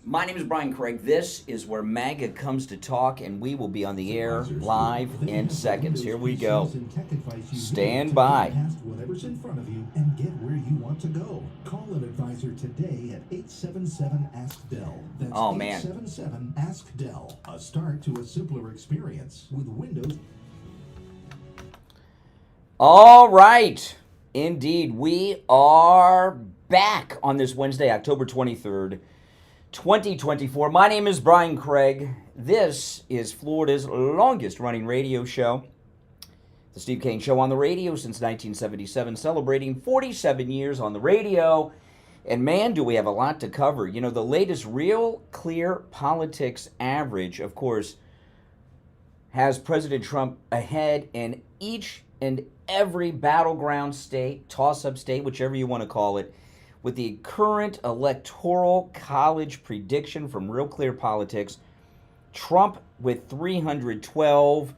My name is Brian Craig. This is where MAGA comes to talk, and we will be on the air live in seconds. Here we go. Stand by. Whatever's in front of you and get where you want to go. Call an advisor today at 877-ASK-DEL. That's 877-ASK-DEL. A start to a simpler experience with Windows. All right. Indeed, we are back on this Wednesday, October 23rd. 2024. My name is Brian Craig. This is Florida's longest running radio show. The Steve Kane Show on the radio since 1977, celebrating 47 years on the radio. And man, do we have a lot to cover. You know, the latest Real Clear Politics average, of course, has President Trump ahead in each and every battleground state, toss-up state, whichever you want to call it, with the current electoral college prediction from Real Clear Politics. Trump with 312,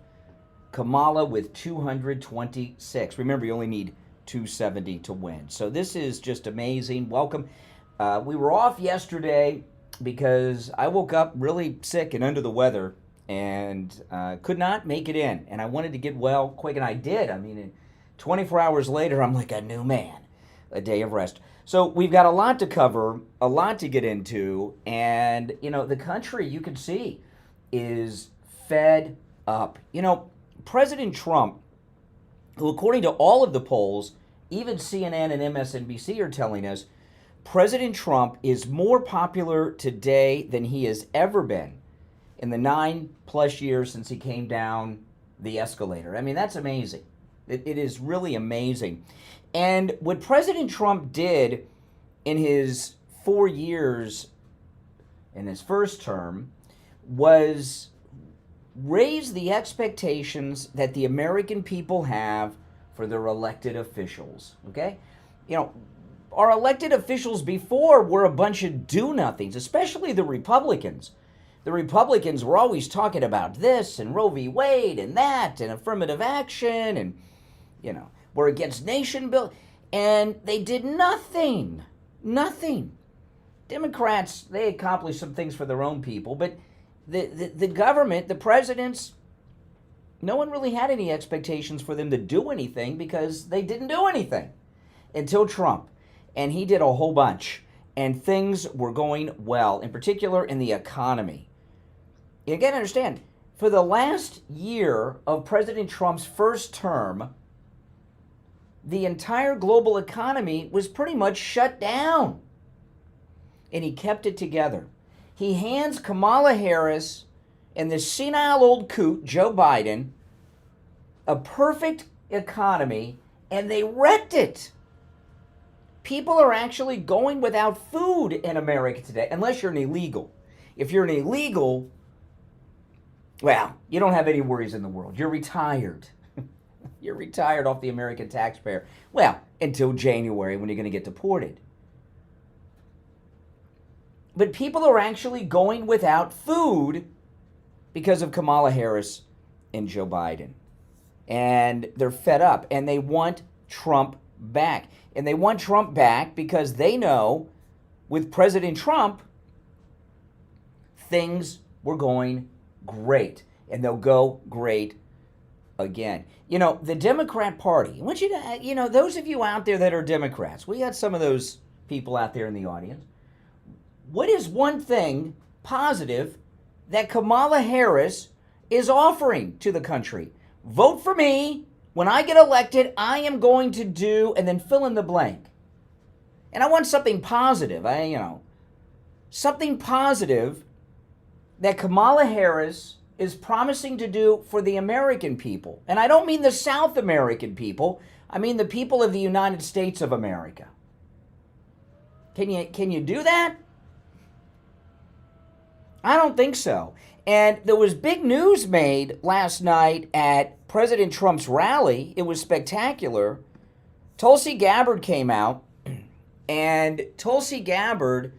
Kamala with 226. Remember, you only need 270 to win. So this is just amazing. Welcome. We were off yesterday because I woke up really sick and under the weather and could not make it in. And I wanted to get well quick, and I did. I mean, 24 hours later, I'm like a new man. A day of rest. So we've got a lot to cover, a lot to get into, and, you know, the country, you can see, is fed up. You know, President Trump, who according to all of the polls, even CNN and MSNBC are telling us, President Trump is more popular today than he has ever been in the 9+ years since he came down the escalator. I mean, that's amazing. It is really amazing. And what President Trump did in his 4 years in his first term was raise the expectations that the American people have for their elected officials, okay? You know, our elected officials before were a bunch of do-nothings, especially the Republicans. The Republicans were always talking about this and Roe v. Wade and that and affirmative action and, you know, we're against nation building, and they did nothing. Nothing. Democrats, they accomplished some things for their own people, but the government, the presidents, no one really had any expectations for them to do anything because they didn't do anything until Trump, and he did a whole bunch, and things were going well, in particular in the economy. You got to understand, for the last year of President Trump's first term, the entire global economy was pretty much shut down. And he kept it together. He hands Kamala Harris and this senile old coot, Joe Biden, a perfect economy, and they wrecked it. People are actually going without food in America today, unless you're an illegal. If you're an illegal, well, you don't have any worries in the world. You're retired. You're retired off the American taxpayer. Well, until January when you're going to get deported. But people are actually going without food because of Kamala Harris and Joe Biden. And they're fed up and they want Trump back. And they want Trump back because they know with President Trump, things were going great. And they'll go great again. You know, the Democrat Party, I want you to, you know, those of you out there that are Democrats, we got some of those people out there in the audience. What is one thing positive that Kamala Harris is offering to the country? Vote for me. When I get elected, I am going to do, and then fill in the blank. And I want something positive, something positive that Kamala Harris is promising to do for the American people. And I don't mean the South American people. I mean the people of the United States of America. Can you do that? I don't think so. And there was big news made last night at President Trump's rally. It was spectacular. Tulsi Gabbard came out, and Tulsi Gabbard,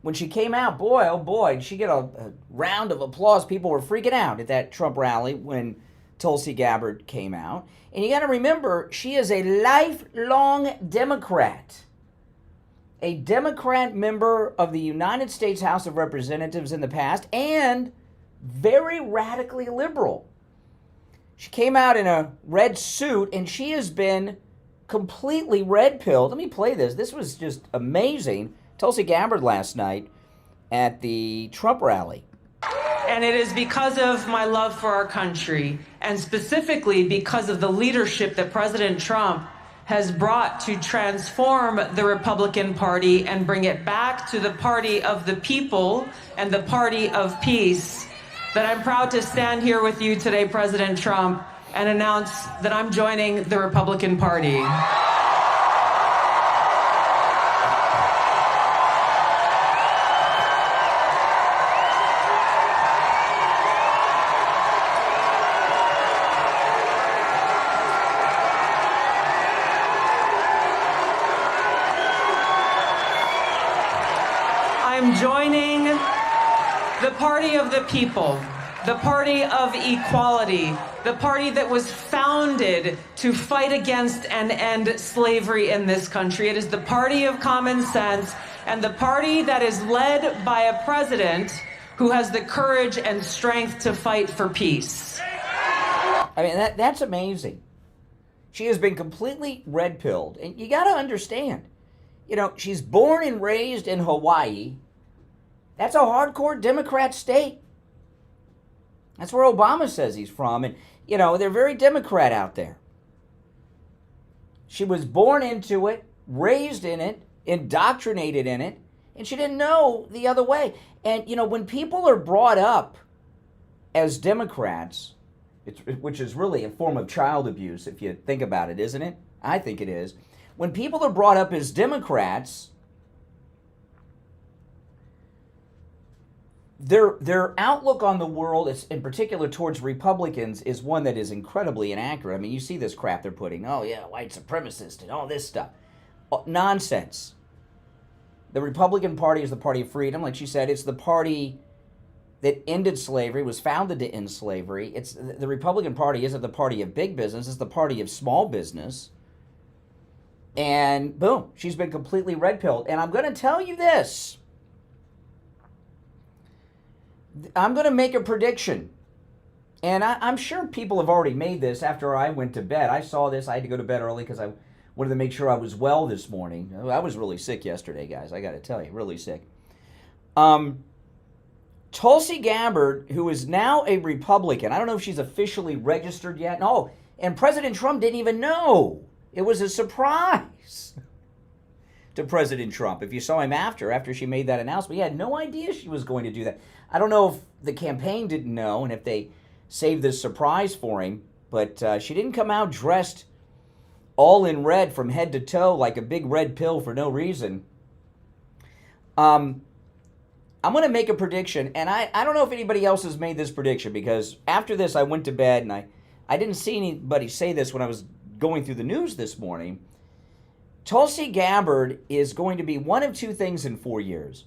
when she came out, boy, oh boy, did she get a round of applause. People were freaking out at that Trump rally when Tulsi Gabbard came out. And you got to remember, she is a lifelong Democrat. a Democrat member of the United States House of Representatives in the past, and very radically liberal. She came out in a red suit, and she has been completely red-pilled. Let me play this. This was just amazing. Tulsi Gabbard last night at the Trump rally. And it is because of my love for our country, and specifically because of the leadership that President Trump has brought to transform the Republican Party and bring it back to the party of the people and the party of peace, that I'm proud to stand here with you today, President Trump, and announce that I'm joining the Republican Party. I'm joining the party of the people, the party of equality, the party that was founded to fight against and end slavery in this country. It is the party of common sense, and the party that is led by a president who has the courage and strength to fight for peace. I mean, that's amazing. She has been completely red-pilled, and you got to understand, you know, she's born and raised in Hawaii. That's a hardcore Democrat state. That's where Obama says he's from. And, you know, they're very Democrat out there. She was born into it, raised in it, indoctrinated in it, and she didn't know the other way. And, you know, when people are brought up as Democrats, which is really a form of child abuse, if you think about it, isn't it? I think it is. When people are brought up as Democrats, their outlook on the world, in particular towards Republicans, is one that is incredibly inaccurate. I mean, you see this crap they're putting, oh yeah, white supremacist and all this stuff. Nonsense. The Republican Party is the party of freedom. Like she said, it's the party that ended slavery, was founded to end slavery. It's the Republican Party isn't the party of big business, it's the party of small business. And boom, she's been completely red-pilled. And I'm going to tell you this. I'm going to make a prediction. And I'm sure people have already made this after I went to bed. I saw this. I had to go to bed early because I wanted to make sure I was well this morning. I was really sick yesterday, guys. I got to tell you, really sick. Tulsi Gabbard, who is now a Republican, I don't know if she's officially registered yet. No, and President Trump didn't even know. It was a surprise to President Trump. If you saw him after she made that announcement, he had no idea she was going to do that. I don't know if the campaign didn't know and if they saved this surprise for him, but she didn't come out dressed all in red from head to toe like a big red pill for no reason. I'm going to make a prediction, and I don't know if anybody else has made this prediction, because after this I went to bed and I didn't see anybody say this when I was going through the news this morning. Tulsi Gabbard is going to be one of two things in 4 years.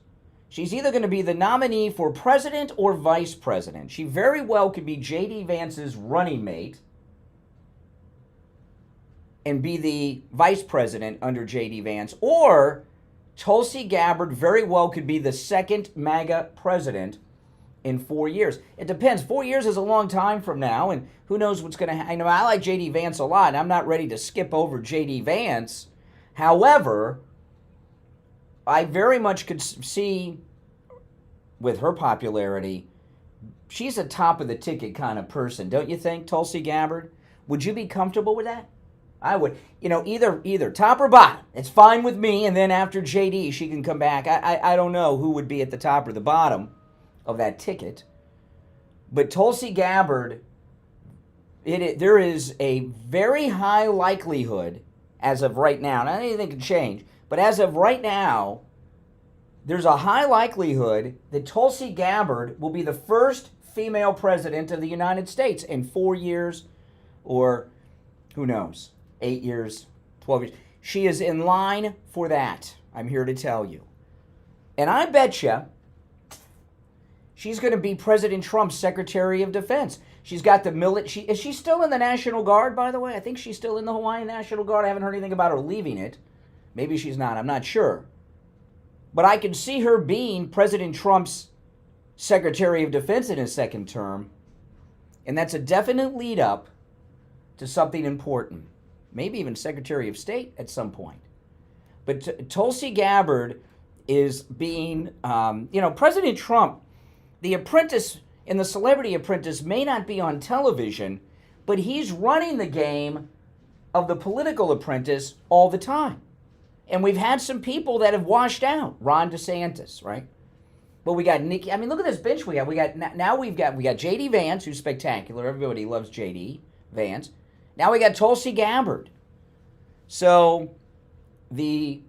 She's either going to be the nominee for president or vice president. She very well could be J.D. Vance's running mate and be the vice president under J.D. Vance, or Tulsi Gabbard very well could be the second MAGA president in 4 years. It depends. 4 years is a long time from now, and who knows what's going to happen. I know I like J.D. Vance a lot, and I'm not ready to skip over J.D. Vance. However, I very much could see, with her popularity, she's a top-of-the-ticket kind of person, don't you think, Tulsi Gabbard? Would you be comfortable with that? I would. You know, either top or bottom. It's fine with me, and then after JD, she can come back. I don't know who would be at the top or the bottom of that ticket. But Tulsi Gabbard, there is a very high likelihood, as of right now, and anything can change, but as of right now, there's a high likelihood that Tulsi Gabbard will be the first female president of the United States in 4 years, or who knows, 8 years, 12 years. She is in line for that, I'm here to tell you. And I betcha she's going to be President Trump's Secretary of Defense. She's got the military. Is she still in the National Guard, by the way? I think she's still in the Hawaiian National Guard. I haven't heard anything about her leaving it. Maybe she's not. I'm not sure. But I can see her being President Trump's Secretary of Defense in his second term. And that's a definite lead up to something important. Maybe even Secretary of State at some point. But Tulsi Gabbard is being, President Trump, The Apprentice and The Celebrity Apprentice may not be on television, but he's running the game of The Political Apprentice all the time. And we've had some people that have washed out. Ron DeSantis, right? But we got Nikki. I mean, look at this bench we got. We got J.D. Vance, who's spectacular. Everybody loves J.D. Vance. Now we got Tulsi Gabbard. So the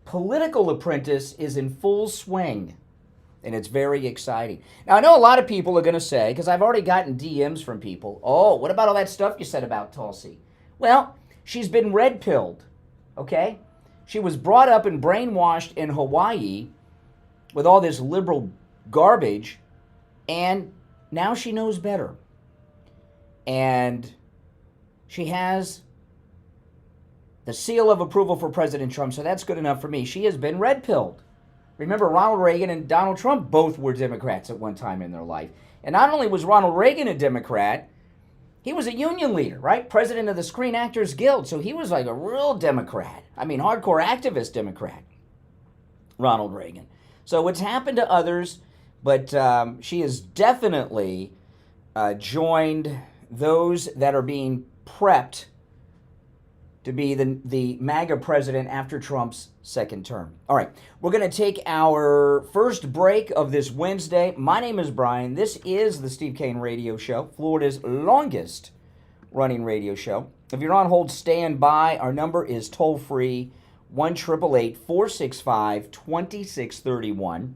Political Apprentice is in full swing, and it's very exciting. Now, I know a lot of people are going to say, because I've already gotten DMs from people, oh, what about all that stuff you said about Tulsi? Well, she's been red-pilled, okay? She was brought up and brainwashed in Hawaii with all this liberal garbage, and now she knows better. And she has the seal of approval for President Trump, so that's good enough for me. She has been red-pilled. Remember, Ronald Reagan and Donald Trump both were Democrats at one time in their life. And not only was Ronald Reagan a Democrat, he was a union leader, right? President of the Screen Actors Guild. So he was like a real Democrat. I mean, hardcore activist Democrat, Ronald Reagan. So it's happened to others, but she has definitely joined those that are being prepped to be the MAGA president after Trump's second term. All right, we're going to take our first break of this Wednesday. My name is Brian. This is the Steve Kane Radio Show, Florida's longest running radio show. If you're on hold, stand by. Our number is toll-free, 1-888-465-2631.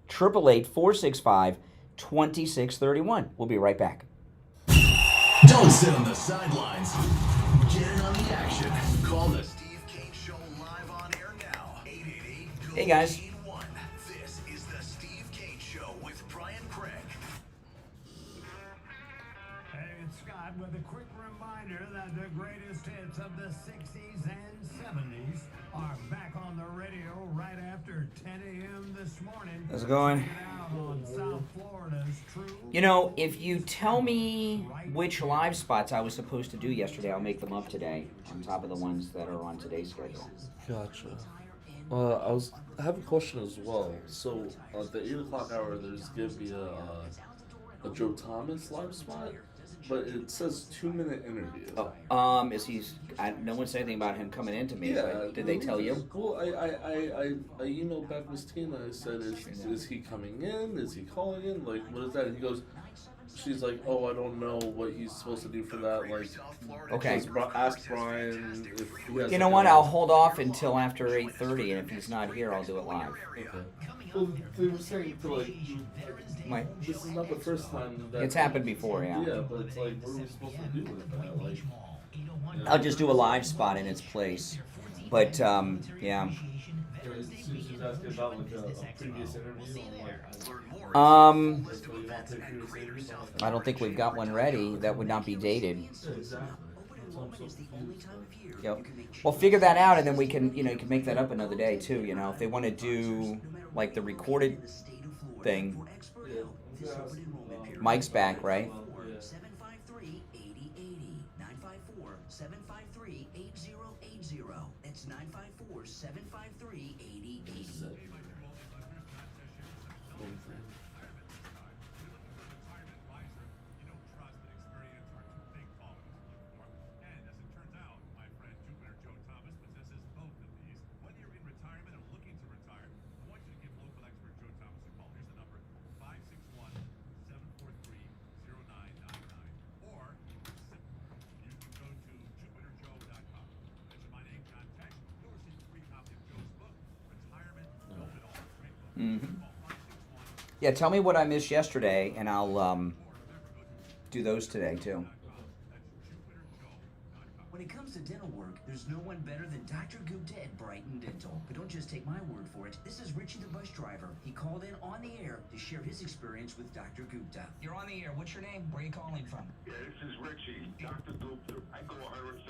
888-465-2631. We'll be right back. Don't sit on the sidelines. Get in on the action. Call the Steve Kane Show live on air now. 888-GO-KANE1. Hey, guys. This is the Steve Kane Show with Brian Craig. Hey, it's Scott with a quick reminder that the greatest hits of the 60s and 70s are back on the radio right after 10 a.m. this morning. How's it going? Check it out on South Florida's True. You know, if you tell me which live spots I was supposed to do yesterday, I'll make them up today on top of the ones that are on today's schedule. Gotcha. I have a question as well. So at the 8 o'clock hour, there's gonna be a Joe Thomas live spot, but it says 2-minute interview. Oh, no one said anything about him coming into me. Yeah, But did they tell you? Well, I emailed back Miss Tina. I said, is he coming in? Is he calling in? Like, what is that? And he goes, she's like, oh, I don't know what he's supposed to do for that. Like, Okay. Ask Brian if he has. You know what? I'll hold off until after 8:30, and if he's not here, I'll do it live. Okay. Well, they were saying to like, this is not the first time that It's happened before, yeah. Yeah, but it's like, what are we supposed to do with that? Like, I'll just do a live spot in its place. But, yeah. She's asking about like a previous interview. I don't think we've got one ready. That would not be dated. Exactly. Yep. Well, figure that out, and then we can, you can make that up another day too. If they want to do like the recorded thing. Mike's back, right? 753-8080, 954-753-8080. That's 954-753-8080. Mm-hmm. Yeah, tell me what I missed yesterday, and I'll do those today too. When it comes to dental work, there's no one better than Dr. Gupta at Brighton Dental. But don't just take my word for it. This is Richie the bus driver. He called in on the air to share his experience with Dr. Gupta. You're on the air. What's your name? Where are you calling from? Yeah, this is Richie, Dr. Gupta. I go 139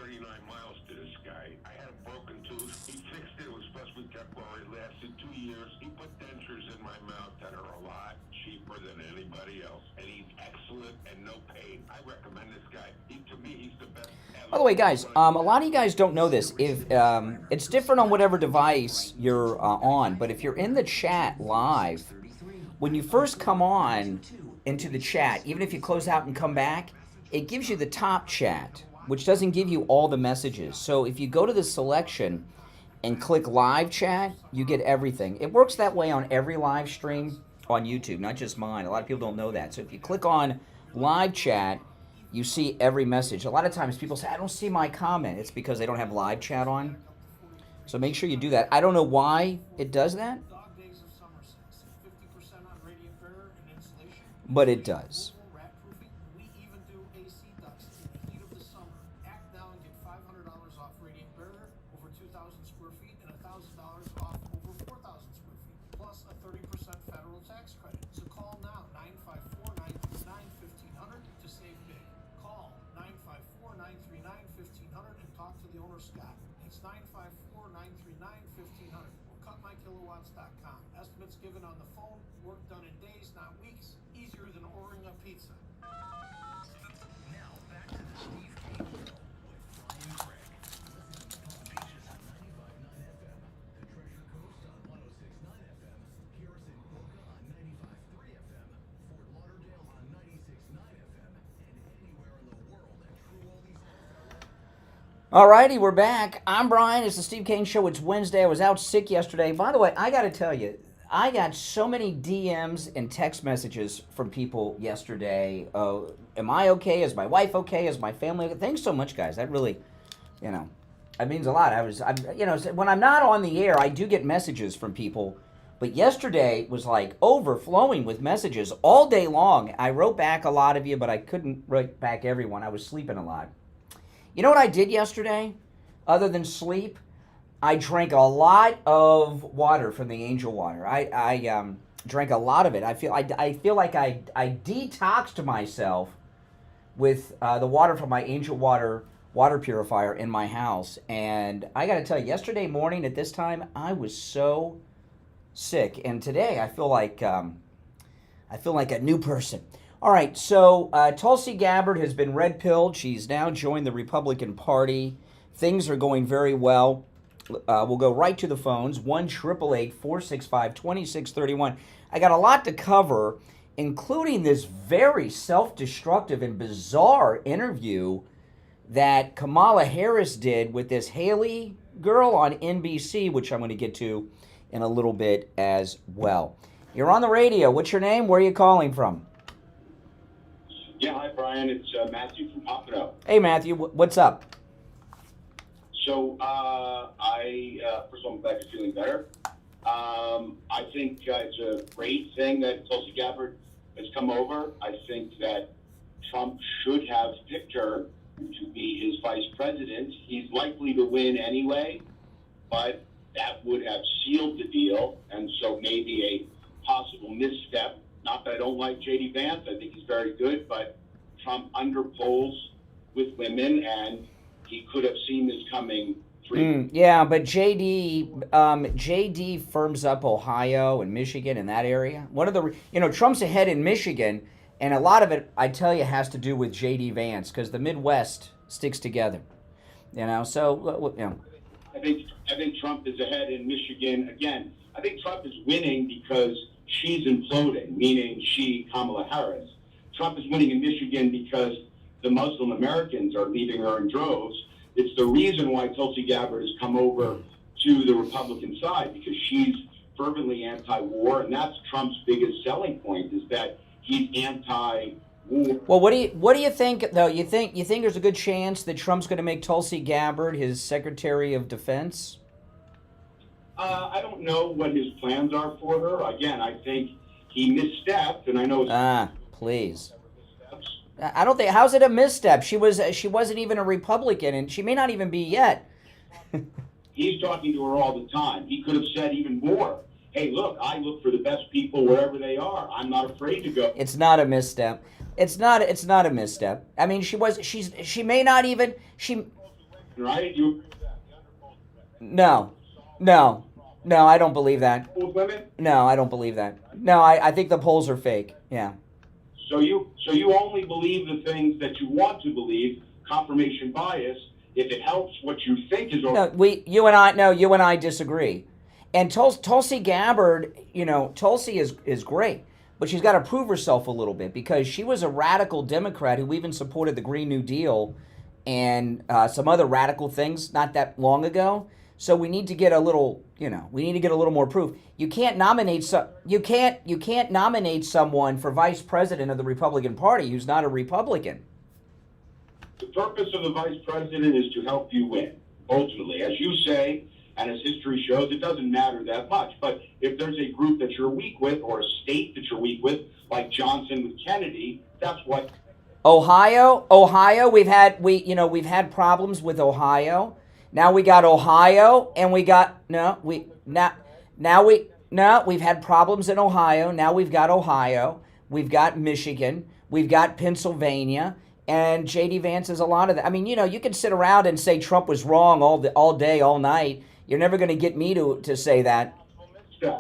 miles to this guy. I had a broken tooth. He fixed it. It was supposed to be temporary. It lasted 2 years. He put dentures in my mouth that are a lot cheaper than anybody else. And he's excellent and no pain. I recommend this guy. To me, he's the best ever. By the way, guys, a lot of you guys don't know this. If it's different on whatever device you're on, but if you're in the chat live, when you first come on into the chat, even if you close out and come back, it gives you the top chat, which doesn't give you all the messages. So if you go to the selection and click live chat, you get everything. It works that way on every live stream on YouTube, not just mine. A lot of people don't know that. So if you click on live chat, you see every message. A lot of times people say, I don't see my comment. It's because they don't have live chat on. So make sure you do that. I don't know why it does that, but it does. Estimates given on the phone, work done in days, not weeks, easier than ordering a pizza. Now back to the Steve Kane Show with Brian Craig. Beaches on 95.9 FM, the Treasure Coast on 106.9 FM, Garrison Boca on 95.3 FM, Fort Lauderdale on 96.9 FM, and anywhere in the world at True Oldies FM. Alrighty, we're back. I'm Brian. It's the Steve Kane Show. It's Wednesday. I was out sick yesterday. By the way, I got to tell you, I got so many DMs and text messages from people yesterday. Am I okay? Is my wife okay? Is my family okay? Thanks so much, guys. That really, that means a lot. When I'm not on the air, I do get messages from people. But yesterday was like overflowing with messages all day long. I wrote back a lot of you, but I couldn't write back everyone. I was sleeping a lot. You know what I did yesterday, other than sleep? I drank a lot of water from the Angel Water. I drank a lot of it. I feel like I detoxed myself with the water from my Angel Water purifier in my house. And I got to tell you, yesterday morning at this time, I was so sick. And today I feel like a new person. All right, so Tulsi Gabbard has been red-pilled. She's now joined the Republican Party. Things are going very well. We'll go right to the phones, 1-888-465-2631. I got a lot to cover, including this very self-destructive and bizarre interview that Kamala Harris did with this Haley girl on NBC, which I'm going to get to in a little bit as well. You're on the radio. What's your name? Where are you calling from? Yeah, hi, Brian. It's Matthew from Pompano. Hey, Matthew. What's up? So, first of all, I'm glad you're feeling better. I think it's a great thing that Tulsi Gabbard has come over. I think that Trump should have picked her to be his vice president. He's likely to win anyway, but that would have sealed the deal, and so maybe a possible misstep. Not that I don't like J.D. Vance. I think he's very good, but Trump underpolls with women, and he could have seen this coming. Yeah, but JD firms up Ohio and Michigan and that area. One of the, Trump's ahead in Michigan, and a lot of it, I tell you, has to do with JD Vance because the Midwest sticks together. So. I think Trump is ahead in Michigan again. I think Trump is winning because she's imploding, meaning Kamala Harris. Trump is winning in Michigan because the Muslim Americans are leaving her in droves. It's the reason why Tulsi Gabbard has come over to the Republican side, because she's fervently anti-war, and that's Trump's biggest selling point, is that he's anti-war. Well, what do you think, though? You think there's a good chance that Trump's going to make Tulsi Gabbard his Secretary of Defense? I don't know what his plans are for her. Again, I think he misstepped, and I know it's please. I don't think. How's it a misstep? She wasn't even a Republican, and she may not even be yet. He's talking to her all the time. He could have said even more. Hey, look, I look for the best people wherever they are. I'm not afraid to go. It's not a misstep. It's not a misstep. I mean, she may not even Right? You agree with that? No, I don't believe that. Women? No, I don't believe that. No, I think the polls are fake. Yeah. So you only believe the things that you want to believe. Confirmation bias. If it helps what you think is. No, you and I disagree. And Tulsi Gabbard, Tulsi is great, but she's got to prove herself a little bit because she was a radical Democrat who even supported the Green New Deal and some other radical things not that long ago. So we need to get a little, more proof. You can't nominate someone for vice president of the Republican Party who's not a Republican. The purpose of the vice president is to help you win. Ultimately, as you say, and as history shows, it doesn't matter that much. But if there's a group that you're weak with or a state that you're weak with, like Johnson with Kennedy, that's what. Ohio, we've had problems with Ohio. Now we got Ohio, and we've had problems in Ohio. Now we've got Ohio. We've got Michigan. We've got Pennsylvania. And J.D. Vance is a lot of that. I mean, you can sit around and say Trump was wrong all day, all night. You're never going to get me to say that.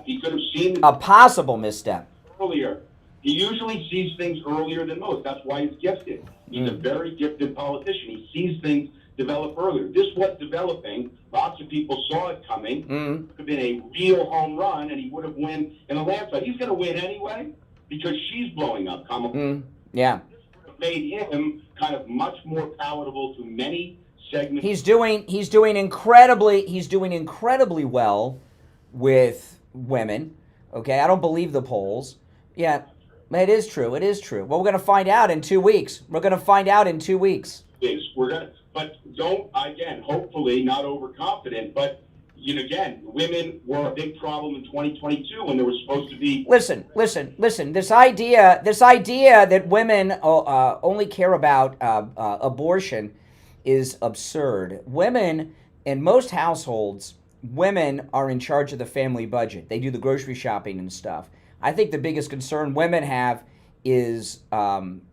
He could have seen a possible misstep earlier. He usually sees things earlier than most. That's why he's gifted. He's a very gifted politician. He sees things develop earlier. This was developing. Lots of people saw it coming. It would have been a real home run, and he would have won in a landslide. He's going to win anyway because she's blowing up, Kamala. Yeah. Made him kind of much more palatable to many segments. He's doing incredibly well with women. Okay, I don't believe the polls. Yeah, it is true. It is true. Well, we're going to find out in 2 weeks. But don't, again, hopefully not overconfident, but again, women were a big problem in 2022 when there was supposed to be. Listen. This idea that women only care about abortion is absurd. Women, in most households, women are in charge of the family budget. They do the grocery shopping and stuff. I think the biggest concern women have is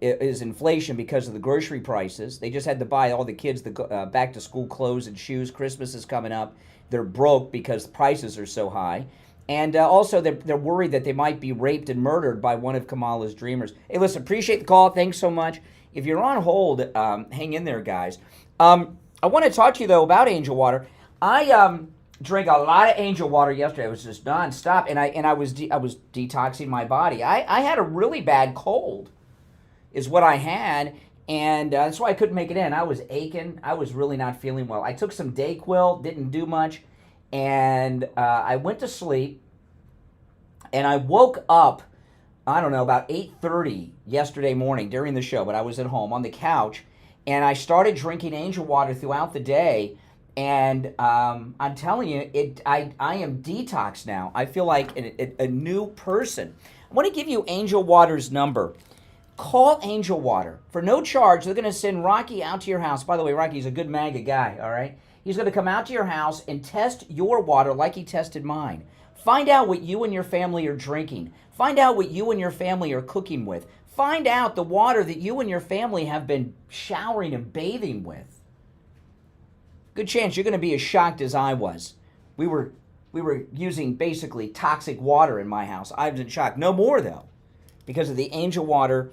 inflation because of the grocery prices. They just had to buy all the kids the back to school clothes and shoes. Christmas is coming up. They're broke because the prices are so high. And also, they're worried that they might be raped and murdered by one of Kamala's dreamers. Hey, listen, appreciate the call. Thanks so much. If you're on hold, hang in there, guys. I want to talk to you, though, about angel water. I drank a lot of angel water yesterday. It was just nonstop, and I was detoxing my body. I had a really bad cold, is what I had. And that's why I couldn't make it in. I was aching. I was really not feeling well. I took some Dayquil, didn't do much, and I went to sleep, and I woke up, I don't know, about 8:30 yesterday morning during the show, but I was at home on the couch, and I started drinking angel water throughout the day, and I'm telling you, I am detoxed now. I feel like a new person. I want to give you Angel Water's number. Call Angel Water. For no charge, they're going to send Rocky out to your house. By the way, Rocky's a good MAGA guy, all right? He's going to come out to your house and test your water like he tested mine. Find out what you and your family are drinking. Find out what you and your family are cooking with. Find out the water that you and your family have been showering and bathing with. Good chance you're going to be as shocked as I was. We were using basically toxic water in my house. I was in shock. No more, though, because of the Angel Water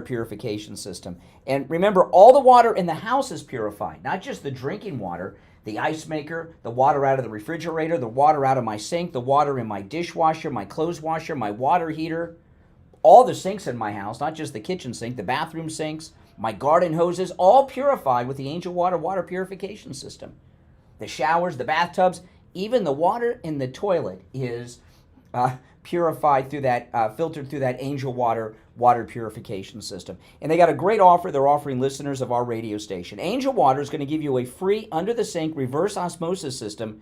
purification system. And remember, all the water in the house is purified, not just the drinking water, the ice maker, the water out of the refrigerator, the water out of my sink, the water in my dishwasher, my clothes washer, my water heater, all the sinks in my house, not just the kitchen sink, the bathroom sinks, my garden hoses, all purified with the Angel Water purification system. The showers, the bathtubs, even the water in the toilet is purified through that, filtered through that Angel Water purification system. And they got a great offer they're offering listeners of our radio station. Angel Water is going to give you a free under-the-sink reverse osmosis system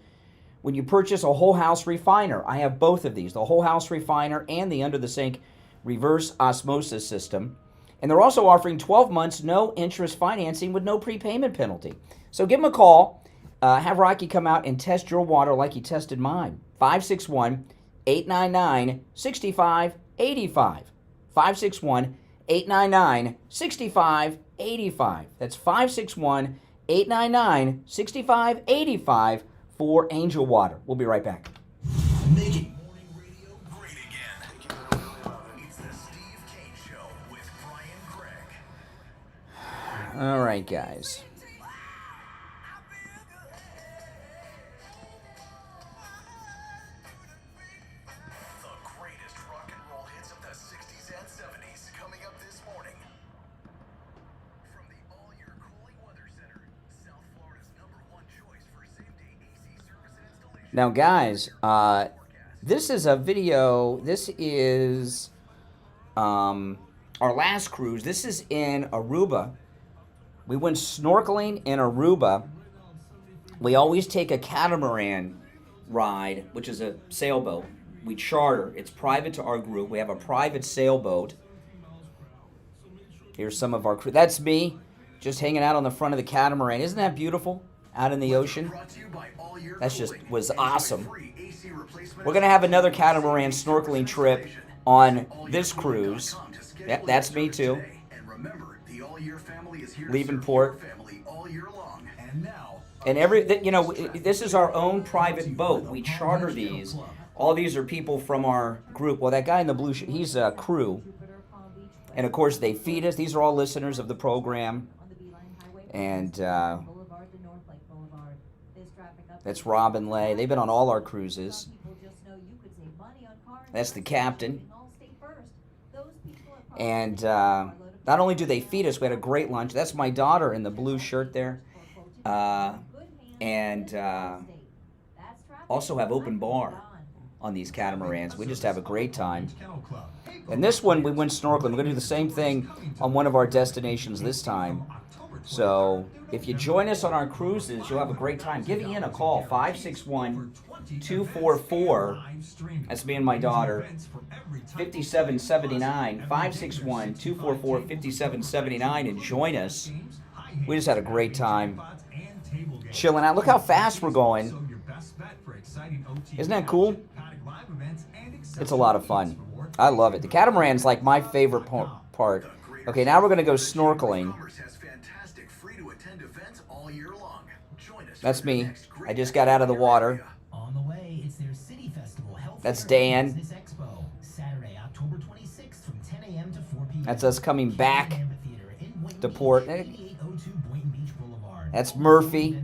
when you purchase a whole house refiner. I have both of these, the whole house refiner and the under-the-sink reverse osmosis system. And they're also offering 12 months no interest financing with no prepayment penalty. So give them a call. Have Rocky come out and test your water like he tested mine. 561-899-6585. 561-899-6585. That's 561-899-6585 for Angel Water. We'll be right back. Making morning radio great again. It's the Steve Kane Show with Brian Craig. All right, guys. The greatest rock and roll hits of the 60s and 70s coming up this morning. From the all-year cooling weather center, South Florida's #1 choice for same-day AC service and installation. Now, guys, this is a video. This is our last cruise. This is in Aruba. We went snorkeling in Aruba. We always take a catamaran ride, which is a sailboat. We charter. It's private to our group. We have a private sailboat. Here's some of our crew. That's me, just hanging out on the front of the catamaran. Isn't that beautiful? Out in the ocean. That's just was awesome. We're gonna have another catamaran snorkeling trip on this cruise. Yep, that's me too. Leaving port. And this is our own private boat. We charter these. All these are people from our group. Well, that guy in the blue shirt, he's a crew. And of course, they feed us. These are all listeners of the program. And that's Rob and Lay. They've been on all our cruises. That's the captain. And not only do they feed us, we had a great lunch. That's my daughter in the blue shirt there. And also have open bar on these catamarans. We just have a great time. And this one, we went snorkeling. We're going to do the same thing on one of our destinations this time. So if you join us on our cruises, you'll have a great time. Give Ian a call, 561-244. That's me and my daughter. 5779, 561-244-5779, and join us. We just had a great time chilling out. Look how fast we're going. Isn't that cool? It's a lot of fun. I love it. The catamaran's like my favorite part. Okay, now we're going to go snorkeling. That's me. I just got out of the water. On the way, it's their City Festival Health That's Dan. Business Expo, Saturday, October 26th from 10 a.m. to 4 p.m. That's us coming back to port. That's Murphy.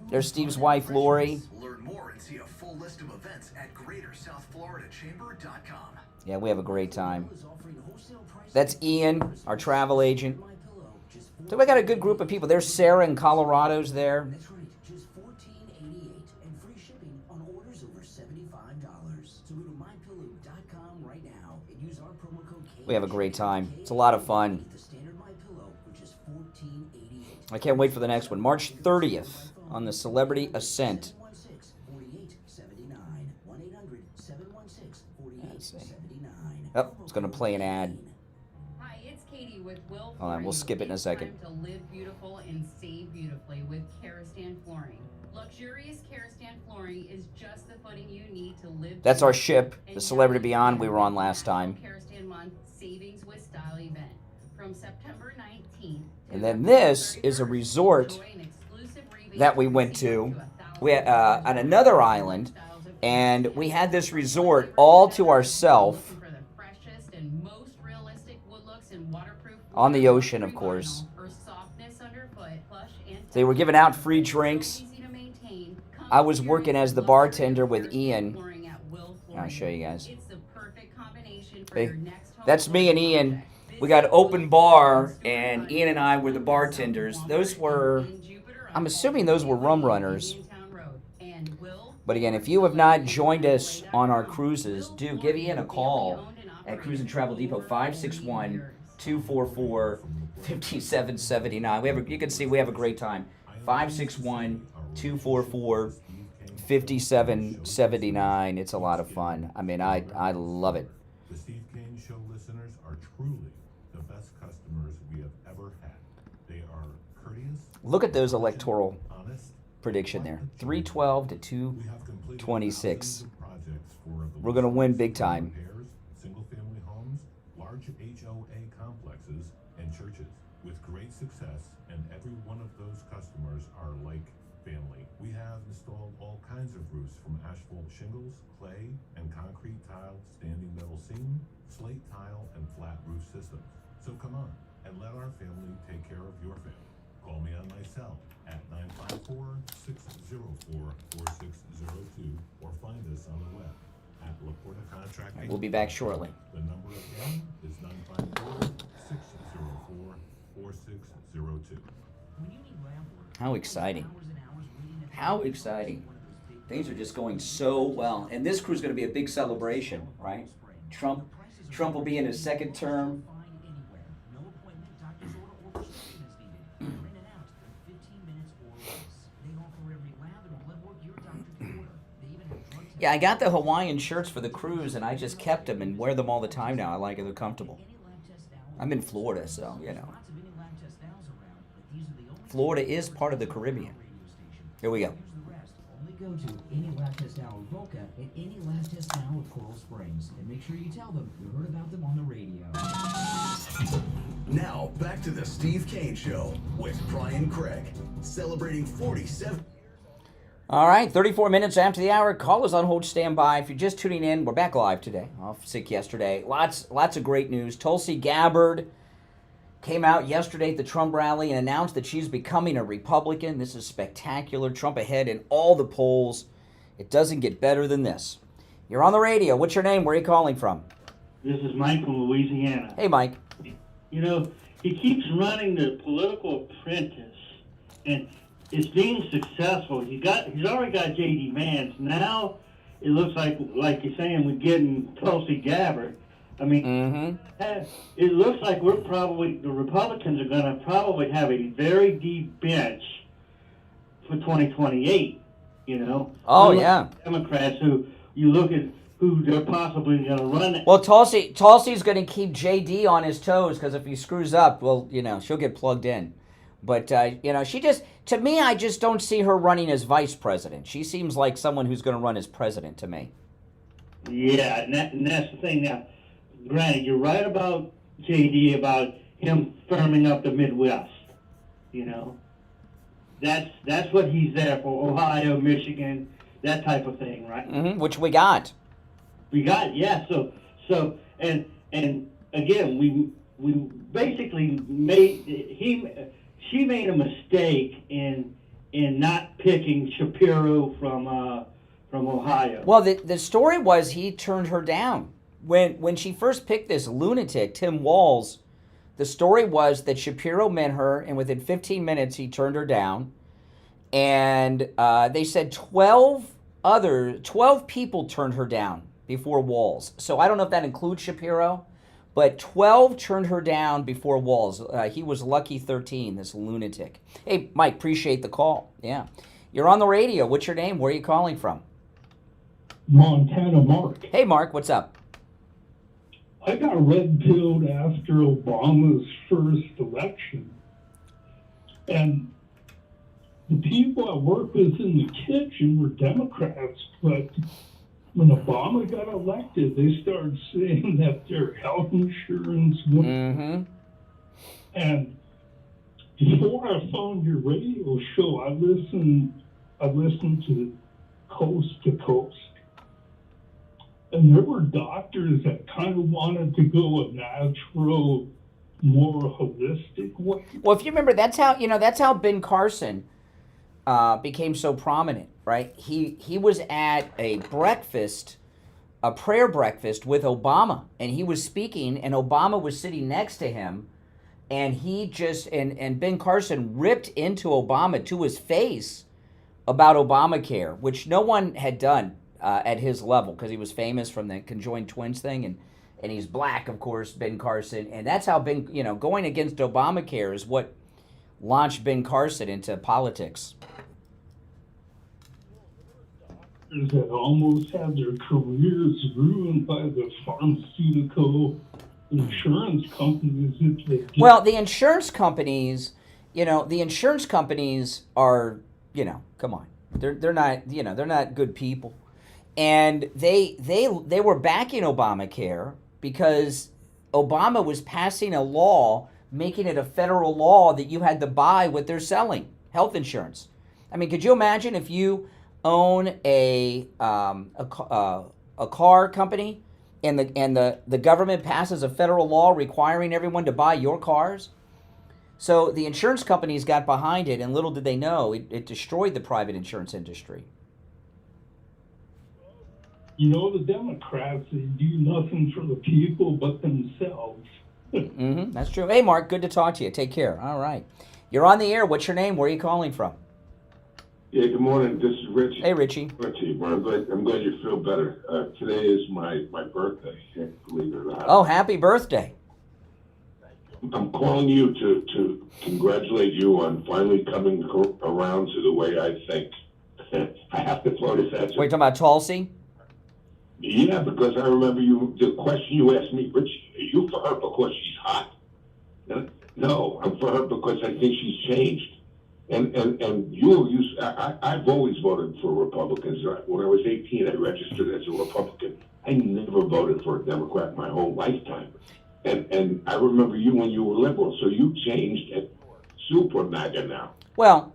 There's Steve's wife, Lori. Learn more and see a full list of events at GreaterSouthFloridaChamber.com. Yeah, we have a great time. That's Ian, our travel agent. So we got a good group of people. There's Sarah in Colorado's there. That's right, just $14.88 and free shipping on orders over $75. So go to mypillow.com right now and use our promo code K. We have a great time. It's a lot of fun. The standard MyPillow, which is $14.88. I can't wait for the next one. March 30th on the Celebrity Ascent. 716-4879. 1-800-716-4879. Oh, it's going to play an ad. Hi, it's Katie with Will. Hold on, we'll skip it in a second. It's time to live beautiful and save beautifully with Karastan Flooring. Luxurious Karastan Flooring is just the footing you need to live. That's our ship, the Celebrity Beyond we were on last time. Karastan Month Savings with Style event from September 19th. And then this is a resort that we went to. We on another island, and we had this resort all to ourselves on the ocean, of course. They were giving out free drinks. I was working as the bartender with Ian. I'll show you guys. That's me and Ian. We got open bar, and Ian and I were the bartenders. Those were, I'm assuming those were rum runners. But again, if you have not joined us on our cruises, do give Ian a call at Cruise and Travel Depot, 561-244-5779. You can see we have a great time. 561-244-5779. It's a lot of fun. I mean, I love it. The Steve Kane Show listeners are truly the best customers we have ever had. They are courteous. Look at those electoral honest, prediction there. 312 to 226. We're going to win big time. Single-family homes, large HOA complexes, and churches with great success, and every one of those customers are like family. We have installed all kinds of roofs, from asphalt shingles, clay, and concrete tile, standing metal seam, slate tile, and flat roof systems. So come on and let our family take care of your family. Call me on my cell at 954-604-4602 or find us on the web at Laporta Contracting. We'll be back shortly. The number again is 954-604-4602. How exciting. How exciting. Things are just going so well. And this crew's going to be a big celebration, right? Trump will be in his second term. Yeah, I got the Hawaiian shirts for the cruise, and I just kept them and wear them all the time now. I like it. They're comfortable. I'm in Florida, so, you know. Florida is part of the Caribbean. Here we go. Only go to any lab test now with Volca and any lab test now with Coral Springs. And make sure you tell them you heard about them on the radio. Now, back to the Steve Kane Show with Brian Craig, celebrating 47. All right, 34 minutes after the hour. Callers on hold, stand by. If you're just tuning in, we're back live today. Off sick yesterday. Lots of great news. Tulsi Gabbard came out yesterday at the Trump rally and announced that she's becoming a Republican. This is spectacular. Trump ahead in all the polls. It doesn't get better than this. You're on the radio. What's your name? Where are you calling from? This is Mike from Louisiana. Hey, Mike. You know, he keeps running the political apprentice, and it's being successful. He's already got J.D. Vance. Now it looks like you're saying, we're getting Tulsi Gabbard. I mean, it looks like the Republicans are going to probably have a very deep bench for 2028, you know? Oh, yeah. Democrats who you look at who they're possibly going to run. Well, Tulsi's going to keep J.D. on his toes, because if he screws up, well, you know, she'll get plugged in. But, you know, to me, I just don't see her running as vice president. She seems like someone who's going to run as president to me. Yeah, and that's the thing now. Granted, you're right about J.D., about him firming up the Midwest, you know. That's what he's there for, Ohio, Michigan, that type of thing, right? Mm-hmm, which we got. Yeah, so and again, we basically she made a mistake in not picking Shapiro from Ohio. Well, the story was he turned her down. When she first picked this lunatic, Tim Walz, the story was that Shapiro met her, and within 15 minutes he turned her down. And they said 12 people turned her down before Walz. So I don't know if that includes Shapiro, but 12 turned her down before Walz. He was lucky 13, this lunatic. Hey, Mike, appreciate the call. Yeah. You're on the radio. What's your name? Where are you calling from? Montana Mark. Hey, Mark, what's up? I got red-pilled after Obama's first election. And the people I worked with in the kitchen were Democrats, but when Obama got elected, they started saying that their health insurance went. Mm-hmm. And before I found your radio show, I listened to Coast to Coast. And there were doctors that kind of wanted to go a natural, more holistic way. Well, if you remember, that's how Ben Carson became so prominent, right? He was at a prayer breakfast with Obama, and he was speaking, and Obama was sitting next to him, and he just and Ben Carson ripped into Obama to his face about Obamacare, which no one had done at his level, because he was famous from the conjoined twins thing, and he's black, of course, Ben Carson, and that's how going against Obamacare is what launched Ben Carson into politics. that almost had their careers ruined by the pharmaceutical insurance companies. If they did. Well, the insurance companies, are, come on, they're not, they're not good people, and they were backing Obamacare because Obama was passing a law making it a federal law that you had to buy what they're selling, health insurance. I mean, could you imagine if you own a car company and the government passes a federal law requiring everyone to buy your cars? So the insurance companies got behind it, and little did they know, it destroyed the private insurance industry. The Democrats, they do nothing for the people but themselves. Mm-hmm, that's true. Hey, Mark, good to talk to you. Take care. All right. You're on the air. What's your name? Where are you calling from? Yeah, good morning. This is Richie. Hey, Richie. Richie, I'm glad you feel better. Today is my birthday, believe it or not. Oh, happy birthday. I'm calling you to congratulate you on finally coming around to the way I think. I have to throw this at you. Wait, talking about Tulsi? Yeah, because I remember the question you asked me, Richie, are you for her because she's hot? No, I'm for her because I think she's changed. And I've always voted for Republicans. When I was 18, I registered as a Republican. I never voted for a Democrat my whole lifetime. And I remember you when you were liberal, so you changed and super MAGA now. Well,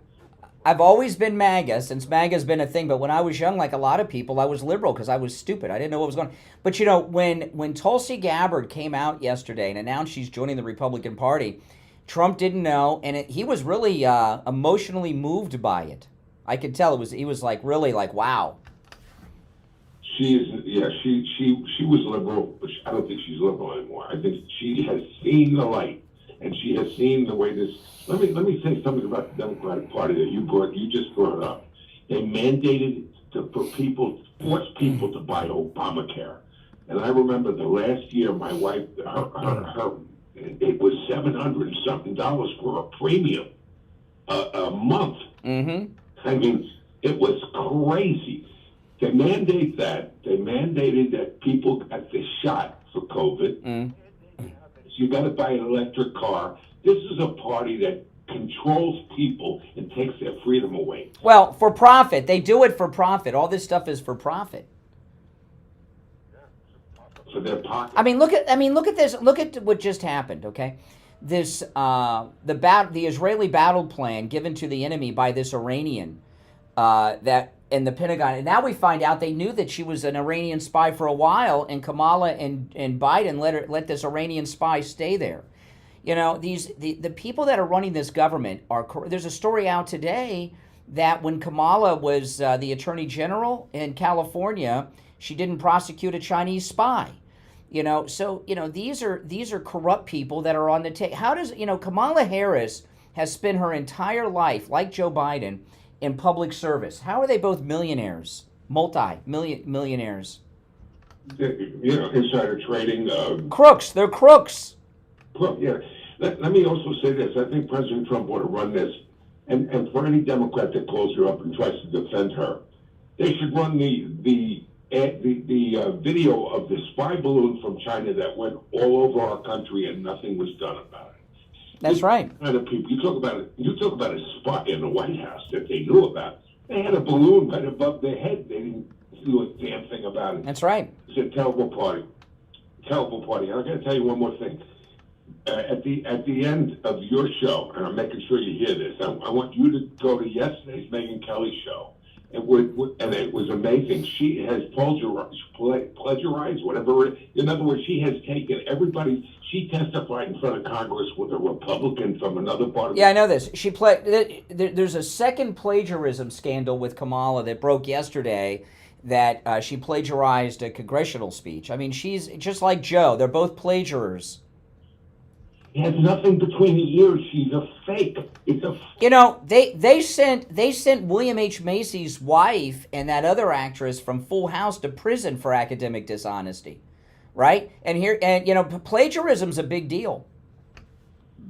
I've always been MAGA since MAGA's been a thing, but when I was young, like a lot of people, I was liberal because I was stupid. I didn't know what was going on. But when Tulsi Gabbard came out yesterday and announced she's joining the Republican Party, Trump didn't know, and he was really emotionally moved by it. I could tell he was like really like, wow. She was liberal, but I don't think she's liberal anymore. I think she has seen the light, and she has seen the way this. Let me say something about the Democratic Party that you just brought up. They mandated force people to buy Obamacare, and I remember the last year my wife, it was $700 and something for a premium a month. Mm-hmm. I mean, it was crazy. They mandated that people got the shot for COVID. Mm. So you got to buy an electric car. This is a party that controls people and takes their freedom away. Well, for profit. They do it for profit. All this stuff is for profit. For their pocket. I mean, look at this. Look at what just happened. Okay, this the Israeli battle plan given to the enemy by this Iranian that in the Pentagon, and now we find out they knew that she was an Iranian spy for a while, and Kamala and Biden let this Iranian spy stay there. The people that are running this government are. There's a story out today that when Kamala was the Attorney General in California, she didn't prosecute a Chinese spy. So these are corrupt people that are on the table. How does Kamala Harris has spent her entire life, like Joe Biden, in public service? How are they both millionaires, multi-millionaires? Insider trading. Crooks. They're crooks. Yeah. Let me also say this. I think President Trump ought to run this, and for any Democrat that calls her up and tries to defend her, they should run the video of the spy balloon from China that went all over our country and nothing was done about it. That's right. Kind of people, you talk about a spy in the White House that they knew about. They had a balloon right above their head. They didn't do a damn thing about it. That's right. It's a terrible party. Terrible party. And I got to tell you one more thing. At the end of your show, and I'm making sure you hear this, I want you to go to yesterday's Megyn Kelly show. And it was amazing. She has plagiarized, whatever. In other words, she has taken everybody. She testified in front of Congress with a Republican from another part of. Yeah, I know this. There's a second plagiarism scandal with Kamala that broke yesterday. That she plagiarized a congressional speech. I mean, she's just like Joe. They're both plagiarists. He has nothing between the ears. She's a fake. It's a. They sent William H. Macy's wife and that other actress from Full House to prison for academic dishonesty, right? And plagiarism's a big deal.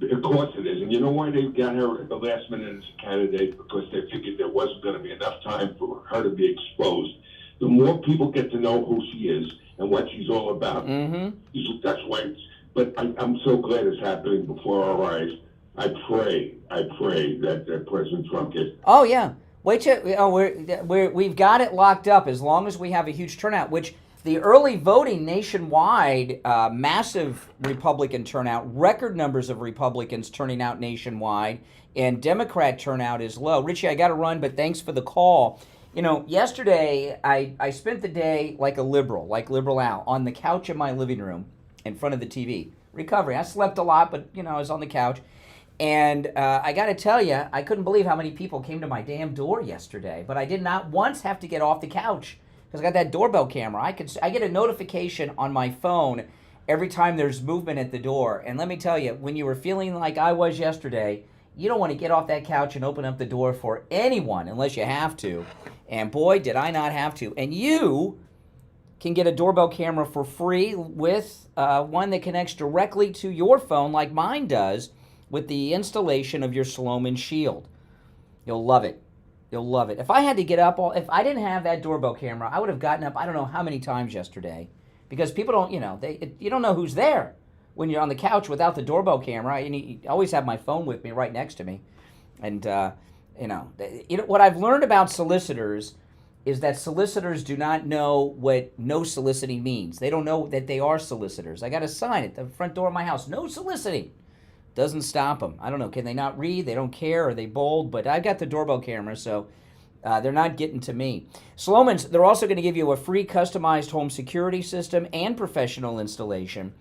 Of course it is, and you know why they got her at the last minute as a candidate? Because they figured there wasn't going to be enough time for her to be exposed. the more people get to know who she is and what she's all about. That's why. But I'm so glad it's happening before our eyes. I pray that President Trump gets. Oh yeah, wait till we've got it locked up as long as we have a huge turnout. Which the early voting nationwide, massive Republican turnout, record numbers of Republicans turning out nationwide, and Democrat turnout is low. Richie, I got to run, but thanks for the call. Yesterday I spent the day like a liberal, like Liberal Al, on the couch in my living room in front of the TV. Recovering. I slept a lot, but I was on the couch. And I got to tell you, I couldn't believe how many people came to my damn door yesterday. But I did not once have to get off the couch because I got that doorbell camera. I get a notification on my phone every time there's movement at the door. And let me tell you, when you were feeling like I was yesterday, you don't want to get off that couch and open up the door for anyone unless you have to. And boy, did I not have to. And you can get a doorbell camera for free with one that connects directly to your phone like mine does with the installation of your Sloman Shield. You'll love it. You'll love it. If I had to get up, if I didn't have that doorbell camera, I would have gotten up I don't know how many times yesterday because people don't, you don't know who's there when you're on the couch without the doorbell camera. I always have my phone with me right next to me. And, what I've learned about solicitors is that solicitors do not know what no soliciting means. They don't know that they are solicitors. I got a sign at the front door of my house, no soliciting. Doesn't stop them. I don't know, can they not read? They don't care, are they bold? But I've got the doorbell camera, so they're not getting to me. Sloman's, they're also going to give you a free customized home security system and professional installation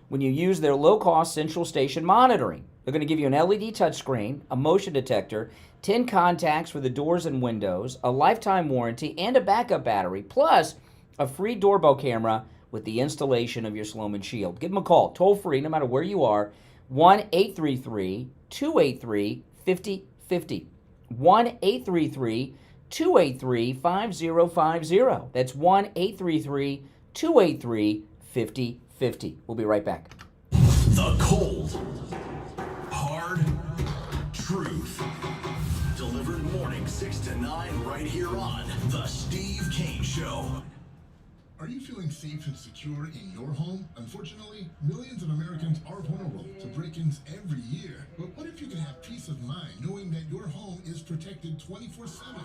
when you use their low-cost central station monitoring. They're going to give you an LED touchscreen, a motion detector, 10 contacts for the doors and windows, a lifetime warranty, and a backup battery, plus a free doorbell camera with the installation of your Sloman Shield. Give them a call, toll-free, no matter where you are, 1-833-283-5050. 1-833-283-5050. That's 1-833-283-5050. We'll be right back. The cold, hard truth. Delivered morning 6 to 9 right here on The Steve Kane Show. Are you feeling safe and secure in your home? Unfortunately, millions of Americans are vulnerable to break-ins every year. But what if you can have peace of mind knowing that your home is protected 24/7?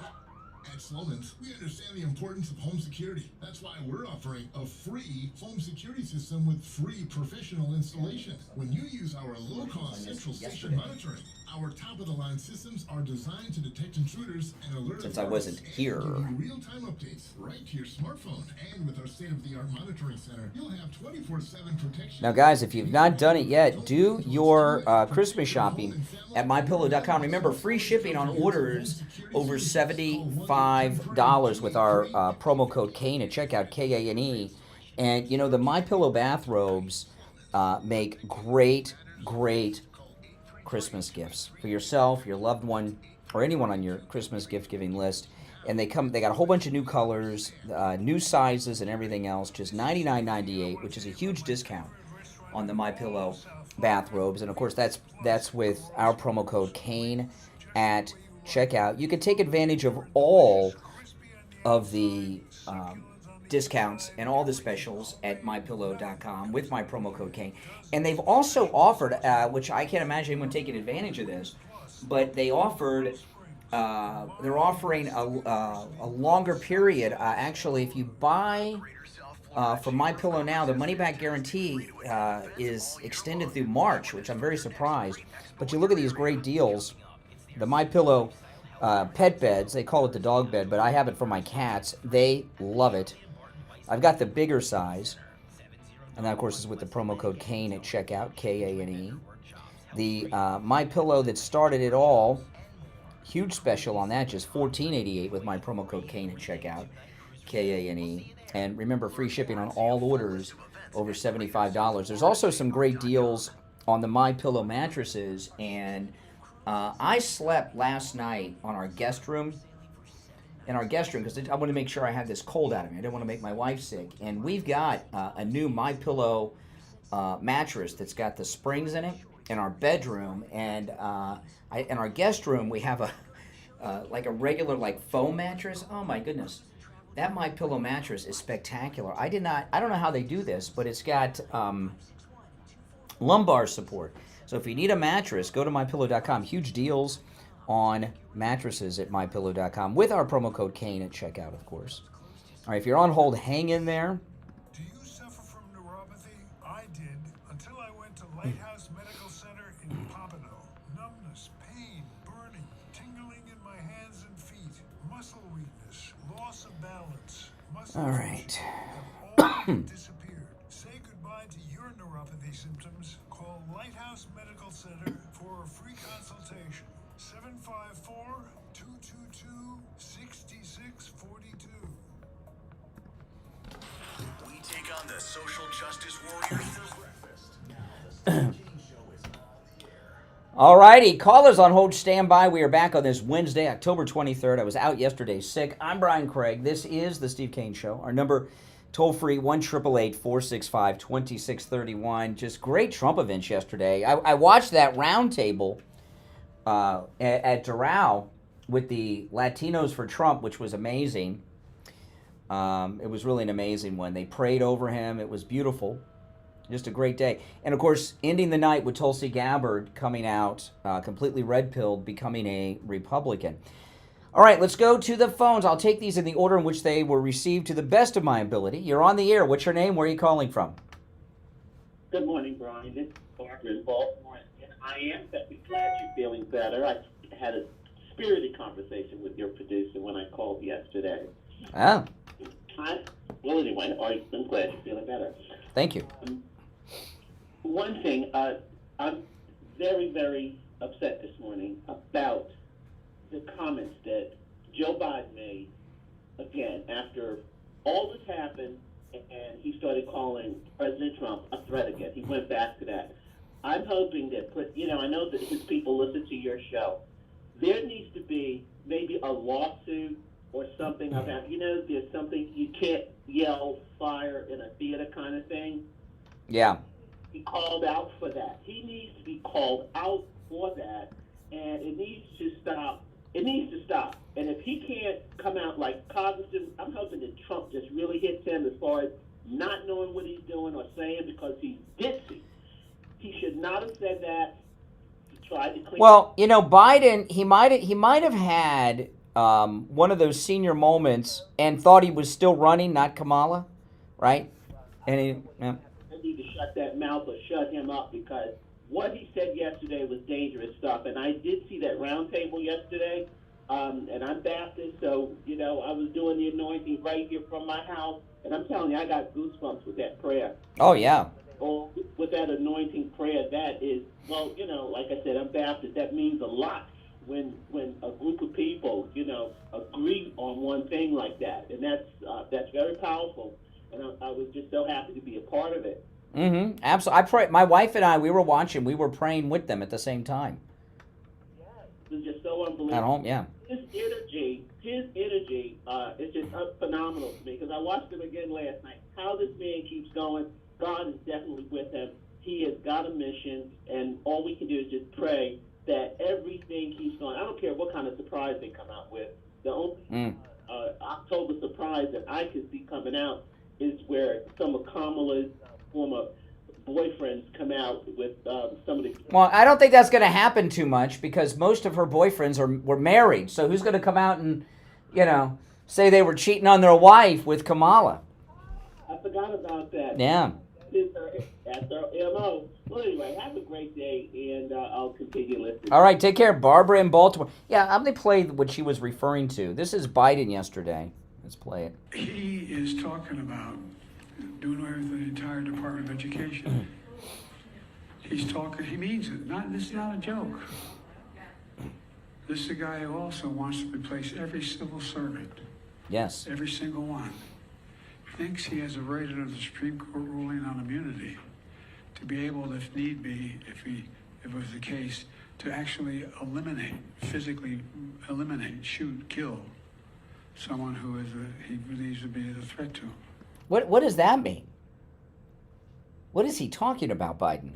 At Sloman's, we understand the importance of home security. That's why we're offering a free home security system with free professional installation. When you use our low-cost central station monitoring, our top-of-the-line systems are designed to detect intruders and alert Since I wasn't here. Give you real-time updates right to your smartphone. And with our state-of-the-art monitoring center, you'll have 24/7 protection. Now, guys, if you've not done it yet, do your Christmas shopping at MyPillow.com. Remember, free shipping on orders over $75 with our promo code Kane at checkout, Kane. And, the MyPillow bathrobes make great Christmas gifts for yourself, your loved one, or anyone on your Christmas gift-giving list. And they got a whole bunch of new colors, new sizes, and everything else. Just $99.98, which is a huge discount on the MyPillow bathrobes. And of course, that's with our promo code Kane at checkout. You can take advantage of all of the discounts and all the specials at MyPillow.com with my promo code Kane. And they've also offered, which I can't imagine anyone taking advantage of this, but they're offering a longer period. Actually, if you buy from MyPillow now, the money-back guarantee is extended through March, which I'm very surprised. But you look at these great deals. The MyPillow pet beds, they call it the dog bed, but I have it for my cats. They love it. I've got the bigger size, and that, of course, is with the promo code Kane at checkout, Kane. The MyPillow that started it all, huge special on that, just $14.88 with my promo code Kane at checkout, Kane. And remember, free shipping on all orders over $75. There's also some great deals on the MyPillow mattresses, and I slept last night on our guest room. In our guest room, because I wanted to make sure I had this cold out of me. I didn't want to make my wife sick. And we've got a new MyPillow mattress that's got the springs in it in our bedroom. And in our guest room, we have a regular foam mattress. Oh my goodness! That MyPillow mattress is spectacular. I don't know how they do this, but it's got lumbar support. So if you need a mattress, go to MyPillow.com. Huge deals on mattresses at MyPillow.com with our promo code Kane at checkout, of course. All right, if you're on hold, hang in there. Do you suffer from neuropathy? I did until I went to Lighthouse Medical Center in Pompano. Numbness, pain, burning, tingling in my hands and feet, muscle weakness, loss of balance, muscle All right. have all disappeared. Say goodbye to your neuropathy symptoms. Call Lighthouse Medical Center for a free consultation. 754-222-6642. We take on the social justice warriors for breakfast. All righty, callers on hold, stand by. We are back on this Wednesday, October 23rd. I was out yesterday sick. I'm Brian Craig. This is the Steve Kane Show. Our number, toll-free, 1-888-465-2631. Just great Trump events yesterday. I watched that round table at Doral with the Latinos for Trump, which was amazing. It was really an amazing one. They prayed over him. It was beautiful. Just a great day. And, of course, ending the night with Tulsi Gabbard coming out completely red-pilled, becoming a Republican. All right, let's go to the phones. I'll take these in the order in which they were received to the best of my ability. You're on the air. What's your name? Where are you calling from? Good morning, Brian. This is Barbara in Baltimore, and I am glad you're feeling better. I had a spirited conversation with your producer when I called yesterday. Oh. Well, anyway, I'm glad you're feeling better. Thank you. One thing, I'm very, very upset this morning about the comments that Joe Biden made, again, after all this happened, and he started calling President Trump a threat again. He went back to that. I'm hoping that, I know that his people listen to your show. There needs to be maybe a lawsuit or something about, there's something you can't yell fire in a theater kind of thing. Yeah. He called out for that. He needs to be called out for that, and it needs to stop. It needs to stop. And if he can't come out like Constance, I'm hoping that Trump just really hits him as far as not knowing what he's doing or saying because he's ditzy. He should not have said that. He tried to clean. Well, Biden, he might have had one of those senior moments and thought he was still running, not Kamala, right? And he. Yeah. Need to shut that mouth or shut him up because what he said yesterday was dangerous stuff. And I did see that round table yesterday, and I'm Baptist, so, I was doing the anointing right here from my house, and I'm telling you, I got goosebumps with that prayer. Oh, yeah. Or with that anointing prayer, that is, well, like I said, I'm Baptist. That means a lot when a group of people, agree on one thing like that. And that's very powerful. And I was just so happy to be a part of it. Mm-hmm. Absolutely. My wife and I, we were watching. We were praying with them at the same time. Yes. It was just so unbelievable. At home, yeah. His energy is just phenomenal to me because I watched him again last night. How this man keeps going, God is definitely with him. He has got a mission, and all we can do is just pray that everything keeps going. I don't care what kind of surprise they come out with. The only October surprise that I could see coming out is where some of Kamala's former boyfriends come out with some of the... Well, I don't think that's going to happen too much because most of her boyfriends were married. So who's going to come out and, say they were cheating on their wife with Kamala? I forgot about that. Yeah. That's our MO. Well, anyway, have a great day, and I'll continue listening. All right, take care. Barbara in Baltimore. Yeah, I'm going to play what she was referring to. This is Biden yesterday. Let's play it. He is talking about doing away with the entire Department of Education. He's talking, he means it. This is not a joke. This is a guy who also wants to replace every civil servant. Yes. Every single one. Thinks he has a right under the Supreme Court ruling on immunity to be able, if need be, if it was the case, to actually physically eliminate, shoot, kill someone who he believes to be a threat to him. What does that mean? What is he talking about, Biden?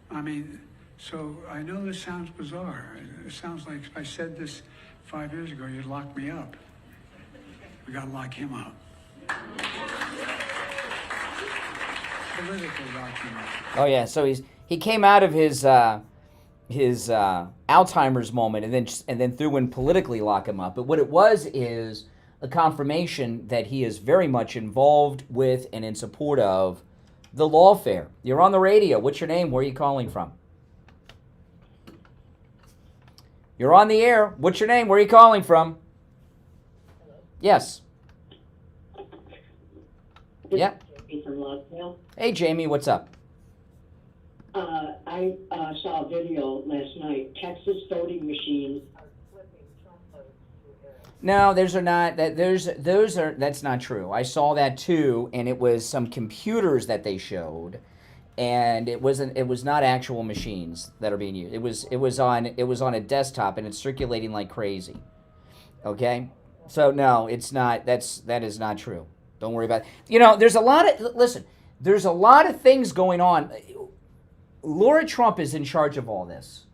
I mean, so I know this sounds bizarre. It sounds like if I said this 5 years ago, you'd lock me up. We got to lock him up. Politically lock him up. Oh yeah, so he came out of his Alzheimer's moment and then threw in politically lock him up. But what it was is a confirmation that he is very much involved with and in support of the lawfare. You're on the radio. What's your name? Where are you calling from? You're on the air. What's your name? Where are you calling from? Yes. Yeah. From Lovedale. Hey, Jamie, what's up? I saw a video last night. Texas voting machines. No, those are not. That's not true. I saw that too, and it was some computers that they showed, and it was not actual machines that are being used. It was on a desktop, and it's circulating like crazy. Okay, so no, it's not. That is not true. Don't worry about it. There's a lot of things going on. Laura Trump is in charge of all this.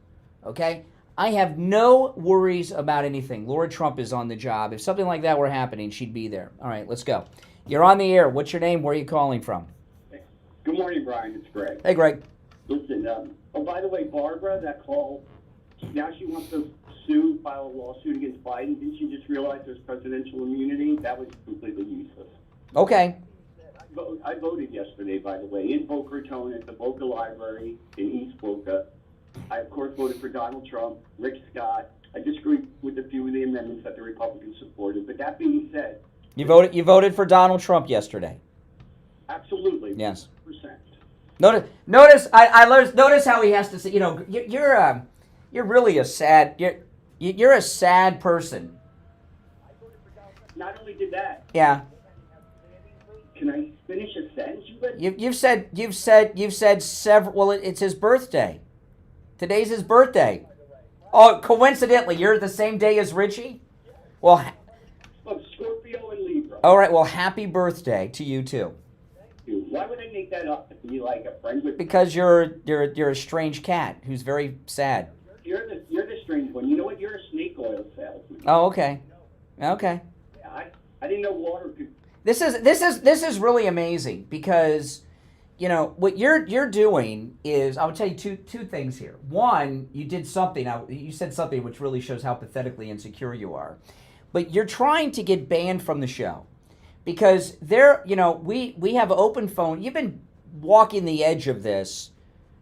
Okay? I have no worries about anything. Laura Trump is on the job. If something like that were happening, she'd be there. All right, let's go. You're on the air. What's your name? Where are you calling from? Good morning, Brian. It's Greg. Hey, Greg. Listen, by the way, Barbara, that call, now she wants to file a lawsuit against Biden. Didn't she just realize there's presidential immunity? That was completely useless. Okay. I voted yesterday, by the way, in Boca Raton at the Boca Library in East Boca. I, of course, voted for Donald Trump, Rick Scott. I disagree with a few of the amendments that the Republicans supported. But that being said... You voted for Donald Trump yesterday? Absolutely. Yes. 100%. Notice how he has to say, you're really a sad... You're a sad person. Not only did that... Yeah. Can I finish a sentence? You've said several. Well, it's his birthday. Today's his birthday. Oh, coincidentally, you're the same day as Richie. Well, Scorpio and Libra. All right. Well, happy birthday to you too. Why would I make that up? To be like a friend with? Because you're a strange cat who's very sad. You're the strange one. You know what? You're a snake oil salesman. Oh, okay. Okay. I didn't know water could. This is really amazing because, what you're doing is, I would tell you two things here. One, you did something. You said something which really shows how pathetically insecure you are, but you're trying to get banned from the show because we have open phone. You've been walking the edge of this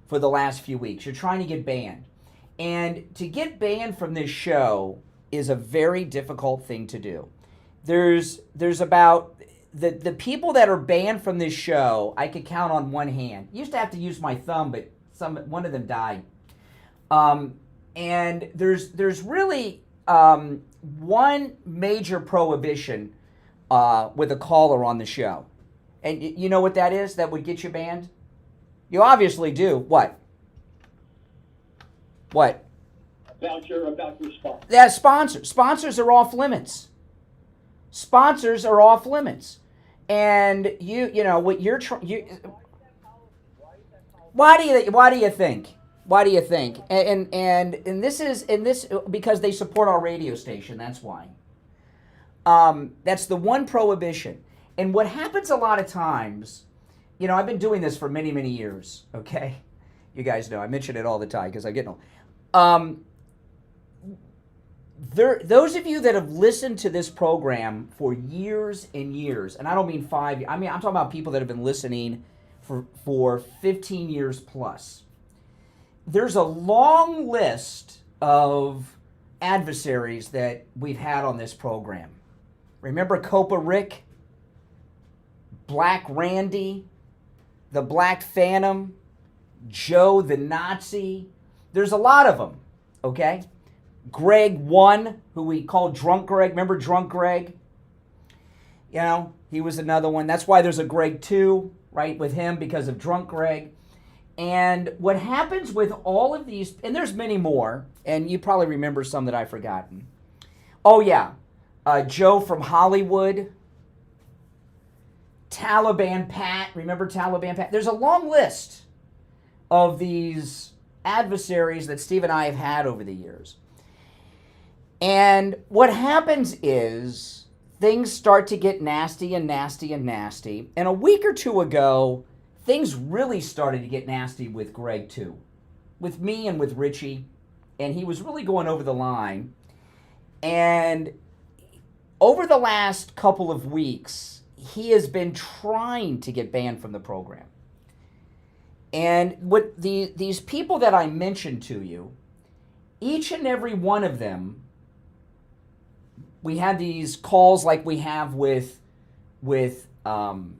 for the last few weeks. You're trying to get banned, and to get banned from this show is a very difficult thing to do. There's about the people that are banned from this show, I could count on one hand. Used to have to use my thumb, but one of them died. And there's really one major prohibition with a caller on the show. And you know what that is that would get you banned? You obviously do. What? What? About your sponsor. Yeah, sponsors. Sponsors are off limits. Sponsors are off limits. And what you're why do you think? Why do you think? And this is because they support our radio station, that's why. That's the one prohibition. And what happens a lot of times, I've been doing this for many, many years, okay? You guys know, I mention it all the time because I get old. Those of you that have listened to this program for years and years, and I don't mean 5 years, I'm talking about people that have been listening for 15 years plus. There's a long list of adversaries that we've had on this program. Remember Copa Rick, Black Randy, the Black Phantom, Joe the Nazi. There's a lot of them, okay? Greg 1, who we called Drunk Greg. Remember Drunk Greg? He was another one. That's why there's a Greg 2, right, with him because of Drunk Greg. And what happens with all of these, and there's many more, and you probably remember some that I've forgotten. Oh, yeah. Joe from Hollywood. Taliban Pat. Remember Taliban Pat? There's a long list of these adversaries that Steve and I have had over the years. And what happens is things start to get nasty and nasty and nasty. And a week or two ago, things really started to get nasty with Greg too. With me and with Richie. And he was really going over the line. And over the last couple of weeks, he has been trying to get banned from the program. And what these people that I mentioned to you, each and every one of them, we had these calls like we have with Greg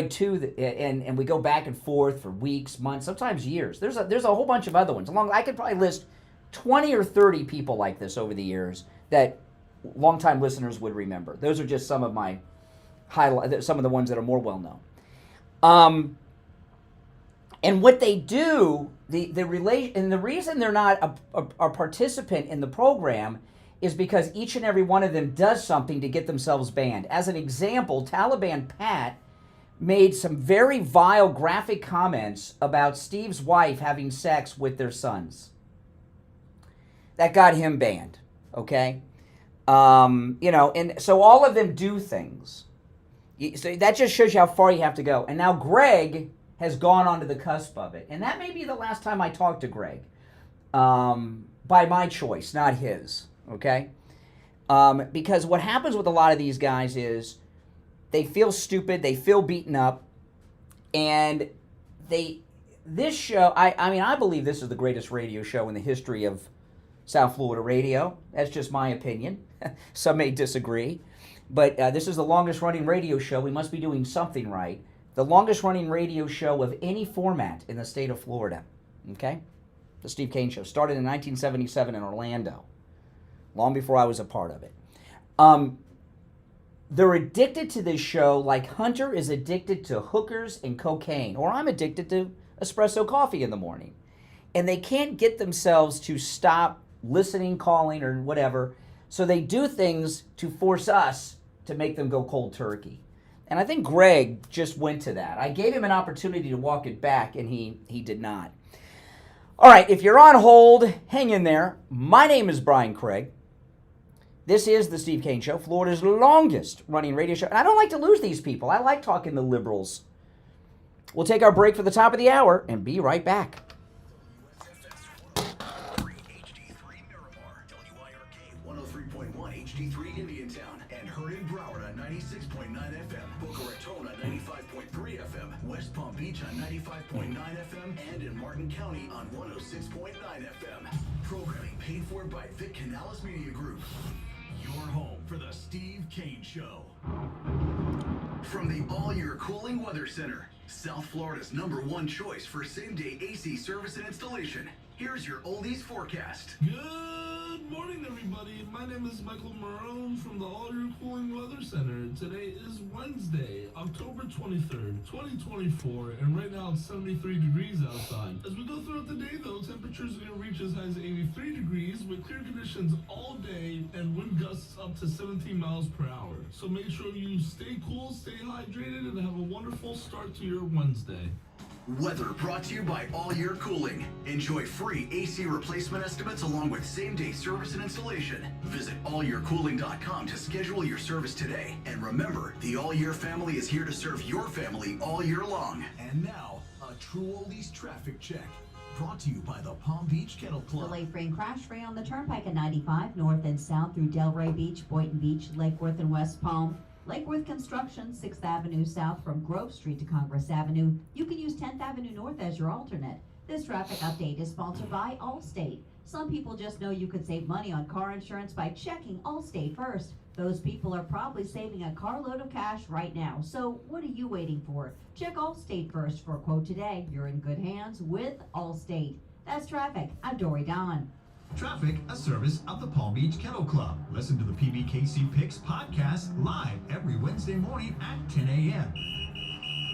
too, and we go back and forth for weeks, months, sometimes years. There's a whole bunch of other ones. I could probably list 20 or 30 people like this over the years that longtime listeners would remember. Those are just some of my some of the ones that are more well known. And what they do, the reason they're not a participant in the program is because each and every one of them does something to get themselves banned. As an example, Taliban Pat made some very vile, graphic comments about Steve's wife having sex with their sons. That got him banned, okay? And so all of them do things. So that just shows you how far you have to go. And now Greg has gone onto the cusp of it. And that may be the last time I talk to Greg. By my choice, not his, okay? Because what happens with a lot of these guys is they feel stupid, they feel beaten up, and this show, I believe this is the greatest radio show in the history of South Florida radio. That's just my opinion. Some may disagree. But this is the longest running radio show. We must be doing something right. The longest running radio show of any format in the state of Florida. Okay? The Steve Kane Show. Started in 1977 in Orlando. Long before I was a part of it. They're addicted to this show like Hunter is addicted to hookers and cocaine. Or I'm addicted to espresso coffee in the morning. And they can't get themselves to stop listening, calling, or whatever. So they do things to force us to make them go cold turkey. And I think Greg just went to that. I gave him an opportunity to walk it back, and he did not. All right, if you're on hold, hang in there. My name is Brian Craig. This is the Steve Kane Show, Florida's longest running radio show. And I don't like to lose these people. I like talking to liberals. We'll take our break for the top of the hour and be right back. HD3 Indiantown and Heard in Broward on 96.9 FM, Boca Raton on 95.3 FM, West Palm Beach on 95.9 FM, and in Martin County on 106.9 FM. Programming paid for by Vic Canales Media Group. Your home for the Steve Kane Show. From the All-Year Cooling Weather Center, South Florida's #1 choice for same-day AC service and installation. Here's your oldies forecast. Good morning, everybody. My name is Michael Marone from the All-Year Cooling Weather Center. Today is Wednesday, October 23rd, 2024, and right now it's 73 degrees outside. As we go throughout the day, though, temperatures are going to reach as high as 83 degrees with clear conditions all day and wind gusts up to 17 miles per hour. So make sure you stay cool, stay hydrated, and have a wonderful start to your Wednesday. Weather brought to you by All Year Cooling. Enjoy free AC replacement estimates along with same-day service and installation. Visit allyearcooling.com to schedule your service today. And remember, the All Year family is here to serve your family all year long. And now, a true oldies traffic check. Brought to you by the Palm Beach Kennel Club. Delay-free and crash-free on the Turnpike at 95, north and south through Delray Beach, Boynton Beach, Lake Worth, and West Palm. Lake Worth Construction, 6th Avenue South from Grove Street to Congress Avenue. You can use 10th Avenue North as your alternate. This traffic update is sponsored by Allstate. Some people just know you could save money on car insurance by checking Allstate first. Those people are probably saving a carload of cash right now. So what are you waiting for? Check Allstate first for a quote today. You're in good hands with Allstate. That's traffic. I'm Dory Don. Traffic, a service of the Palm Beach Kennel Club. Listen to the PBKC Picks podcast live every Wednesday morning at 10 a.m.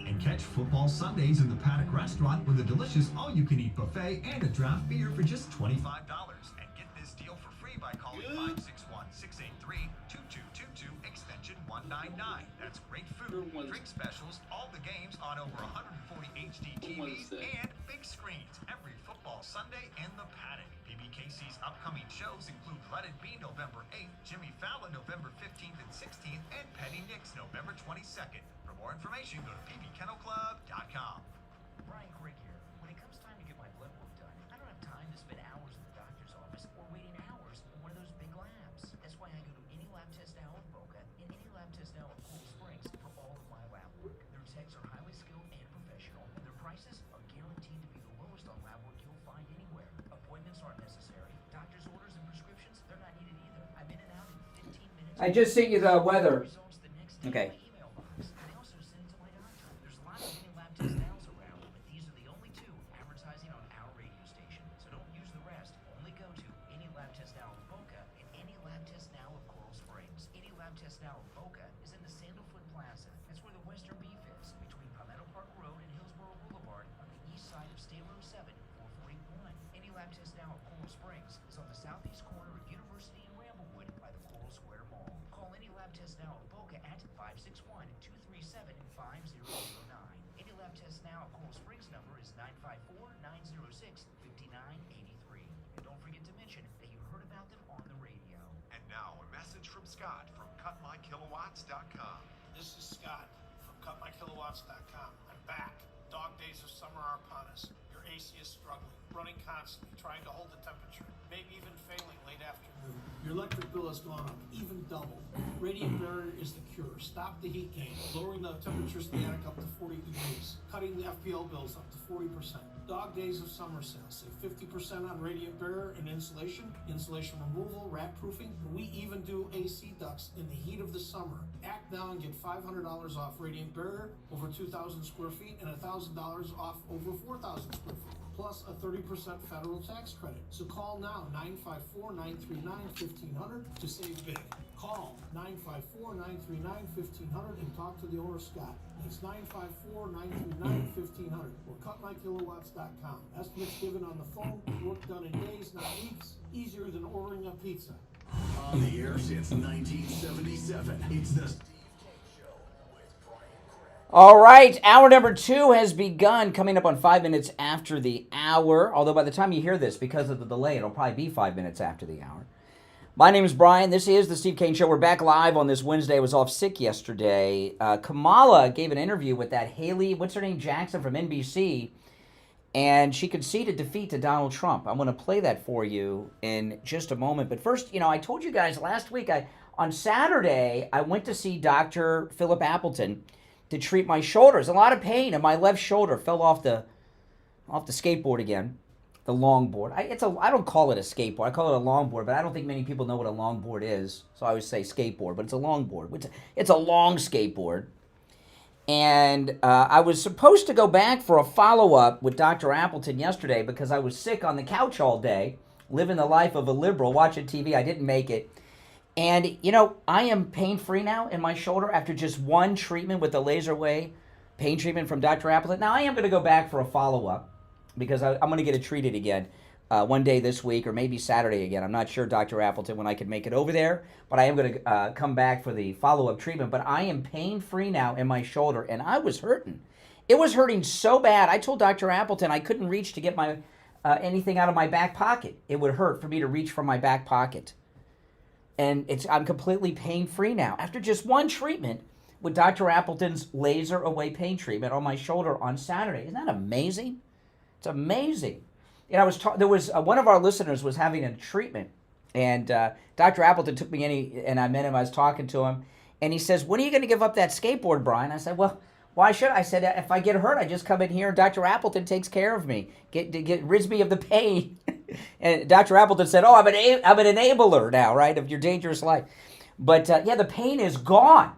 And catch Football Sundays in the Paddock Restaurant with a delicious all-you-can-eat buffet and a draft beer for just $25. And get this deal for free by calling 561-683-2222, extension 199. That's great food, drink specials, all the games on over 140 HD TVs, and big screens every football Sunday in the paddock. PBKC's upcoming shows include Let It Be November 8th, Jimmy Fallon November 15th and 16th, and Petty Nicks November 22nd. For more information, go to pbkennelclub.com. Brian Craig here. When it comes time to get my blood work done, I don't have time to spend hours in the doctor's office or waiting hours for one of those big labs. That's why I go to Any Lab Test Now in Boca and Any Lab Test Now in Coral Springs for all of my lab work. Their techs are highly skilled and professional, and their prices are guaranteed to be the lowest on lab work you'll find anywhere. Appointments aren't necessary. Doctor's orders and prescriptions, they're not needed either. I'm in and out in 15 minutes. I just sent you the weather. Okay. Scott from CutMyKilowatts.com. This is Scott from CutMyKilowatts.com. I'm back. Dog days of summer are upon us. Your AC is struggling, running constantly, trying to hold the temperature, maybe even failing late afternoon. Your electric bill has gone up, even double. Radiant Barrier is the cure. Stop the heat gain, lowering the temperature in the attic up to 40 degrees, cutting the FPL bills up to 40%. Dog days of summer sales. Save 50% on Radiant Barrier and insulation removal, rat proofing. We even do AC ducts in the heat of the summer. Act now and get $500 off Radiant Barrier over 2,000 square feet and $1,000 off over 4,000 square feet. Plus a 30% federal tax credit. So call now, 954-939-1500 to save big. Call 954-939-1500 and talk to the owner, Scott. It's 954-939-1500 or CutMyKilowatts.com. Estimates given on the phone, work done in days, not weeks. Easier than ordering a pizza. On the air since 1977, it's the Steve Kane Show with Brian Craig. All right, hour number 2 has begun, coming up on 5 minutes after the hour. Although by the time you hear this, because of the delay, it'll probably be 5 minutes after the hour. My name is Brian. This is the Steve Kane Show. We're back live on this Wednesday. I was off sick yesterday. Kamala gave an interview with that Haley, what's her name, Jackson from NBC, and she conceded defeat to Donald Trump. I'm going to play that for you in just a moment. But first, I told you guys last week, on Saturday, I went to see Dr. Philip Appleton to treat my shoulders. A lot of pain in my left shoulder. Fell off the skateboard again. The longboard. I don't call it a skateboard. I call it a longboard, but I don't think many people know what a longboard is. So I always say skateboard, but it's a longboard. It's a long skateboard. And I was supposed to go back for a follow-up with Dr. Appleton yesterday because I was sick on the couch all day, living the life of a liberal, watching TV. I didn't make it. And, I am pain-free now in my shoulder after just one treatment with the laser wave pain treatment from Dr. Appleton. Now, I am going to go back for a follow-up, because I'm going to get it treated again one day this week or maybe Saturday again. I'm not sure, Dr. Appleton, when I can make it over there, but I am going to come back for the follow-up treatment. But I am pain-free now in my shoulder, and I was hurting. It was hurting so bad. I told Dr. Appleton I couldn't reach to get my anything out of my back pocket. It would hurt for me to reach from my back pocket. And I'm completely pain-free now after just one treatment with Dr. Appleton's laser away pain treatment on my shoulder on Saturday. Isn't that amazing? It's amazing. There was one of our listeners was having a treatment, and Dr. Appleton took me in, and I met him. I was talking to him, and he says, "When are you going to give up that skateboard, Brian?" I said, "Well, why should I?" I said, "If I get hurt, I just come in here, and Dr. Appleton takes care of me, rids me of the pain." And Dr. Appleton said, "Oh, I'm an enabler now, right, of your dangerous life." But the pain is gone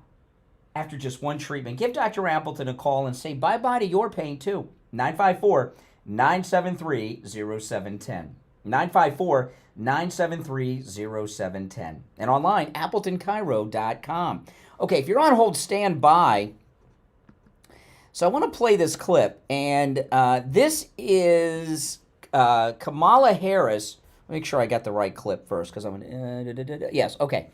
after just one treatment. Give Dr. Appleton a call and say bye-bye to your pain too. 954-973-0710. 954-973-0710. And online, AppletonCairo.com. Okay, if you're on hold, stand by. So I want to play this clip. And this is Kamala Harris. Let me make sure I got the right clip first, because I'm going to... Yes, okay.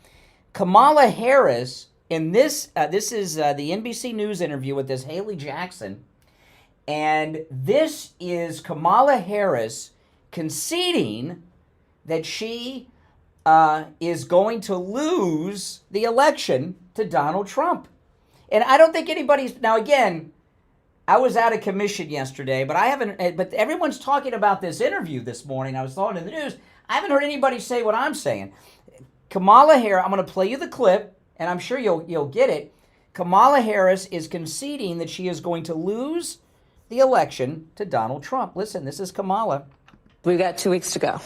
Kamala Harris, in this is the NBC News interview with this Haley Jackson. And this is Kamala Harris conceding that she is going to lose the election to Donald Trump. And I don't think anybody's... Now, again, I was out of commission yesterday, but I haven't... But everyone's talking about this interview this morning. I was following in the news. I haven't heard anybody say what I'm saying. Kamala Harris... I'm going to play you the clip, and I'm sure you'll get it. Kamala Harris is conceding that she is going to lose the election to Donald Trump. Listen, this is Kamala. We've got 2 weeks to go,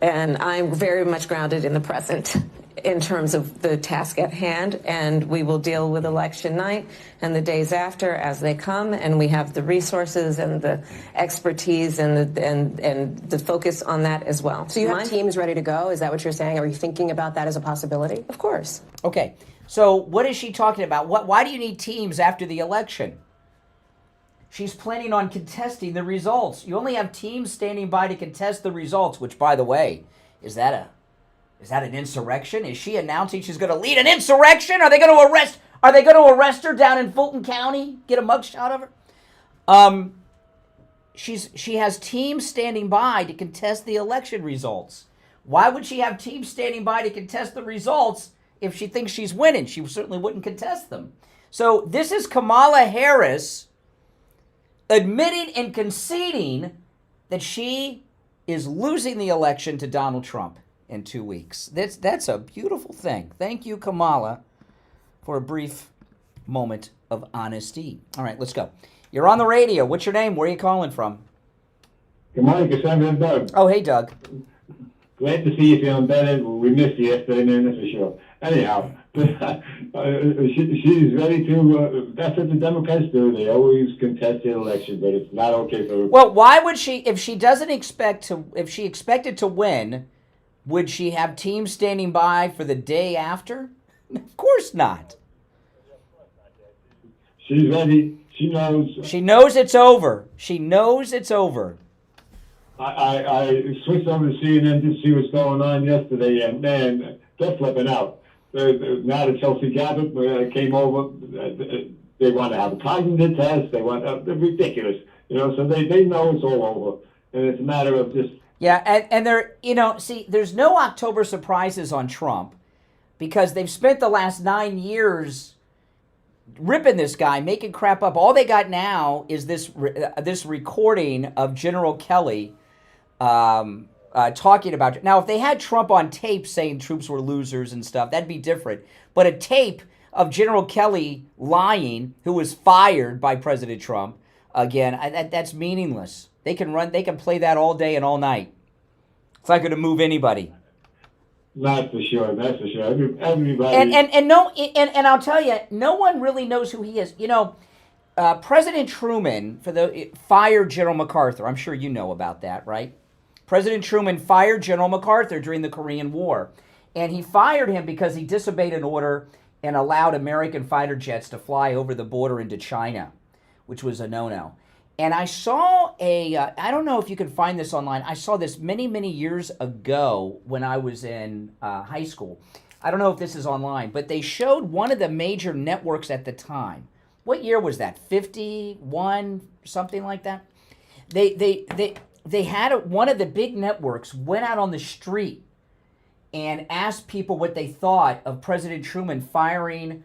and I'm very much grounded in the present in terms of the task at hand, and we will deal with election night and the days after as they come, and we have the resources and the expertise and the focus on that as well. So you have teams ready to go? Is that what you're saying? Are you thinking about that as a possibility? Of course. Okay, so what is she talking about? Why do you need teams after the election? She's planning on contesting the results. You only have teams standing by to contest the results, which, by the way, is that an insurrection? Is she announcing she's going to lead an insurrection? Are they going to arrest her down in Fulton County? Get a mugshot of her? She has teams standing by to contest the election results. Why would she have teams standing by to contest the results if she thinks she's winning? She certainly wouldn't contest them. So this is Kamala Harris admitting and conceding that she is losing the election to Donald Trump in 2 weeks. That's a beautiful thing. Thank you, Kamala, for a brief moment of honesty. All right, let's go. You're on the radio. What's your name? Where are you calling from? Good morning, Cassandra and Doug. Oh, hey, Doug. Glad to see you feeling better. We missed you yesterday, man, that's for sure. Anyhow, she's ready to, that's what the Democrats do. They always contest the election, but it's not okay for her. Well, why would she, if she expected to win, would she have teams standing by for the day after? Of course not. She's ready. She knows. She knows it's over. She knows it's over. I switched over to CNN to see what's going on yesterday, and man, they're flipping out. Now that Tulsi Gabbard came over, they want to have a cognitive test. They want they're ridiculous, So they know it's all over, and it's a matter of just. Yeah, and they're see, there's no October surprises on Trump because they've spent the last 9 years ripping this guy, making crap up. All they got now is this recording of General Kelly talking about it. Now, if they had Trump on tape saying troops were losers and stuff, that'd be different. But a tape of General Kelly lying, who was fired by President Trump, again, that's meaningless. They can play that all day and all night. It's not going to move anybody. Not for sure. That's for sure. Everybody. And I'll tell you, no one really knows who he is. President Truman fired General MacArthur. I'm sure you know about that, right? President Truman fired General MacArthur during the Korean War. And he fired him because he disobeyed an order and allowed American fighter jets to fly over the border into China, which was a no-no. And I saw I don't know if you can find this online. I saw this many, many years ago when I was in high school. I don't know if this is online, but they showed one of the major networks at the time. What year was that? 51, something like that? They had one of the big networks went out on the street and asked people what they thought of President Truman firing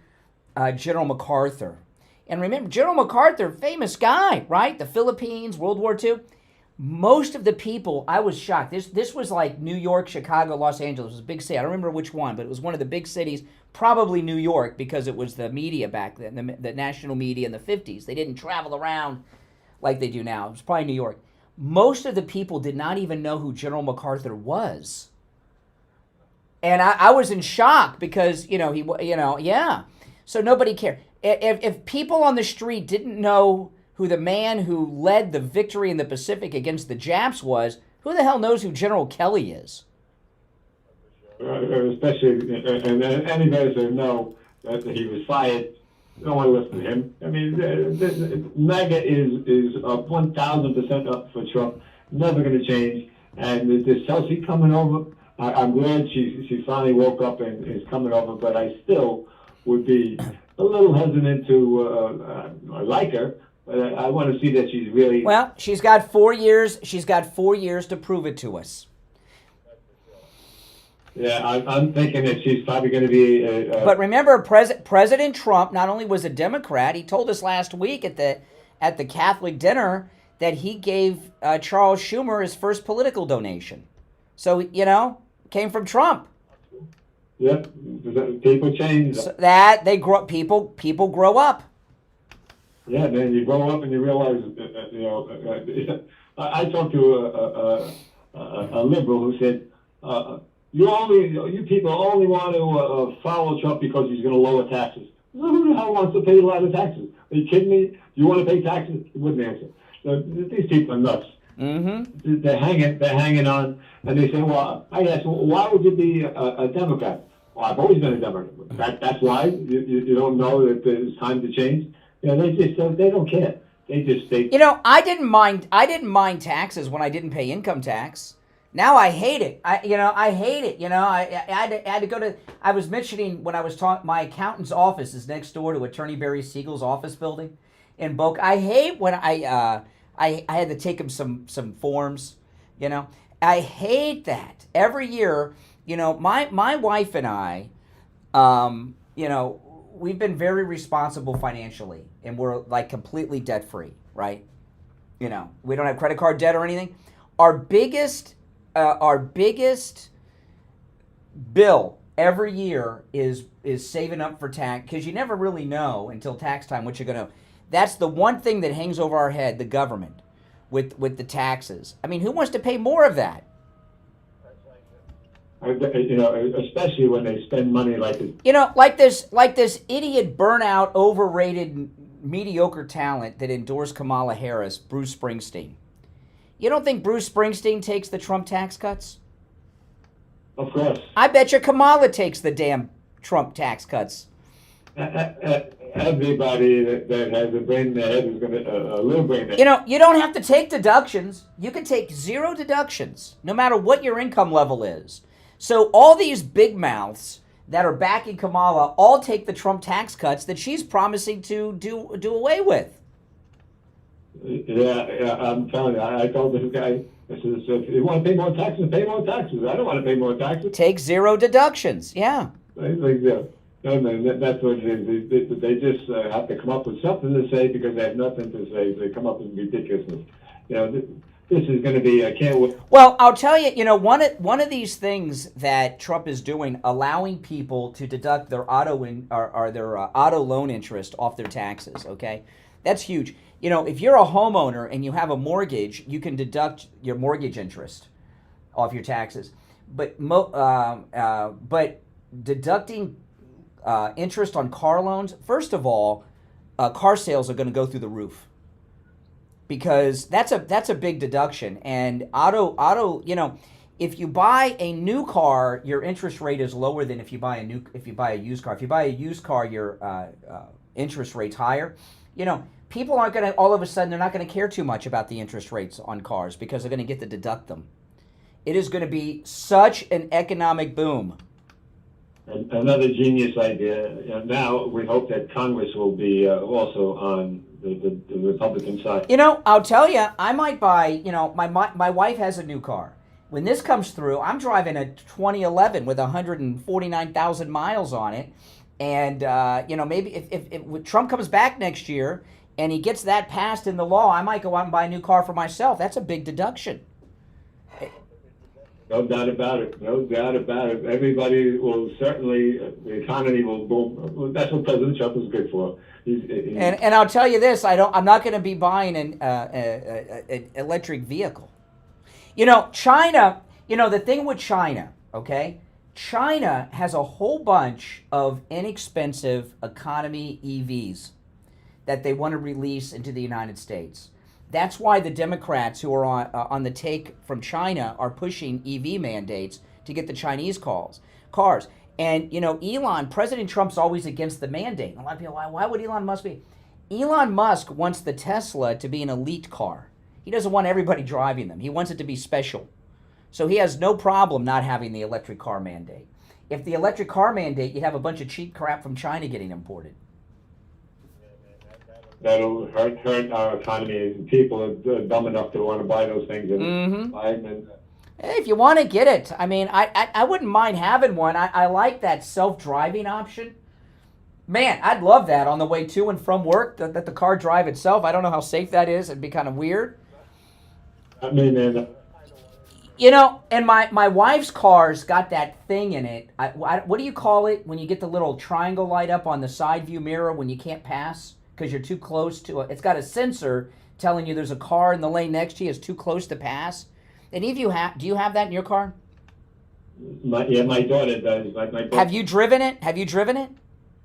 General MacArthur. And remember, General MacArthur, famous guy, right? The Philippines, World War II. Most of the people, I was shocked. This was like New York, Chicago, Los Angeles. It was a big city. I don't remember which one, but it was one of the big cities, probably New York, because it was the media back then, the national media in the 50s. They didn't travel around like they do now. It was probably New York. Most of the people did not even know who General MacArthur was. And I was in shock because, So nobody cared. If people on the street didn't know who the man who led the victory in the Pacific against the Japs was, who the hell knows who General Kelly is? Especially, and anybody that know that he was fired, don't want to listen to him. I mean, MAGA is 1,000% up for Trump. Never going to change. And this Tulsi coming over, I'm glad she finally woke up and is coming over, but I still would be a little hesitant to like her, But I want to see that she's really... Well, she's got 4 years. She's got 4 years to prove it to us. Yeah, I'm thinking that she's probably going to be... But remember, President Trump not only was a Democrat, he told us last week at the Catholic dinner that he gave Charles Schumer his first political donation. So, came from Trump. Yep, people change. So that people grow up. Yeah, man, you grow up and you realize, I talked to a liberal who said, you people only want to follow Trump because he's going to lower taxes. Who the hell wants to pay a lot of taxes? Are you kidding me? You want to pay taxes? He wouldn't answer. So these people are nuts. Mm-hmm. They're hanging on, and they say, well, I asked, well, why would you be a Democrat? Well, I've always been a Democrat. That's why? You don't know that it's time to change? They don't care. I didn't mind taxes when I didn't pay income tax. Now I hate it. I hate it. I had to go to. I was mentioning when I was talking. My accountant's office is next door to Attorney Barry Siegel's office building in Boca. I hate when I had to take him some forms. I hate that every year. My wife and I, we've been very responsible financially, and we're like completely debt free, right? We don't have credit card debt or anything. Our biggest bill every year is saving up for tax, because you never really know until tax time what you're going to. That's the one thing that hangs over our head, the government, with the taxes. I mean, who wants to pay more of that? Especially when they spend money like this. Like this idiot, burnout, overrated, mediocre talent that endorsed Kamala Harris, Bruce Springsteen. You don't think Bruce Springsteen takes the Trump tax cuts? Of course. I bet you Kamala takes the damn Trump tax cuts. Everybody that has a brain in their head is going to a little brain. You don't have to take deductions. You can take zero deductions, no matter what your income level is. So all these big mouths that are backing Kamala all take the Trump tax cuts that she's promising to do away with. Yeah, I'm telling you. I told this guy, I said, if you want to pay more taxes, pay more taxes. I don't want to pay more taxes. Take zero deductions, yeah. That's what it is. They just have to come up with something to say because they have nothing to say. They come up with ridiculousness. This is going to be, I can't wait. Well, I'll tell you, one of these things that Trump is doing, allowing people to deduct their auto loan interest off their taxes, okay? That's huge. If you're a homeowner and you have a mortgage, you can deduct your mortgage interest off your taxes. But deducting interest on car loans, first of all, car sales are going to go through the roof, because that's a big deduction. And auto, if you buy a new car, your interest rate is lower than if you buy a used car. If you buy a used car, your interest rate's higher. People aren't going to, all of a sudden, they're not going to care too much about the interest rates on cars because they're going to get to deduct them. It is going to be such an economic boom. Another genius idea. Now we hope that Congress will be also on the Republican side. I'll tell you, I might buy, my wife has a new car. When this comes through, I'm driving a 2011 with 149,000 miles on it. And, maybe if Trump comes back next year and he gets that passed in the law, I might go out and buy a new car for myself. That's a big deduction. No doubt about it. No doubt about it. Everybody will certainly, the economy will boom. That's what President Trump is good for. And I'll tell you this, I'm not going to be buying an electric vehicle. China, the thing with China, okay? China has a whole bunch of inexpensive economy EVs that they want to release into the United States. That's why the Democrats who are on the take from China are pushing EV mandates to get the Chinese cars. And, President Trump's always against the mandate. A lot of people, why would Elon Musk be? Elon Musk wants the Tesla to be an elite car. He doesn't want everybody driving them. He wants it to be special. So he has no problem not having the electric car mandate. If the electric car mandate, you'd have a bunch of cheap crap from China getting imported. that'll hurt our economy, and people are dumb enough to want to buy those things and buy them. And, Hey, if you want to get it, I mean, I wouldn't mind having one. I like that self-driving option. Man, I'd love that on the way to and from work, that the car drive itself. I don't know how safe that is. It'd be kind of weird. I mean, you know, and my wife's car's got that thing in it. What do you call it when you get the little triangle light up on the side view mirror when you can't pass because you're too close to it? It's got a sensor telling you there's a car in the lane next to you is too close to pass. Any of you do you have that in your car? my daughter does. My daughter. Have you driven it?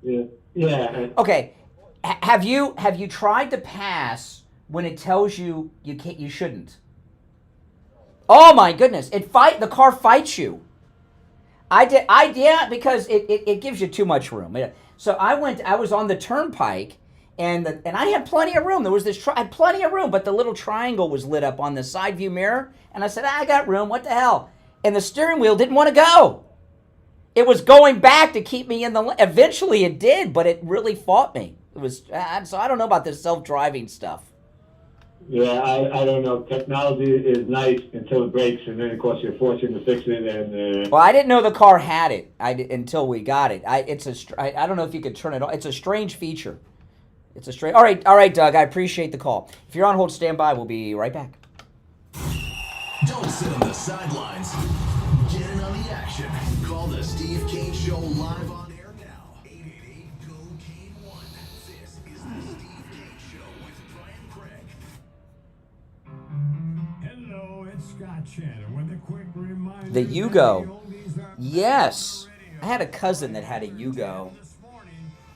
Yeah. Yeah. Okay. Have you tried to pass when it tells you you shouldn't? Oh my goodness! The car fights you. I did because it gives you too much room. So I was on the turnpike and I had plenty of room. There was I had plenty of room, but the little triangle was lit up on the side view mirror, and I said, I got room. What the hell? And the steering wheel didn't want to go. It was going back to keep me in the lane. Eventually it did, but it really fought me. It was so I don't know about this self-driving stuff. Yeah, I don't know. Technology is nice until it breaks, and then of course you're forced to fix it. And well, I didn't know the car had it. Until we got it. I don't know if you could turn it on. It's a strange feature. It's a strange. All right, Doug. I appreciate the call. If you're on hold, stand by. We'll be right back. Don't sit on the sidelines. Get in on the action. Call the Steve Kane Show live on air now. 888-GO-KANE-1. This is the Steve Kane Show with Brian Craig. Hello, it's Scott Shannon with a quick reminder. The Yugo. Yes. I had a cousin that had a Yugo.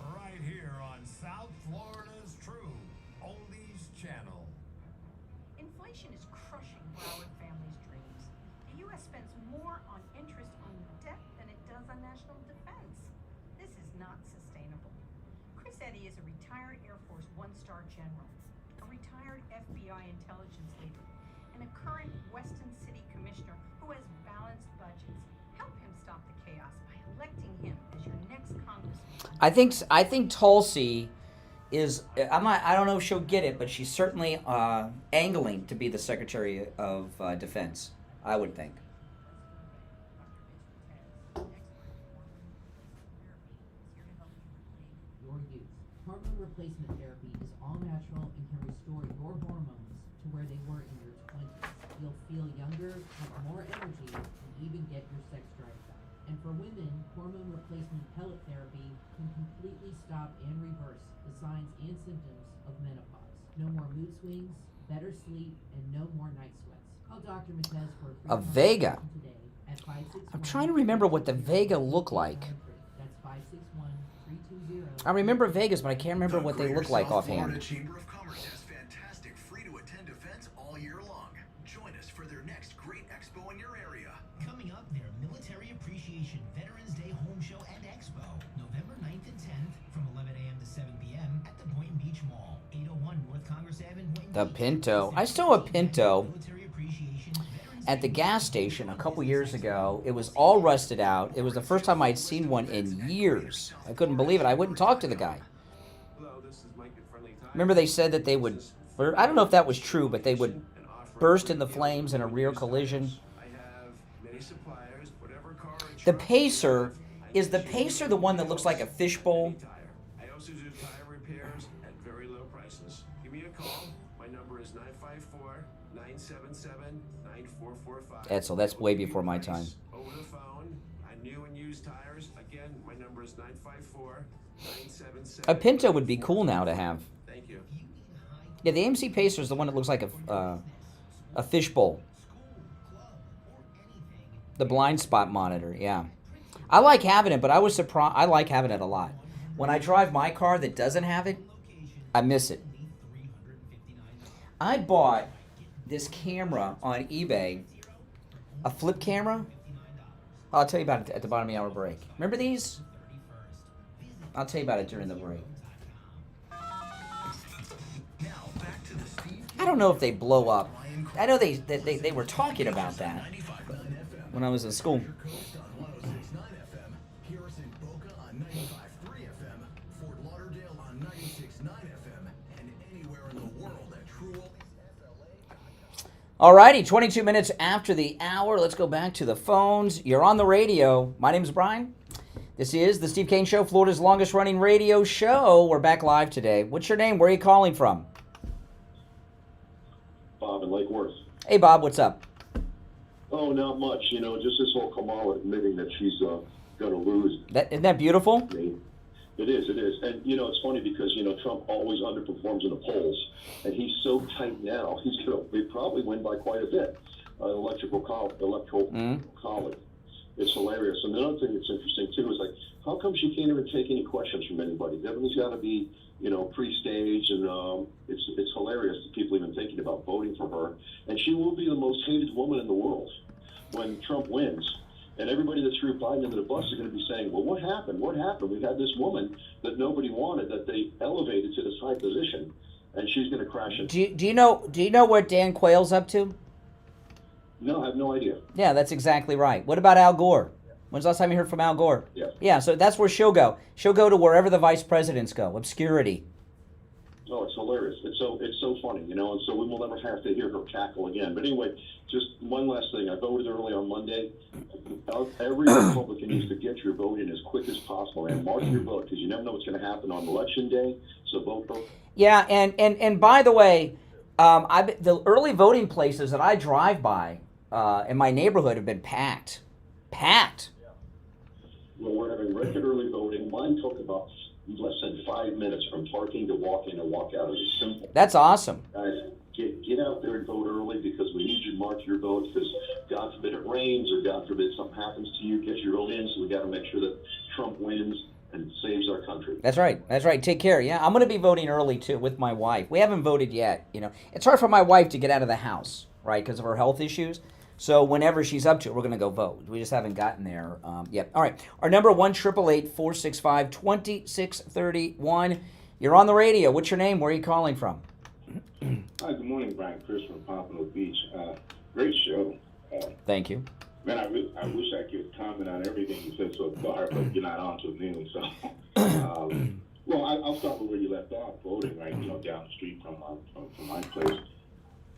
Right here on South Florida's True Oldies Channel. Inflation is crushing Broward families' dreams. The U.S. spends more on interest on debt than it does on national defense. This is not sustainable. Chris Eddy is a retired Air Force one-star general, a retired FBI intelligence leader, and a current Weston City commissioner who has balanced budgets. Help him stop the chaos by electing him as your next congressman. I think Tulsi is. I don't know if she'll get it, but she's certainly angling to be the Secretary of Defense. I would think. Your youth. Hormone replacement therapy is all natural and can restore your hormones to where they were in your 20s. You'll feel younger, have more energy, and even get your sex drive back. And for women, hormone replacement pellet therapy can completely stop and reverse the signs and symptoms of menopause. No more mood swings, better sleep, and no more night sweats. Call Dr. Matez for A Vega. I'm trying to remember what the Vega looked like. That's 561-320. I remember Vegas, but I can't remember what they look like offhand. Florida Chamber of Commerce has fantastic free-to-attend events all year long. Join us for their next great expo in your area. Coming up, their Military Appreciation Veterans Day Home Show and Expo, November 9th and 10th from 11 a.m. to 7 p.m. at the Boynton Beach Mall, 801 North Congress Avenue, Boynton The Beach. Pinto. I saw a Pinto at the gas station a couple years ago. It was all rusted out. It was the first time I'd seen one in years. I couldn't believe it. I wouldn't talk to the guy. Remember they said that they would, I don't know if that was true, but they would burst into flames in a rear collision. The Pacer, is the Pacer the one that looks like a fishbowl? I also do tire repairs at very low prices. Give me a call. My number is 954-977-9445. Edsel, that's way before my time. Over the phone, on new and used tires. Again, my number is 954-977. A Pinto would be cool now to have. Thank you. Yeah, the AMC Pacer is the one that looks like a fishbowl. The blind spot monitor, yeah. I like having it, but I was surprised. I like having it a lot. When I drive my car that doesn't have it, I miss it. I bought this camera on eBay, a flip camera. I'll tell you about it at the bottom of the hour break. Remember these? I'll tell you about it during the break. I don't know if they blow up. I know they were talking about that when I was in school. All righty, 22 minutes after the hour. Let's go back to the phones. You're on the radio. My name's Brian. This is the Steve Kane Show, Florida's longest-running radio show. We're back live today. What's your name? Where are you calling from? Bob in Lake Worth. Hey, Bob. What's up? Oh, not much. Just this whole Kamala admitting that she's going to lose. Isn't that beautiful? It is. And, it's funny because, Trump always underperforms in the polls. And he's so tight now, he's going to probably win by quite a bit. Electoral college. It's hilarious. And the other thing that's interesting, too, is how come she can't even take any questions from anybody? Everything's got to be, pre-staged, and it's hilarious that people even thinking about voting for her. And she will be the most hated woman in the world when Trump wins. And everybody that threw Biden into the bus is going to be saying, well, what happened? What happened? We had this woman that nobody wanted, that they elevated to this high position, and she's going to crash it. Do you know what Dan Quayle's up to? No, I have no idea. Yeah, that's exactly right. What about Al Gore? When's the last time you heard from Al Gore? Yeah. Yeah, so that's where she'll go. She'll go to wherever the vice presidents go. Obscurity. Oh, it's hilarious. It's so funny, and so we will never have to hear her cackle again. But anyway, just one last thing. I voted early on Monday. Every Republican needs to get your vote in as quick as possible and mark your vote, because you never know what's going to happen on Election Day. So vote. Yeah, and by the way, the early voting places that I drive by in my neighborhood have been packed. Well, we're having record early voting. Mine took about less than 5 minutes from parking to walk in and walk out. It's simple. That's awesome. Guys, get out there and vote early, because we need you to mark your vote, because God forbid it rains or God forbid something happens to you, get your vote in. So we got to make sure that Trump wins and saves our country. That's right. Take care. Yeah, I'm going to be voting early too with my wife. We haven't voted yet. It's hard for my wife to get out of the house, right, because of her health issues. So whenever she's up to it, we're going to go vote. We just haven't gotten there yet. All right. Our number 1-888-465-2631. You're on the radio. What's your name? Where are you calling from? Hi, good morning, Brian. Chris from Pompano Beach. Great show. Thank you. Man, I wish I could comment on everything you said so far, but you're not on till noon. So, well, I'll start with where you left off, voting, right? Down the street from my place.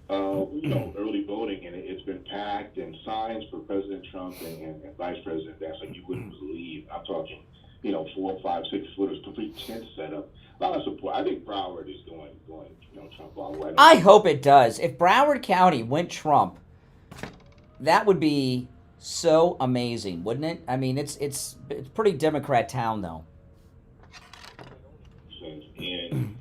Early voting, and it's been packed, and signs for President Trump and Vice President Vance, like you wouldn't believe. I'm talking, 4, 5, 6 footers, complete tent setup. A lot of support. I think Broward is going, Trump all the way. I hope it does. If Broward County went Trump, that would be so amazing, wouldn't it? I mean, it's pretty Democrat town, though. And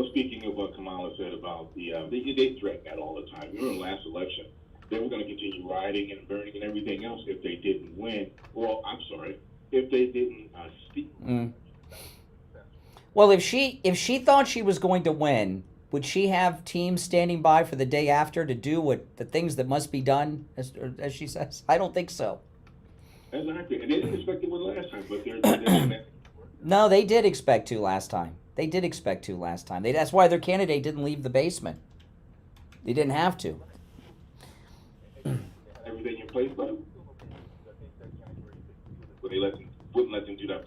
speaking of what Kamala said about they threaten that all the time. Remember last election, they were going to continue rioting and burning and everything else if they didn't win. Well, I'm sorry, if they didn't speak. Well, if she thought she was going to win, would she have teams standing by for the day after to do the things that must be done, as she says? I don't think so. Exactly, and they didn't expect to win last time, but they're No, they did expect to last time. That's why their candidate didn't leave the basement. They didn't have to. Everything in place, but they wouldn't let them do that.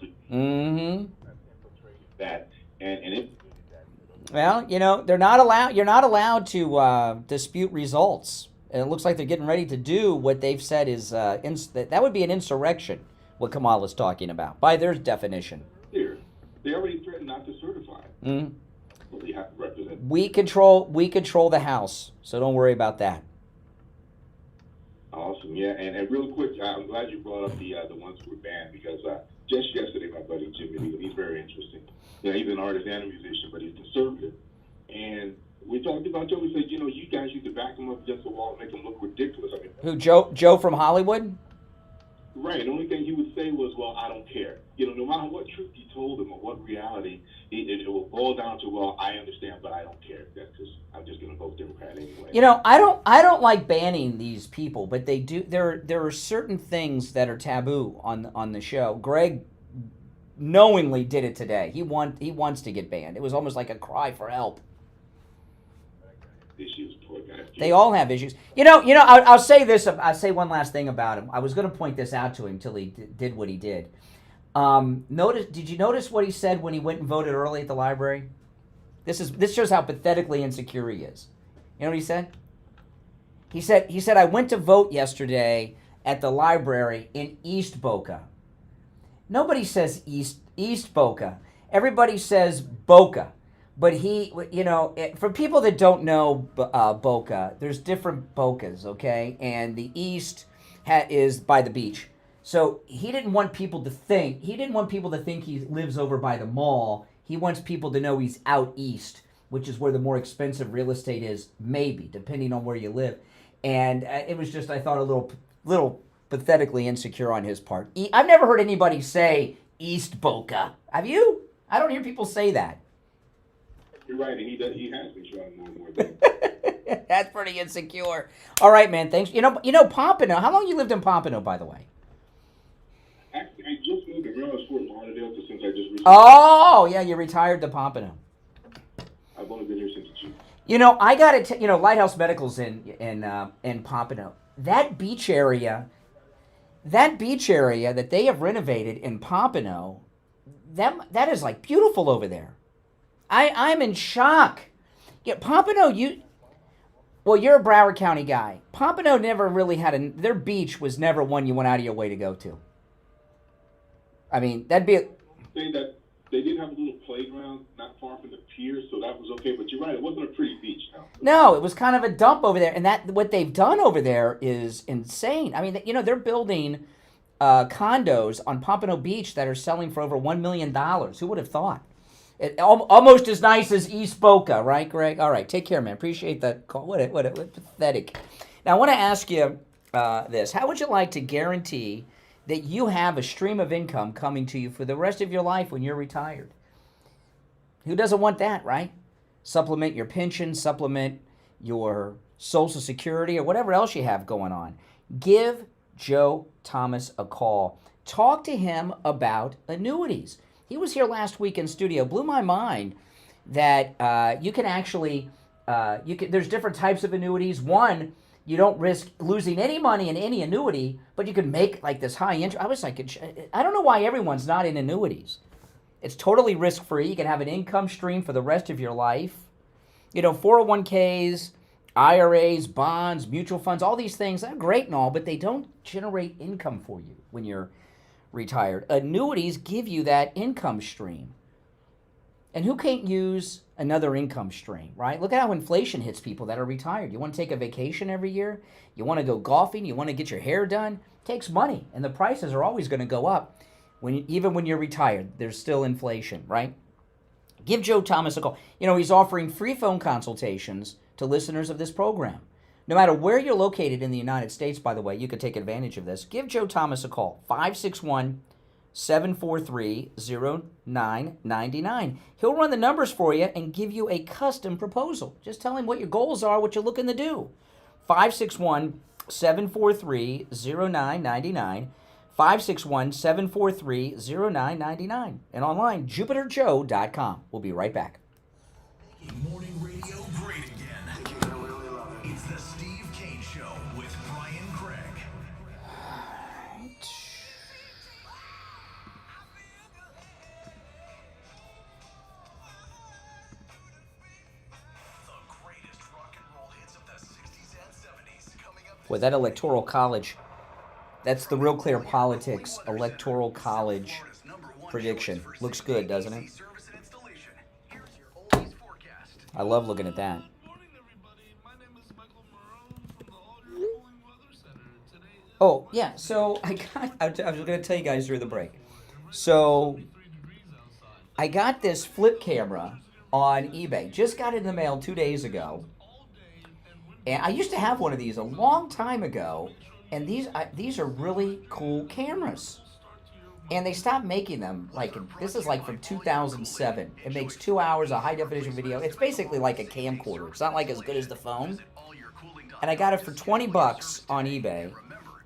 That and it. Well, they're not allowed. You're not allowed to dispute results, and it looks like they're getting ready to do what they've said is that would be an insurrection. What Kamala's talking about, by their definition. They already threatened not to certify. Mm-hmm. Well, they have to represent. We control the House, so don't worry about that. Awesome, yeah, and real quick, I'm glad you brought up the ones who were banned, because just yesterday, my buddy Jimmy, he's very interesting. He's an artist and a musician, but he's conservative. And we talked about Joe. We said, you guys used to back him up against the wall and make him look ridiculous. I mean, who, Joe from Hollywood? Right. The only thing he would say was, well, I don't care. No matter what truth you told him or what reality, it will boil down to, well, I understand, but I don't care. That's because I'm just going to vote Democrat anyway. I don't like banning these people, but they do. There are certain things that are taboo on the show. Greg knowingly did it today. He wants to get banned. It was almost like a cry for help. Issues, poor guy. They all have issues. I'll say this. I'll say one last thing about him. I was going to point this out to him until he did what he did. Did you notice what he said when he went and voted early at the library? This shows how pathetically insecure he is. You know what he said? He said, I went to vote yesterday at the library in East Boca. Nobody says East Boca. Everybody says Boca. But for people that don't know Boca, there's different Bocas, okay? And the East is by the beach. So he didn't want people to think he lives over by the mall. He wants people to know he's out east, which is where the more expensive real estate is, maybe, depending on where you live. And it was just, I thought, a little pathetically insecure on his part. I've never heard anybody say East Boca. Have you? I don't hear people say that. You're right, and he has been showing more and more. That's pretty insecure. All right, man, thanks. You know Pompano. How long you lived in Pompano, by the way? Actually, I just moved to Maryland, Fort Lauderdale, since I just recently... Oh, yeah, you retired to Pompano. I've only been here since June. I got to Lighthouse Medical's in Pompano. That beach area that they have renovated in Pompano, that is like beautiful over there. I'm in shock. Yeah, Pompano, you're a Broward County guy. Pompano never really had their beach was never one you went out of your way to go to. I mean, that'd be Saying that they did have a little playground not far from the pier, so that was okay. But you're right, it wasn't a pretty beach. No, it was kind of a dump over there, and what they've done over there is insane. I mean, they're building condos on Pompano Beach that are selling for over $1 million. Who would have thought? Almost as nice as East Boca, right, Greg? All right, take care, man. Appreciate that call. What pathetic. Now, I want to ask you this. How would you like to guarantee that you have a stream of income coming to you for the rest of your life when you're retired? Who doesn't want that, right? Supplement your pension, supplement your Social Security, or whatever else you have going on. Give Joe Thomas a call. Talk to him about annuities. He was here last week in studio. Blew my mind that you can actually, there's different types of annuities. One, you don't risk losing any money in any annuity, but you can make like this high interest. I was like, I don't know why everyone's not in annuities. It's totally risk-free. You can have an income stream for the rest of your life. 401ks, IRAs, bonds, mutual funds, all these things, they're great and all, but they don't generate income for you when you're retired. Annuities give you that income stream. And who can't use another income stream, right? Look at how inflation hits people that are retired. You want to take a vacation every year? You want to go golfing? You want to get your hair done? It takes money, and the prices are always going to go up. Even when you're retired, there's still inflation, right? Give Joe Thomas a call. He's offering free phone consultations to listeners of this program. No matter where you're located in the United States, by the way, you could take advantage of this. Give Joe Thomas a call, 561-743-0999. He'll run the numbers for you and give you a custom proposal. Just tell him what your goals are, what you're looking to do. 561-743-0999. 561-743-0999. And online, JupiterJoe.com. We'll be right back. Morning radio great again. It's the Steve Kane Show with Brian Craig. The greatest rock and roll hits of the 60s and 70s coming up. Boy, that Electoral College, that's the Real Clear Politics Electoral College prediction. Looks good, doesn't it? I love looking at that. Oh, yeah, so I was going to tell you guys during the break. So I got this flip camera on eBay. Just got it in the mail 2 days ago. And I used to have one of these a long time ago. And these are really cool cameras. And they stopped making them. This is like from 2007. It makes 2 hours of high-definition video. It's basically like a camcorder. It's not like as good as the phone. And I got it for $20 on eBay.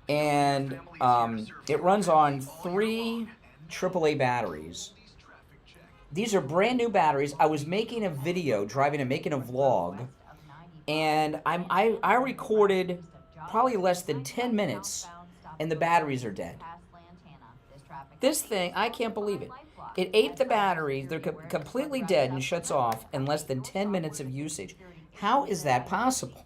And it runs on 3 AAA batteries. These are brand new batteries. I was making a video, driving and making a vlog. And I recorded probably less than 10 minutes, and the batteries are dead. This thing, I can't believe it. It ate the batteries. They're completely dead and shuts off in less than 10 minutes of usage. How is that possible?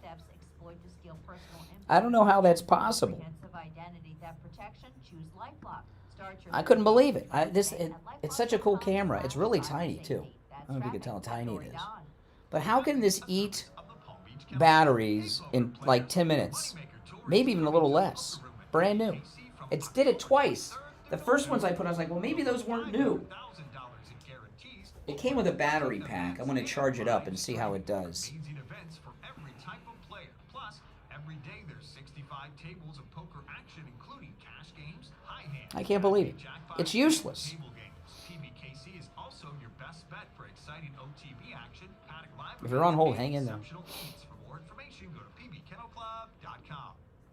I don't know how that's possible. Comprehensive identity theft protection, choose LifeLock. Start your I couldn't believe it. It's such a cool camera. It's really tiny, too. I don't know if you can tell how tiny it is. But how can this eat batteries in like 10 minutes? Maybe even a little less. Brand new. It did it twice. The first ones I put, I was like, well, maybe those weren't new. It came with a battery pack. I'm going to charge it up and see how it does. I can't believe it. It's useless. If you're on hold, hang in there.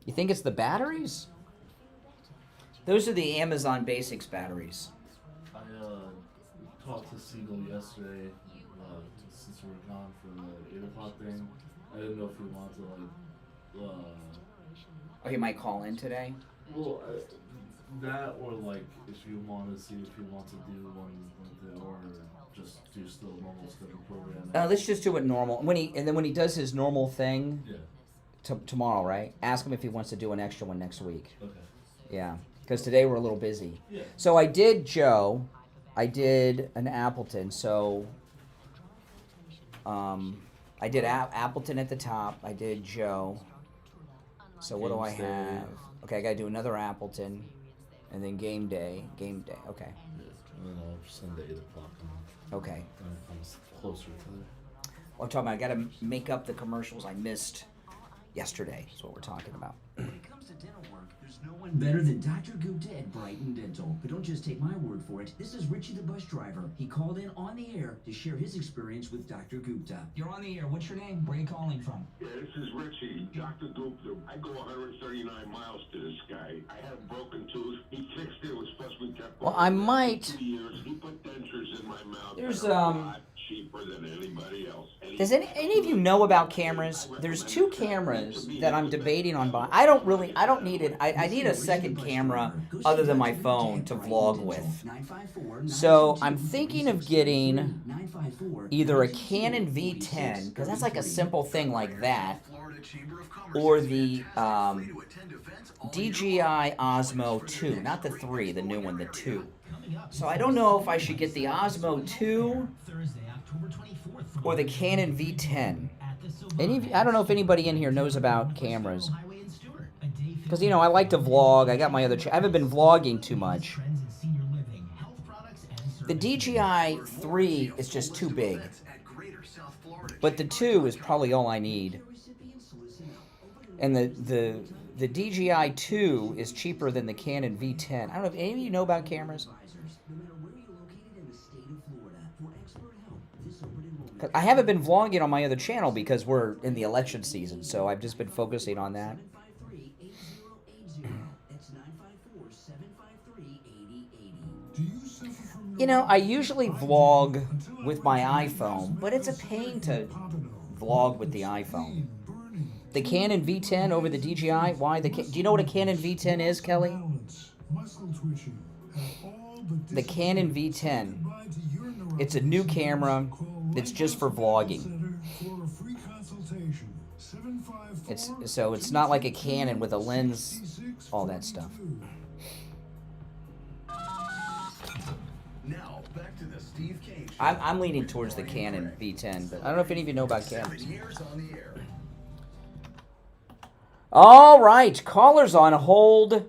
You think it's the batteries? Those are the Amazon Basics batteries. I talked to Siegel yesterday since we were gone for the 8 o'clock thing. I didn't know if he wanted to Oh, he might call in today? Well, that or like if you want to see if you want to do one with it or just do still normal schedule program. Let's just do it normal. When he does his normal thing tomorrow, right? Ask him if he wants to do an extra one next week. Okay. Yeah, because today we're a little busy. Yeah. So I did Joe. I did an Appleton. So I did Appleton at the top. I did Joe. So what do I have? Okay, I got to do another Appleton. And then game day. Okay. Yeah, and then I'll send the 8 o'clock on. Okay. When it comes closer to it. Well, I'm talking about I got to make up the commercials I missed yesterday. That's what we're talking about. When it comes to dental work, there's no one better than Dr. Gupta at Brighton Dental. But don't just take my word for it. This is Richie the bus driver. He called in on the air to share his experience with Dr. Gupta. You're on the air. What's your name? Where are you calling from? Yeah, this is Richie, Dr. Gupta. I go 139 miles to this guy. I had a broken tooth. He fixed it. It was supposed to be kept. Well, I might. 2 years. He put dentures in my mouth. There's a lot cheaper than anybody else. Does any of you know about cameras? There's 2 cameras that I'm debating on buying. I don't need it. I need a second camera other than my phone to vlog with. So I'm thinking of getting either a Canon V10, because that's like a simple thing like that, or the DJI Osmo 2, not the 3, the new one, the 2. So I don't know if I should get the Osmo 2 or the Canon V10. I don't know if anybody in here knows about cameras. Because, I like to vlog. I got my other... I haven't been vlogging too much. The DJI 3 is just too big. But the 2 is probably all I need. And the DJI 2 is cheaper than the Canon V10. I don't know if any of you know about cameras. I haven't been vlogging on my other channel because we're in the election season, so I've just been focusing on that. I usually vlog with my iPhone, but it's a pain to vlog with the iPhone. The Canon V10 over the DJI, why? Do you know what a Canon V10 is, Kelly? The Canon V10. It's a new camera. It's just for vlogging. It's not like a Canon with a lens, all that stuff. Now back to the Steve Kane Show. I'm leaning towards the Canon V10, but I don't know if any of you know about cameras. All right, callers on hold.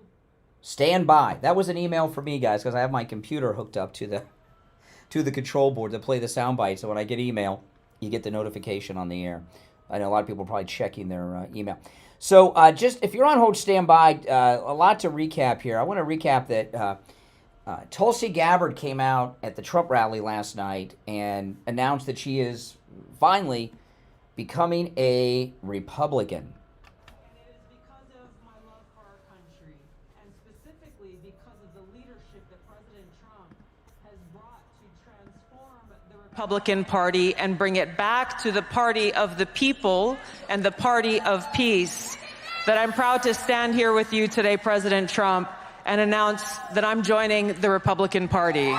Stand by. That was an email for me, guys, because I have my computer hooked up to the control board to play the sound bites. So when I get email, you get the notification on the air. I know a lot of people are probably checking their email. So just if you're on hold, stand by. A lot to recap here. I want to recap that Tulsi Gabbard came out at the Trump rally last night and announced that she is finally becoming a Republican. Republican Party and bring it back to the party of the people and the party of peace. That I'm proud to stand here with you today, President Trump, and announce that I'm joining the Republican Party.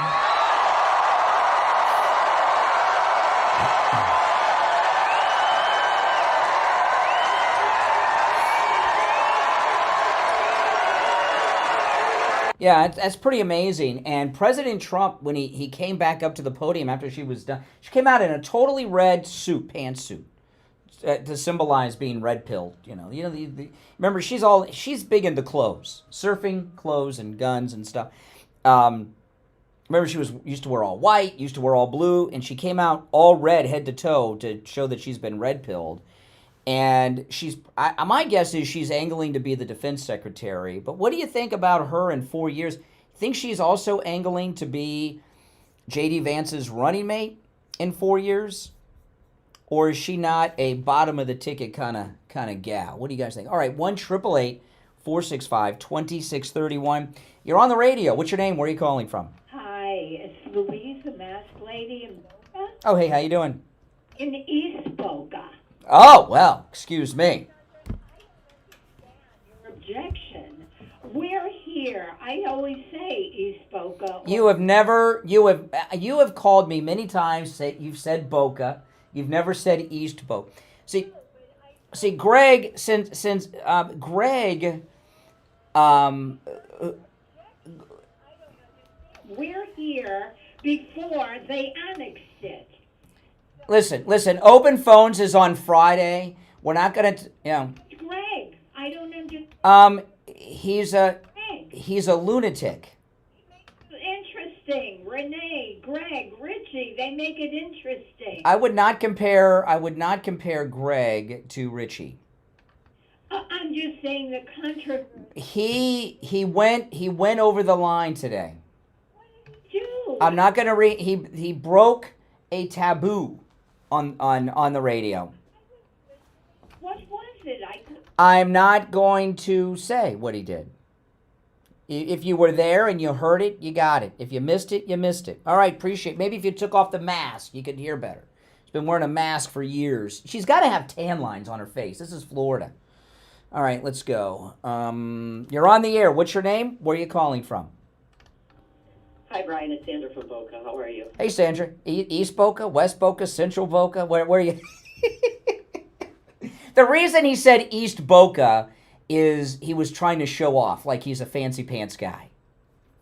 Yeah, that's pretty amazing. And President Trump, when he came back up to the podium after she was done, she came out in a totally red suit, pantsuit, to symbolize being red-pilled. Remember, she's big into clothes, surfing, clothes, and guns and stuff. Remember, she used to wear all white, used to wear all blue, and she came out all red head to toe to show that she's been red-pilled. And my guess is she's angling to be the defense secretary. But what do you think about her in 4 years? Think she's also angling to be J.D. Vance's running mate in 4 years? Or is she not a bottom-of-the-ticket kind of gal? What do you guys think? All right, 1-888-465-2631. You're on the radio. What's your name? Where are you calling from? Hi, it's Louise, the masked lady in Boca. Oh, hey, how you doing? In East Boca. Oh, well, excuse me. Your objection. We're here. I always say East Boca. You have called me many times. You've said Boca. You've never said East Boca. See, Greg, since Greg, we're here before they annexed it. Listen, Open Phones is on Friday. We're not going to, Greg, I don't understand. He's a lunatic. Interesting. Renee, Greg, Richie, they make it interesting. I would not compare Greg to Richie. I'm just saying the controversy. He went over the line today. Dude. I'm not going to he broke a taboo on the radio. What was it? I'm not going to say what he did. If you were there and you heard it, you got it. If you missed it, you missed it. All right, appreciate it. Maybe if you took off the mask, you could hear better. She's been wearing a mask for years. She's got to have tan lines on her face. This is Florida. All right, let's go. You're on the air. What's your name? Where are you calling from? Hi, Brian. It's Sandra from Boca. How are you? Hey, Sandra. East Boca, West Boca, Central Boca. Where are you? The reason he said East Boca is he was trying to show off like he's a fancy pants guy.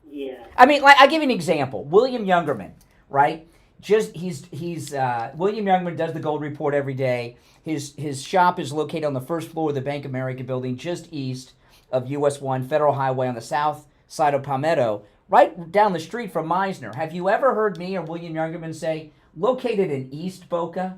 Yeah. I mean, I'll give you an example. William Youngerman, right? He's William Youngerman does the Gold Report every day. His shop is located on the first floor of the Bank of America building, just east of US 1 Federal Highway on the south side of Palmetto, right down the street from Meisner. Have you ever heard me or William Youngerman say, located in East Boca?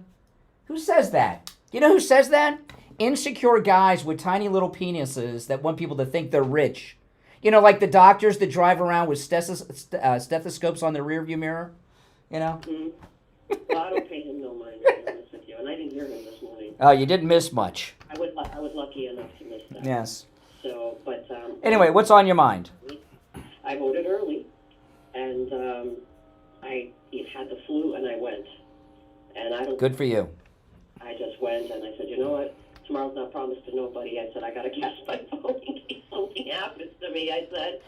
Who says that? You know who says that? Insecure guys with tiny little penises that want people to think they're rich. You know, like the doctors that drive around with stethoscopes on their rearview mirror. You know? Mm-hmm. Well, I don't pay him no mind, to be honest with you, and I didn't hear him this morning. Oh, you didn't miss much. I was lucky enough to miss that. Yes. So, but anyway, what's on your mind? I voted early, and I had the flu, and I went. And I don't. Good for you. I just went, and I said, you know what? Tomorrow's not promised to nobody. I said, I got to cast my vote in case something happens to me, I said.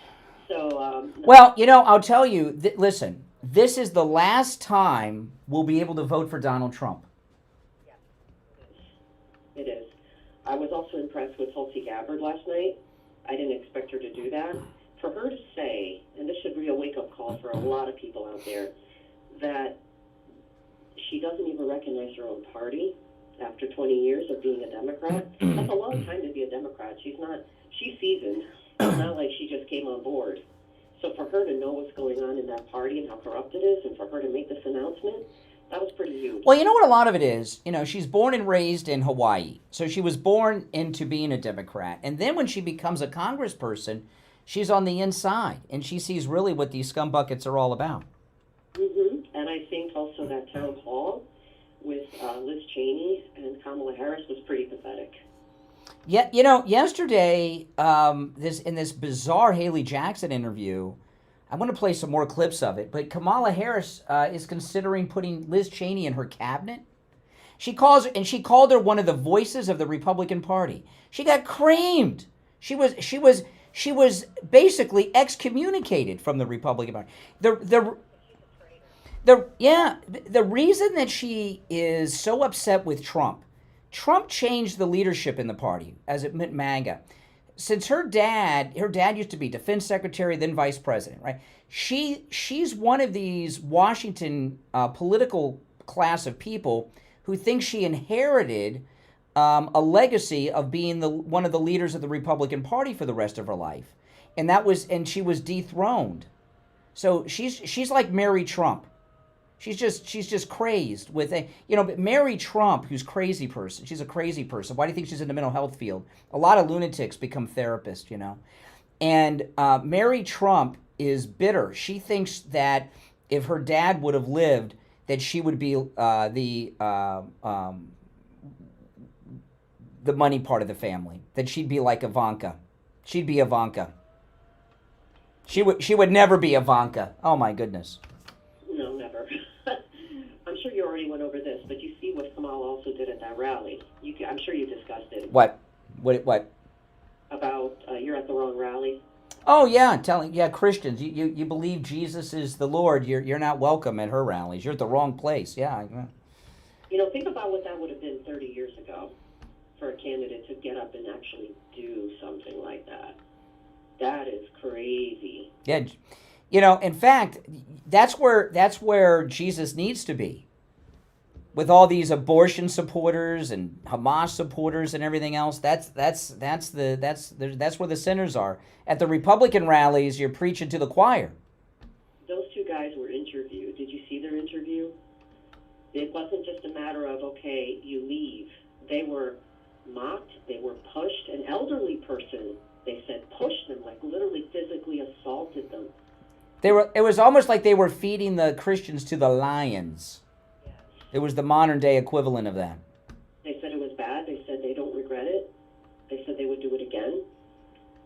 So. Well, you know, I'll tell you, listen, this is the last time we'll be able to vote for Donald Trump. It is. I was also impressed with Tulsi Gabbard last night. I didn't expect her to do that. For her to say, and this should be a wake-up call for a lot of people out there, that she doesn't even recognize her own party after 20 years of being a Democrat. That's a long time to be a Democrat. She's seasoned. It's not like she just came on board. So for her to know what's going on in that party and how corrupt it is, and for her to make this announcement, that was pretty huge. Well, you know what a lot of it is? You know, she's born and raised in Hawaii. So she was born into being a Democrat. And then when she becomes a congressperson, she's on the inside. And she sees really what these scumbuckets are all about. Mm-hmm. And I think also that town hall with Liz Cheney and Kamala Harris was pretty pathetic. Yeah, you know, yesterday, in this bizarre Haley Jackson interview, I'm going to play some more clips of it, but Kamala Harris is considering putting Liz Cheney in her cabinet. She called her one of the voices of the Republican Party. She got creamed. She was basically excommunicated from the Republican Party. The reason that she is so upset with Trump changed the leadership in the party as it meant MAGA. since her dad used to be defense secretary, then vice president, right? She's one of these Washington political class of people who thinks she inherited a legacy of being one of the leaders of the Republican Party for the rest of her life, and she was dethroned. So she's like Mary Trump. She's just crazed with but Mary Trump, who's crazy person. She's a crazy person. Why do you think she's in the mental health field? A lot of lunatics become therapists, And Mary Trump is bitter. She thinks that if her dad would have lived, that she would be the money part of the family. That she'd be like Ivanka. She'd be Ivanka. She would never be Ivanka. Oh my goodness. No, never. I'm sure you already went over this, but you see what Kamala also did at that rally. I'm sure you discussed it. What? About you're at the wrong rally. Oh yeah, Christians. You believe Jesus is the Lord. You're not welcome at her rallies. You're at the wrong place. Yeah. Think about what that would have been 30 years ago for a candidate to get up and actually do something like that. That is crazy. Yeah, in fact, that's where Jesus needs to be. With all these abortion supporters and Hamas supporters and everything else, that's where the sinners are. At the Republican rallies, you're preaching to the choir. Those two guys were interviewed. Did you see their interview? It wasn't just a matter of, okay, you leave. They were mocked. They were pushed. An elderly person, they said, pushed them, like literally physically assaulted them. It was almost like they were feeding the Christians to the lions. Yes. It was the modern day equivalent of that. They said it was bad. They said they don't regret it. They said they would do it again.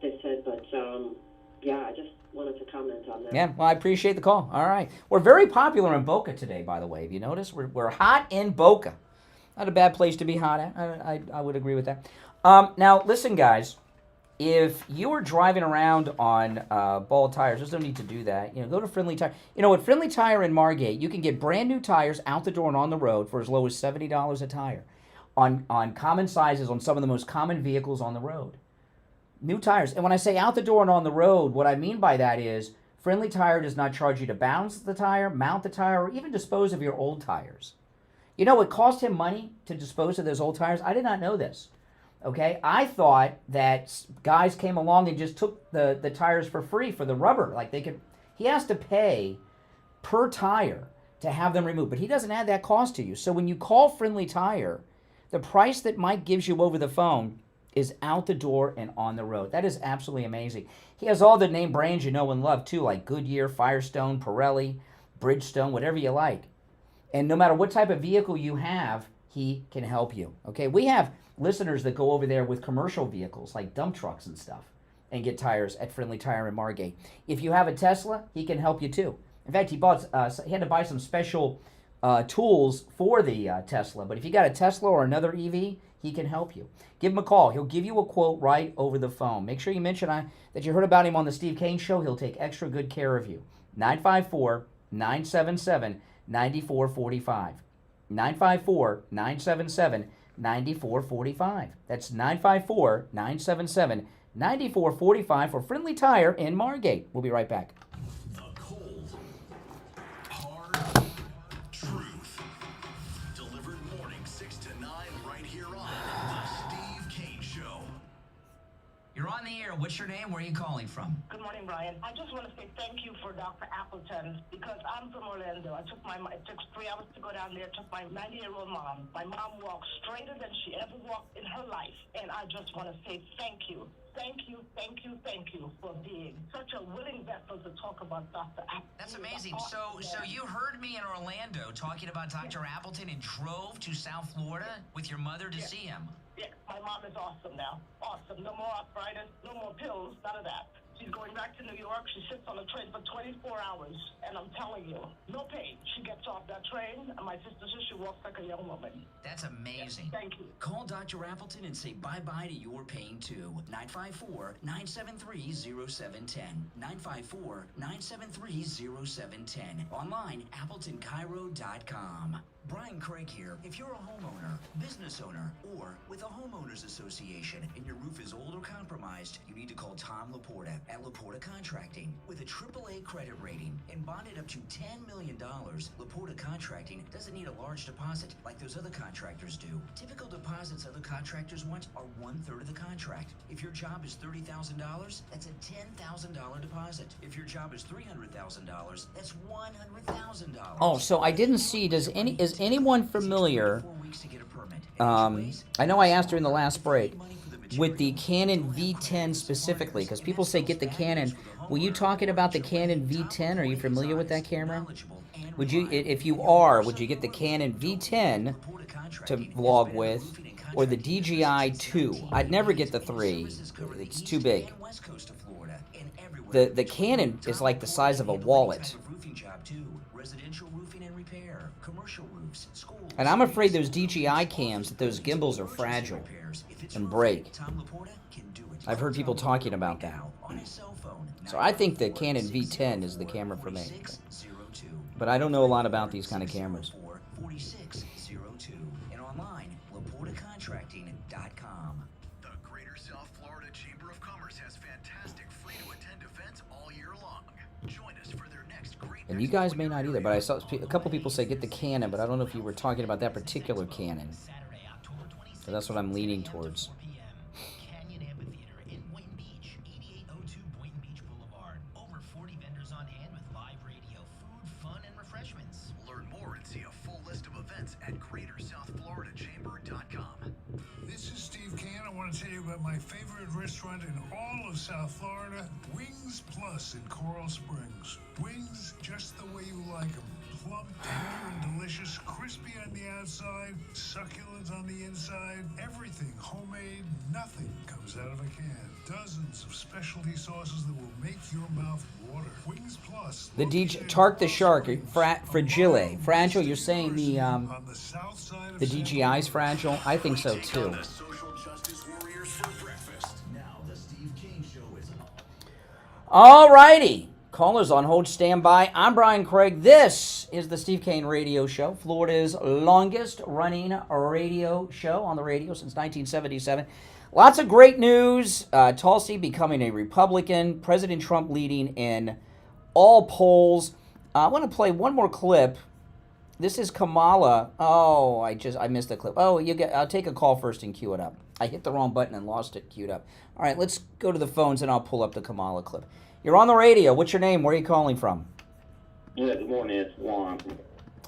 They said, but I just wanted to comment on that. Yeah, well, I appreciate the call. All right. We're very popular in Boca today, by the way. Have you noticed? We're hot in Boca. Not a bad place to be hot at. I would agree with that. Now, listen, guys. If you are driving around on bald tires, there's no need to do that. Go to Friendly Tire. At Friendly Tire in Margate, you can get brand new tires out the door and on the road for as low as $70 a tire on common sizes on some of the most common vehicles on the road. New tires. And when I say out the door and on the road, what I mean by that is Friendly Tire does not charge you to balance the tire, mount the tire, or even dispose of your old tires. It cost him money to dispose of those old tires. I did not know this. Okay, I thought that guys came along and just took the tires for free for the rubber. He has to pay per tire to have them removed, but he doesn't add that cost to you. So when you call Friendly Tire, the price that Mike gives you over the phone is out the door and on the road. That is absolutely amazing. He has all the name brands you know and love too, like Goodyear, Firestone, Pirelli, Bridgestone, whatever you like. And no matter what type of vehicle you have, he can help you. Okay, we have listeners that go over there with commercial vehicles like dump trucks and stuff and get tires at Friendly Tire in Margate. If you have a Tesla, he can help you too. In fact, he had to buy some special tools for the Tesla. But if you got a Tesla or another EV, he can help you. Give him a call. He'll give you a quote right over the phone. Make sure you mention that you heard about him on the Steve Kane Show. He'll take extra good care of you. 954-977-9445. 954-977-9445. That's 954-977-9445 for Friendly Tire in Margate. We'll be right back. The cold, hard truth. Delivered morning 6 to 9 right here on The Steve Kane Show. You're on the air. What's your name? Where are you calling from? Good morning, Brian. I just want to say thank you for Dr. Appleton because I'm from Orlando. It took 3 hours to go down there. It took my 90-year-old mom. My mom walked straighter than she ever walked in her life. And I just want to say thank you. Thank you, thank you, thank you for being such a willing vessel to talk about Dr. Appleton. That's amazing. So you heard me in Orlando talking about Dr. Appleton and drove to South Florida with your mother to see him. Yeah, my mom is awesome now. Awesome. No more arthritis, no more pills, none of that. She's going back to New York. She sits on the train for 24 hours. And I'm telling you, no pain. She gets off that train, and my sister says she walks like a young woman. That's amazing. Thank you. Call Dr. Appleton and say bye-bye to your pain, too. 954-973-0710. 954-973-0710. Online, AppletonCairo.com. Brian Craig here. If you're a homeowner, business owner, or with a homeowners association and your roof is old or compromised, you need to call Tom Laporta at Laporta Contracting. With a AAA credit rating and bonded up to $10 million, Laporta Contracting doesn't need a large deposit like those other contractors do. Typical deposits other contractors want are 1/3 of the contract. If your job is $30,000, that's a $10,000 deposit. If your job is $300,000, that's $100,000. Oh, so I didn't see. Is anyone familiar? I know I asked her in the last break with the Canon V10 specifically, because people say get the Canon. Were you talking about the Canon V10? Are you familiar with that camera? Would you, if you are, would you get the Canon V10 to vlog with, or the DJI 2? I'd never get the 3. It's too big. The Canon is like the size of a wallet. And I'm afraid those DJI cams, that those gimbals are fragile and break. I've heard people talking about that. So I think the Canon V10 is the camera for me. But I don't know a lot about these kind of cameras. And online, LaportaContracting.com. The Greater South Florida Chamber of Commerce has fantastic free-to-attend events all year long. Join us for their next great... And you guys may not either, but I saw a couple people say get the Canon, but I don't know if you were talking about that particular Canon. So that's what I'm leaning towards. Learn more and see a full list of events at GreaterSouthFloridaChamber.com. This is Steve Kane. I want to tell you about my favorite restaurant in all of South Florida, Wings Plus in Coral Springs. Wings just the way you like them. Plump, tender, and delicious, crispy on the outside, succulent on the inside, everything homemade, nothing comes out of a can. Dozens of specialty sauces that will make your mouth water. Wings Plus. The DJ Tark the Shark, fragile. Fragile, you're saying the DJI's fragile? I think so too. Alrighty. Callers on hold, stand by. I'm Brian Craig. This is the Steve Kane Radio Show, Florida's longest running radio show on the radio since 1977. Lots of great news. Tulsi becoming a Republican. President Trump leading in all polls. I want to play one more clip. This is Kamala. Oh, I missed the clip. Oh, I'll take a call first and cue it up. I hit the wrong button and lost it queued up. All right, let's go to the phones and I'll pull up the Kamala clip. You're on the radio. What's your name? Where are you calling from? Yeah, good morning. It's Juan.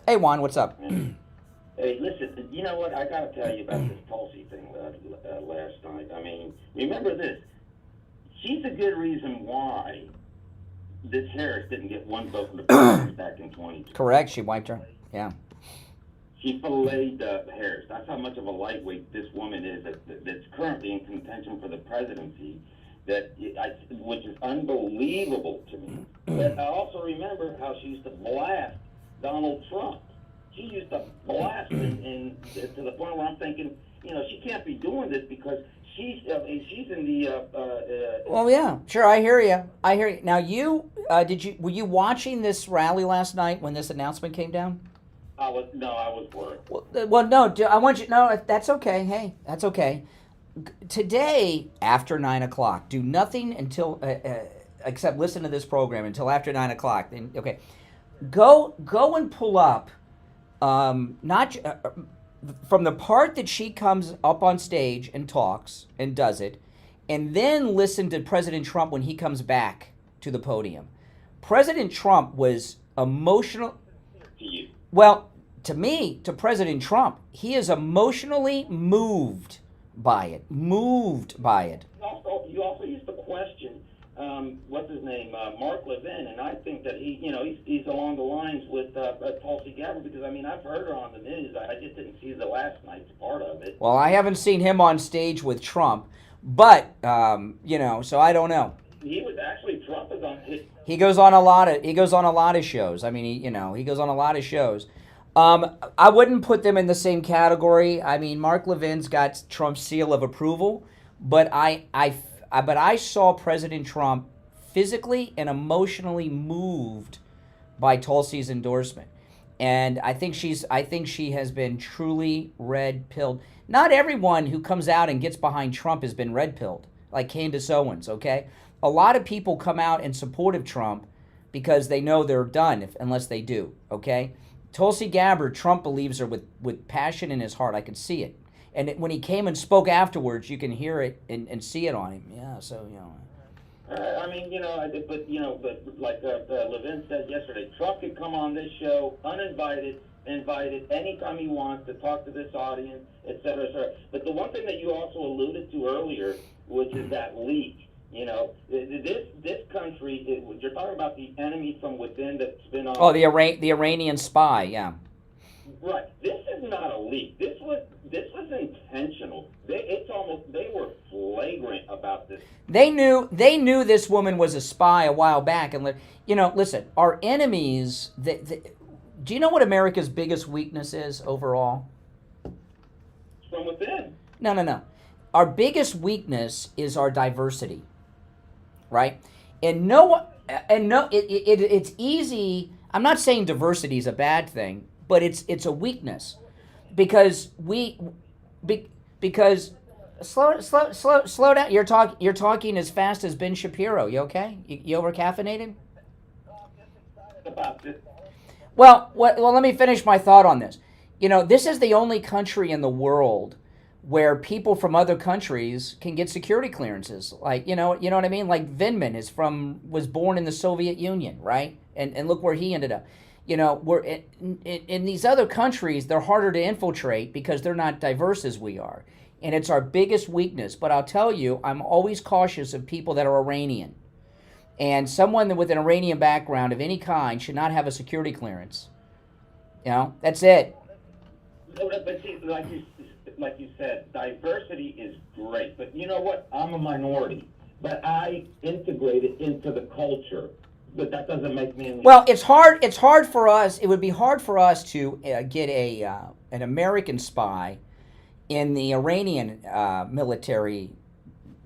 Hey, Juan. What's up? Hey, listen, you know what? I got to tell you about this Tulsi thing last night. I mean, remember this. She's a good reason why this Harris didn't get one vote in the primary back in 2020. Correct. She wiped her. Yeah. She filleted Harris. That's how much of a lightweight this woman is that's currently in contention for the presidency. Which is unbelievable to me. But I also remember how she used to blast Donald Trump. She used to blast him to the point where I'm thinking, she can't be doing this because she's in the. Well, yeah, sure. I hear you. Now, were you watching this rally last night when this announcement came down? I was worried. Well, no. I want you. No, that's okay. Hey, that's okay. Today, after 9 o'clock, do nothing until except listen to this program until after 9 o'clock. Then, okay, go and pull up, not from the part that she comes up on stage and talks and does it, and then listen to President Trump when he comes back to the podium. President Trump was emotional. To you? Well, to me, to President Trump, he is emotionally moved by it. You also used to question, what's his name, Mark Levin, and I think that he's along the lines with Tulsi Gabbard because I've heard her on the news. I just didn't see the last night's part of it. Well, I haven't seen him on stage with Trump, but so I don't know. he was actually Trump is on his. He goes on a lot of shows. I mean, he goes on a lot of shows. I wouldn't put them in the same category. I mean, Mark Levin's got Trump's seal of approval, but I saw President Trump physically and emotionally moved by Tulsi's endorsement. And I think she has been truly red-pilled. Not everyone who comes out and gets behind Trump has been red-pilled, like Candace Owens, okay? A lot of people come out in support of Trump because they know they're done unless they do, okay? Tulsi Gabbard, Trump believes her with passion in his heart. I could see it. And when he came and spoke afterwards, you can hear it and see it on him. Yeah, so, I mean, but like Levin said yesterday, Trump could come on this show uninvited, invited anytime he wants to talk to this audience, et cetera, et cetera. But the one thing that you also alluded to earlier, which is that leak. This country, you're talking about the enemy from within that's been on. Oh, the Iranian spy, yeah. Right. This is not a leak. This was intentional. They were flagrant about this. They knew this woman was a spy a while back, and listen, our enemies. Do you know what America's biggest weakness is overall? From within. No. Our biggest weakness is our diversity, right? It's easy. I'm not saying diversity is a bad thing, but it's a weakness because slow down. You're talking as fast as Ben Shapiro. You okay? You over caffeinated? Well, let me finish my thought on this. This is the only country in the world where people from other countries can get security clearances. Like, you know what I mean? Like Vindman was born in the Soviet Union, right? And look where he ended up. We're in these other countries, they're harder to infiltrate because they're not diverse as we are. And it's our biggest weakness. But I'll tell you, I'm always cautious of people that are Iranian. And someone with an Iranian background of any kind should not have a security clearance. That's it. But see, like you said, diversity is great. But you know what? I'm a minority. But I integrate it into the culture. But that doesn't make me... Well, it's hard for us. It would be hard for us to get an American spy in the Iranian military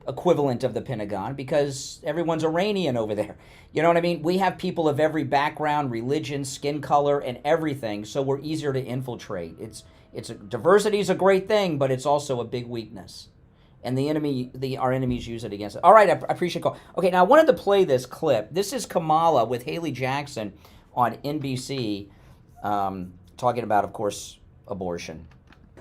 equivalent of the Pentagon because everyone's Iranian over there. You know what I mean? We have people of every background, religion, skin color, and everything, so we're easier to infiltrate. Diversity is a great thing, but it's also a big weakness. And our enemies use it against it. All right, I appreciate the call. Okay, now I wanted to play this clip. This is Kamala with Haley Jackson on NBC talking about, of course, abortion.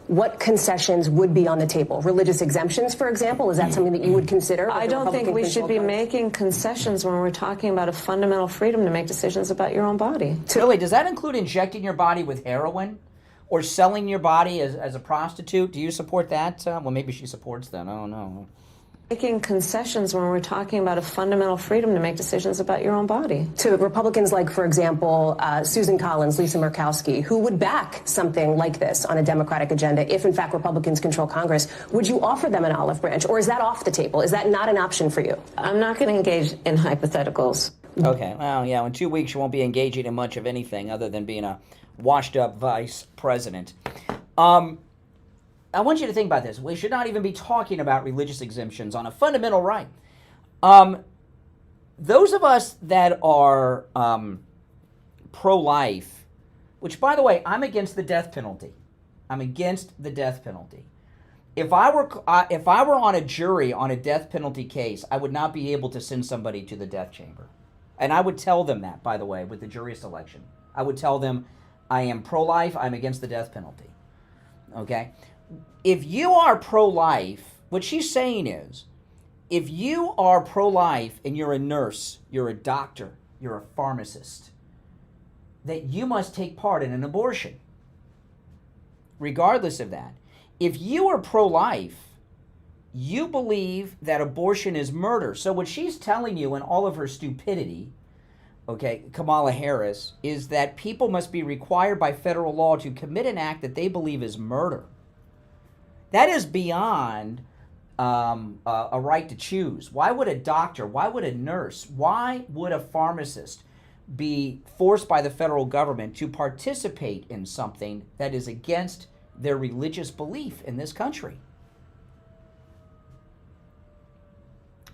What concessions would be on the table? Religious exemptions, for example? Is that something that you would consider? I don't think we should be making concessions when we're talking about a fundamental freedom to make decisions about your own body. Really, does that include injecting your body with heroin? Or selling your body as a prostitute? Do you support that? Well, maybe she supports that. I don't know. Making concessions when we're talking about a fundamental freedom to make decisions about your own body. To Republicans like, for example, Susan Collins, Lisa Murkowski, who would back something like this on a Democratic agenda if, in fact, Republicans control Congress, would you offer them an olive branch? Or is that off the table? Is that not an option for you? I'm not going to engage in hypotheticals. Okay. Well, yeah, in 2 weeks you won't be engaging in much of anything other than being a washed-up vice president. I want you to think about this. We should not even be talking about religious exemptions on a fundamental right. Those of us that are pro-life, which, by the way, I'm against the death penalty. I'm against the death penalty. If I were on a jury on a death penalty case, I would not be able to send somebody to the death chamber. And I would tell them that, by the way, with the jury selection. I would tell them, I am pro-life, I'm against the death penalty. Okay? If you are pro-life, what she's saying is, if you are pro-life and you're a nurse, you're a doctor, you're a pharmacist, that you must take part in an abortion. Regardless of that. If you are pro-life, you believe that abortion is murder. So what she's telling you in all of her stupidity, okay, Kamala Harris, is that people must be required by federal law to commit an act that they believe is murder. That is beyond a right to choose? Why would a doctor, why would a nurse, why would a pharmacist be forced by the federal government to participate in something that is against their religious belief in this country?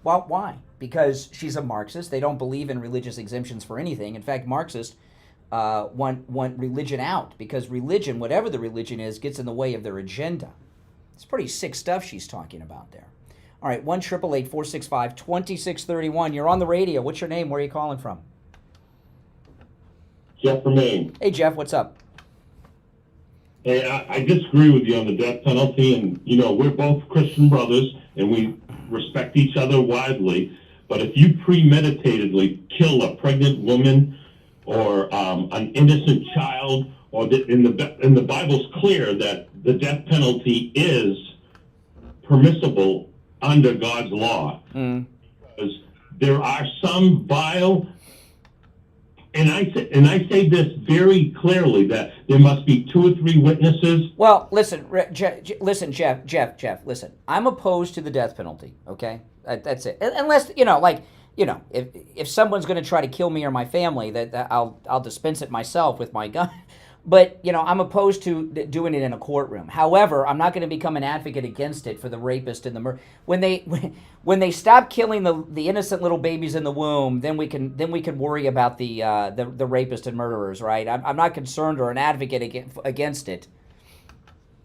Well, why? Because she's a Marxist. They don't believe in religious exemptions for anything. In fact, Marxists want religion out because religion, whatever the religion is, gets in the way of their agenda. It's pretty sick stuff she's talking about there. All right, 1-888-465-2631. You're on the radio. What's your name? Where are you calling from? Jeff from Maine. Hey, Jeff, what's up? Hey, I disagree with you on the death penalty, and, you know, we're both Christian brothers, and we respect each other widely, but if you premeditatedly kill a pregnant woman or an innocent child, or in the Bible's clear that the death penalty is permissible under God's law. Because there are some vile, and I say this very clearly, that there must be 2 or 3 witnesses. Well, listen, Jeff, listen. I'm opposed to the death penalty, okay? That's it. Unless, if someone's going to try to kill me or my family, that I'll dispense it myself with my gun. But, I'm opposed to doing it in a courtroom. However, I'm not going to become an advocate against it for the rapist and the murder. When they stop killing the innocent little babies in the womb, then we can worry about the rapist and murderers, right? I'm not concerned or an advocate against it.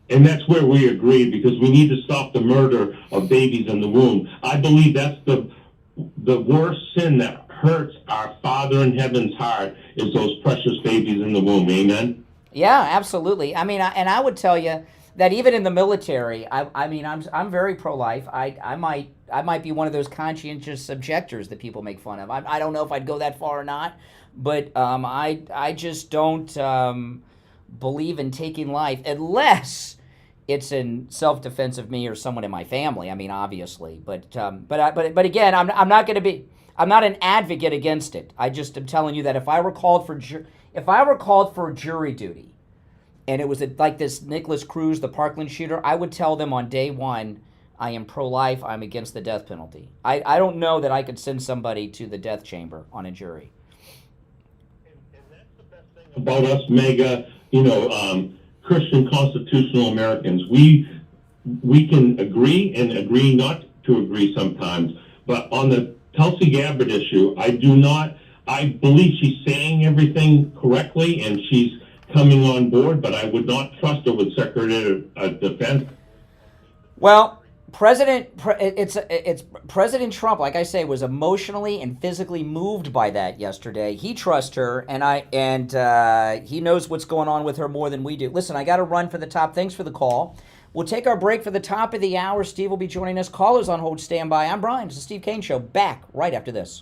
And that's where we agree, because we need to stop the murder of babies in the womb. I believe that's the worst sin that hurts our Father in heaven's heart is those precious babies in the womb. Amen? Yeah, absolutely. I mean, and I would tell you that even in the military, I'm very pro-life. I might be one of those conscientious objectors that people make fun of. I don't know if I'd go that far or not, but I just don't believe in taking life unless it's in self-defense of me or someone in my family. I mean, obviously, but again, I'm not going to be. I'm not an advocate against it. I just am telling you that if I were called for jury duty, and it was like this Nicholas Cruz, the Parkland shooter, I would tell them on day one, I am pro-life. I'm against the death penalty. I don't know that I could send somebody to the death chamber on a jury. About us mega, Christian constitutional Americans, we can agree and agree not to agree sometimes, but on the Tulsi Gabbard issue, I believe she's saying everything correctly and she's coming on board, but I would not trust her with Secretary of Defense. Well, President President Trump, like I say, was emotionally and physically moved by that yesterday. He trusts her, and he knows what's going on with her more than we do. Listen, I got to run for the top. Thanks for the call. We'll take our break for the top of the hour. Steve will be joining us. Callers on hold, stand by. I'm Brian. It's the Steve Kane Show. Back right after this.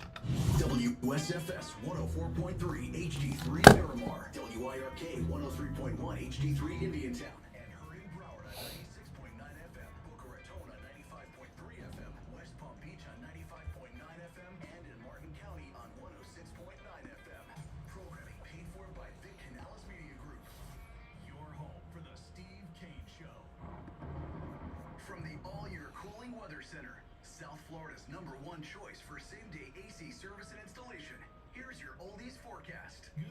WSFS 104.3 HD3 Miramar, WIRK 103.1 HD3 Indiantown, and Hurry Broward on 96.9 FM, Boca Raton on 95.3 FM, West Palm Beach on 95.9 FM, and in Martin County on 106.9 FM. Programming paid for by Vic Canales Media Group. Your home for the Steve Kane Show. From the All-Year Cooling Weather Center, South Florida's #1 choice for same-day AC service and installation. Here's your oldies forecast. Good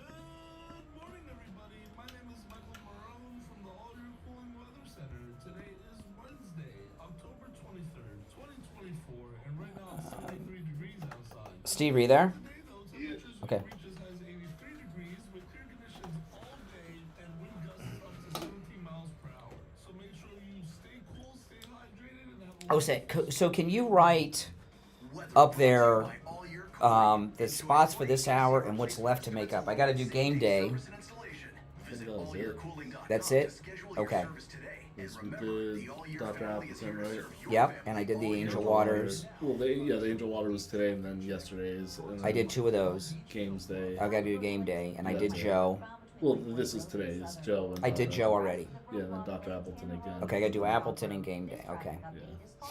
morning, everybody. My name is Michael Marone from the All-Year Cooling Weather Center. Today is Wednesday, October 23rd, 2024, and right now it's 73 degrees outside. Steve, are you there? Okay. Reaches has 83 degrees with clear conditions all day and wind gusts up to 17 miles per hour. So make sure you stay cool, stay hydrated, and have a So can you write up there the spots for this hour and what's left to make up? I got to do game day. That's it? Okay. Yes, we did Dr. Appleton, right? Yep, and I did the Angel Waters. Well, the Angel Water was today, and then yesterday's. I did 2 of those. Games day. I got to do game day, and I did Joe. Well, this is today. It's Joe. And, I did Joe already. Yeah, and then Dr. Appleton again. Okay, I got to do Appleton and game day. Okay. Yeah.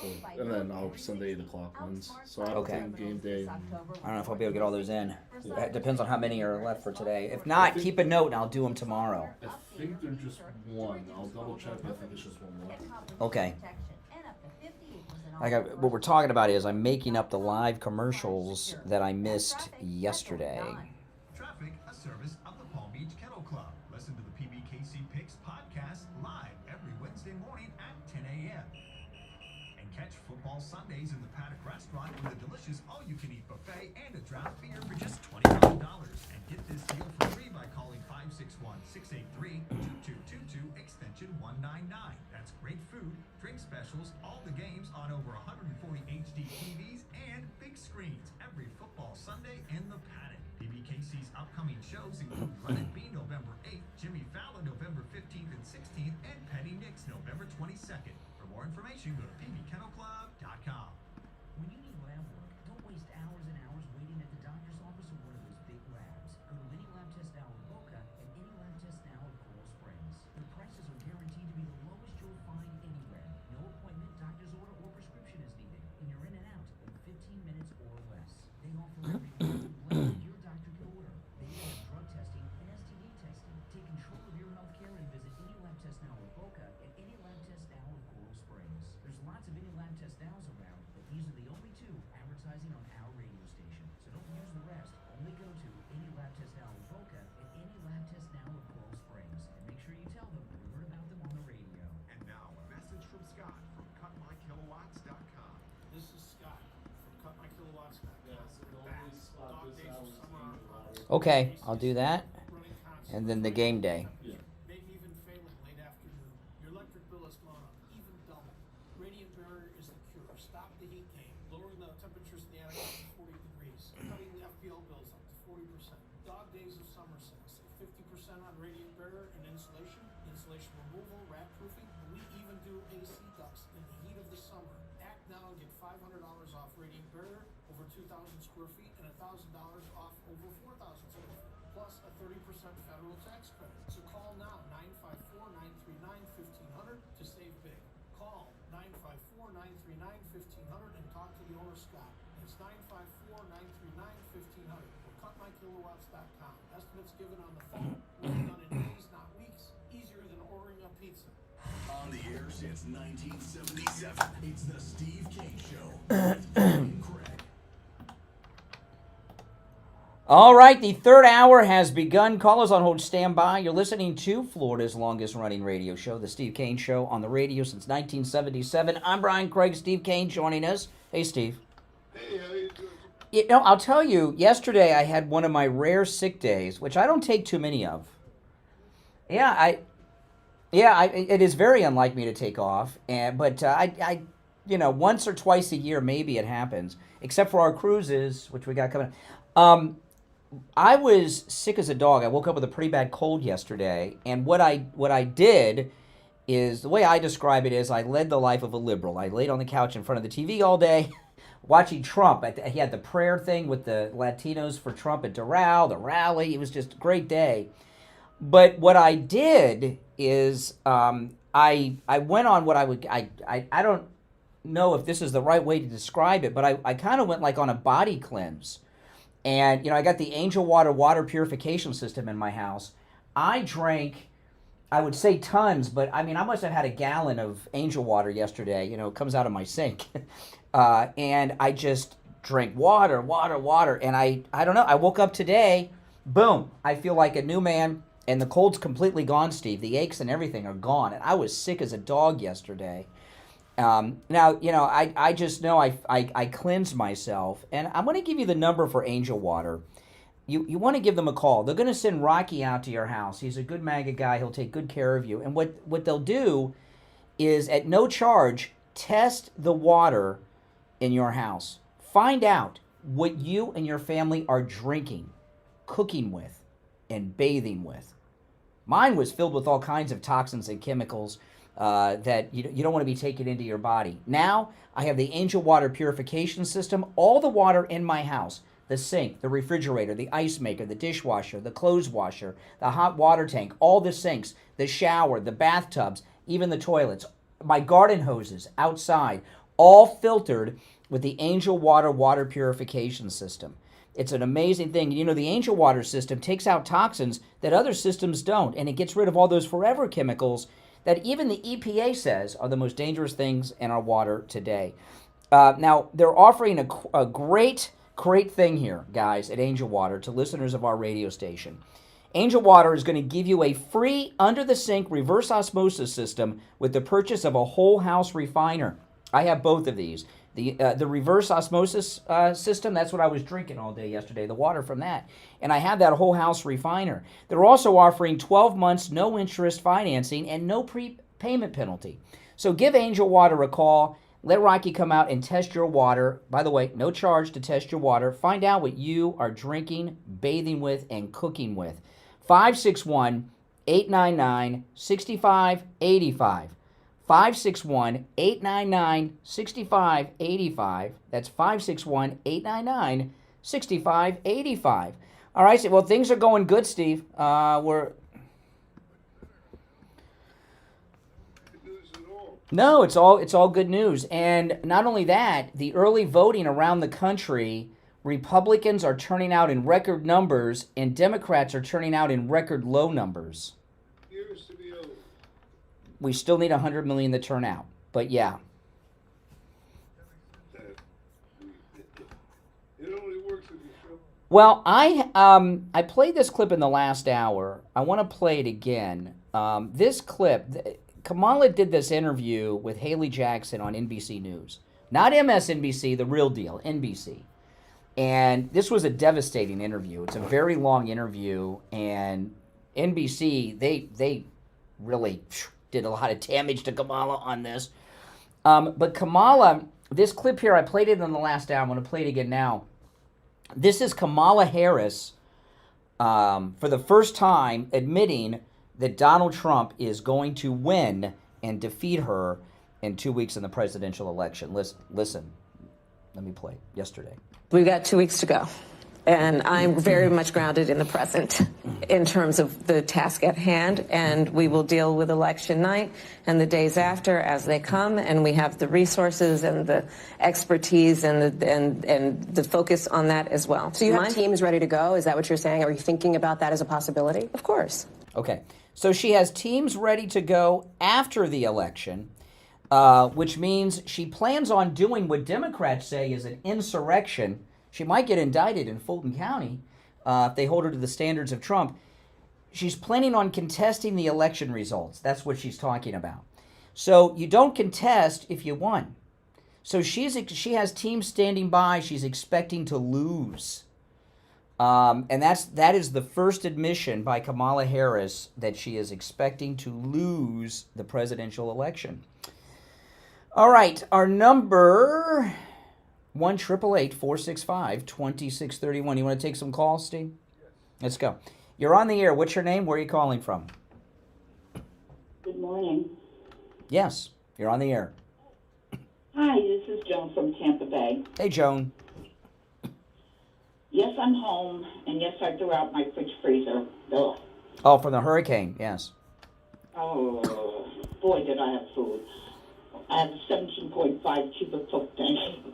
So, and then I'll send the 8 o'clock ones. So Appleton, game day. I don't know if I'll be able to get all those in. It depends on how many are left for today. If not, keep a note and I'll do them tomorrow. I think they're just one. I'll double check. I think it's just one more. Okay. what we're talking about is I'm making up the live commercials that I missed yesterday. Traffic, a service of the Palm Beach Kennel Club. Listen to the PBKC Picks podcast live every Wednesday morning at 10 a.m. And catch Football Sundays in the Paddock Restaurant with a delicious all-you-can-eat buffet and a draft beer for just $25. And get this deal for free by calling 561-683-2222 extension 199. That's great food, drink specials, all the games on over 140 HD TVs and big screens every Football Sunday in the Paddock. PBKC's upcoming shows include Let It Be November 8th, Jimmy Fallon November 15th and 16th, and Penny Nicks November 22nd. For more information, go to pbkennelclub.com. When you need lab work, don't waste hours and hours waiting at the doctor's office or one of those big labs. Go to any lab test now in Boca and any lab test now in Coral Springs. The prices are guaranteed to be the lowest you'll find anywhere. No appointment, doctor's order, or prescription is needed, and you're in and out in 15 minutes or less. They offer everything from blood your doctor can order. They even have drug testing and STD testing. Take control of your health care and visit any lab test now in Boca and any lab test now in Coral Springs. There's lots of any lab test nows around, but these are the only two advertising on our radio station. So don't use the rest. Only go to any lab test now in Boca and any lab test now in Coral Springs. And make sure you tell them you heard about them on the radio. And now, a message from Scott from CutMyKilowatts.com. This is Scott from CutMyKilowatts.com. Dog days of summer are upon us. Okay, I'll do that. And then the game day. Maybe even failing late afternoon. Your electric bill has gone up, even double. Radiant Barrier is the cure. Stop the heat gain, lowering the temperatures in the attic up to 40 degrees, cutting the FPL bills up to 40%. Dog days of summer sales, save 50% on Radiant Barrier and insulation removal, rat proofing, and we even do AC ducts in the heat of the summer. Act now and get $500 off Radiant Barrier over 2,000 square feet and $1,000 off over 4,000 square feet, plus a 30% federal tax credit. So call now, 954-939-1500 to save big. Call 954-939-1500 and talk to the owner, Scott. It's 954-939-1500 or cutmykilowatts.com. Estimates given on the phone. Work done in days, not weeks. Easier than ordering a pizza. On the air since 1977, it's the Steve Kane Show. With Brian Craig. All right, the third hour has begun. Callers on hold, stand by. You're listening to Florida's longest-running radio show, The Steve Kane Show, on the radio since 1977. I'm Brian Craig, Steve Kane joining us. Hey, Steve. Hey, how you doing? You know, I'll tell you, yesterday I had one of my rare sick days, which I don't take too many of. It is very unlike me to take off, but I once or twice a year maybe it happens, except for our cruises, which we got coming up. I was sick as a dog. I woke up with a pretty bad cold yesterday, and what I did is, the way I describe it is, I led the life of a liberal. I laid on the couch in front of the TV all day, watching Trump. He had the prayer thing with the Latinos for Trump at Doral, the rally. It was just a great day. But what I did is I went on what I don't know if this is the right way to describe it, but I kind of went like on a body cleanse. And, I got the Angel water purification system in my house. I drank, I would say tons, but I must have had a gallon of Angel water yesterday. It comes out of my sink. And I just drank water. And I don't know, I woke up today, boom, I feel like a new man. And the cold's completely gone, Steve. The aches and everything are gone. And I was sick as a dog yesterday. Now, I just know I cleansed myself. And I'm going to give you the number for Angel Water. You want to give them a call. They're going to send Rocky out to your house. He's a good MAGA guy. He'll take good care of you. And what they'll do is, at no charge, test the water in your house. Find out what you and your family are drinking, cooking with, and bathing with. Mine was filled with all kinds of toxins and chemicals that you don't want to be taking into your body. Now, I have the Angel Water Purification System. All the water in my house, the sink, the refrigerator, the ice maker, the dishwasher, the clothes washer, the hot water tank, all the sinks, the shower, the bathtubs, even the toilets, my garden hoses outside, all filtered with the Angel Water Purification System. It's an amazing thing. The Angel Water system takes out toxins that other systems don't, and it gets rid of all those forever chemicals that even the EPA says are the most dangerous things in our water today. Now, they're offering a great thing here, guys, at Angel Water to listeners of our radio station. Angel Water is going to give you a free under-the-sink reverse osmosis system with the purchase of a whole house refiner. I have both of these. The reverse osmosis system, that's what I was drinking all day yesterday, the water from that. And I have that whole house refiner. They're also offering 12 months no interest financing and no prepayment penalty. So give Angel Water a call. Let Rocky come out and test your water. By the way, no charge to test your water. Find out what you are drinking, bathing with, and cooking with. 561-899-6585. 561-899-6585. That's 561-899-6585. All right, so, well, things are going good, Steve. No, it's all good news. And not only that, the early voting around the country, Republicans are turning out in record numbers and Democrats are turning out in record low numbers. We still need 100 million to turn out, but yeah. Well, I played this clip in the last hour. I want to play it again. This clip, Kamala did this interview with Haley Jackson on NBC News. Not MSNBC, the real deal, NBC. And this was a devastating interview. It's a very long interview, and NBC, they really did a lot of damage to Kamala on this. But Kamala, this clip here, I played it in the last hour. I'm going to play it again now. This is Kamala Harris for the first time admitting that Donald Trump is going to win and defeat her in 2 weeks in the presidential election. Listen. Let me play it. Yesterday. We've got 2 weeks to go. And I'm very much grounded in the present in terms of the task at hand. And we will deal with election night and the days after as they come. And we have the resources and the expertise and the focus on that as well. So you have teams ready to go? Is that what you're saying? Are you thinking about that as a possibility? Of course. Okay. So she has teams ready to go after the election, which means she plans on doing what Democrats say is an insurrection. She might get indicted in Fulton County if they hold her to the standards of Trump. She's planning on contesting the election results. That's what she's talking about. So you don't contest if you won. So she has teams standing by. She's expecting to lose. And that is the first admission by Kamala Harris that she is expecting to lose the presidential election. All right, our number 1-888-465-2631. You want to take some calls, Steve? Yes. Let's go. You're on the air. What's your name? Where are you calling from? Good morning. Yes, you're on the air. Hi, this is Joan from Tampa Bay. Hey, Joan. Yes, I'm home, and yes, I threw out my fridge freezer. Ugh. Oh, from the hurricane, yes. Oh, boy, did I have food. I have a 17.5 cubic foot tank,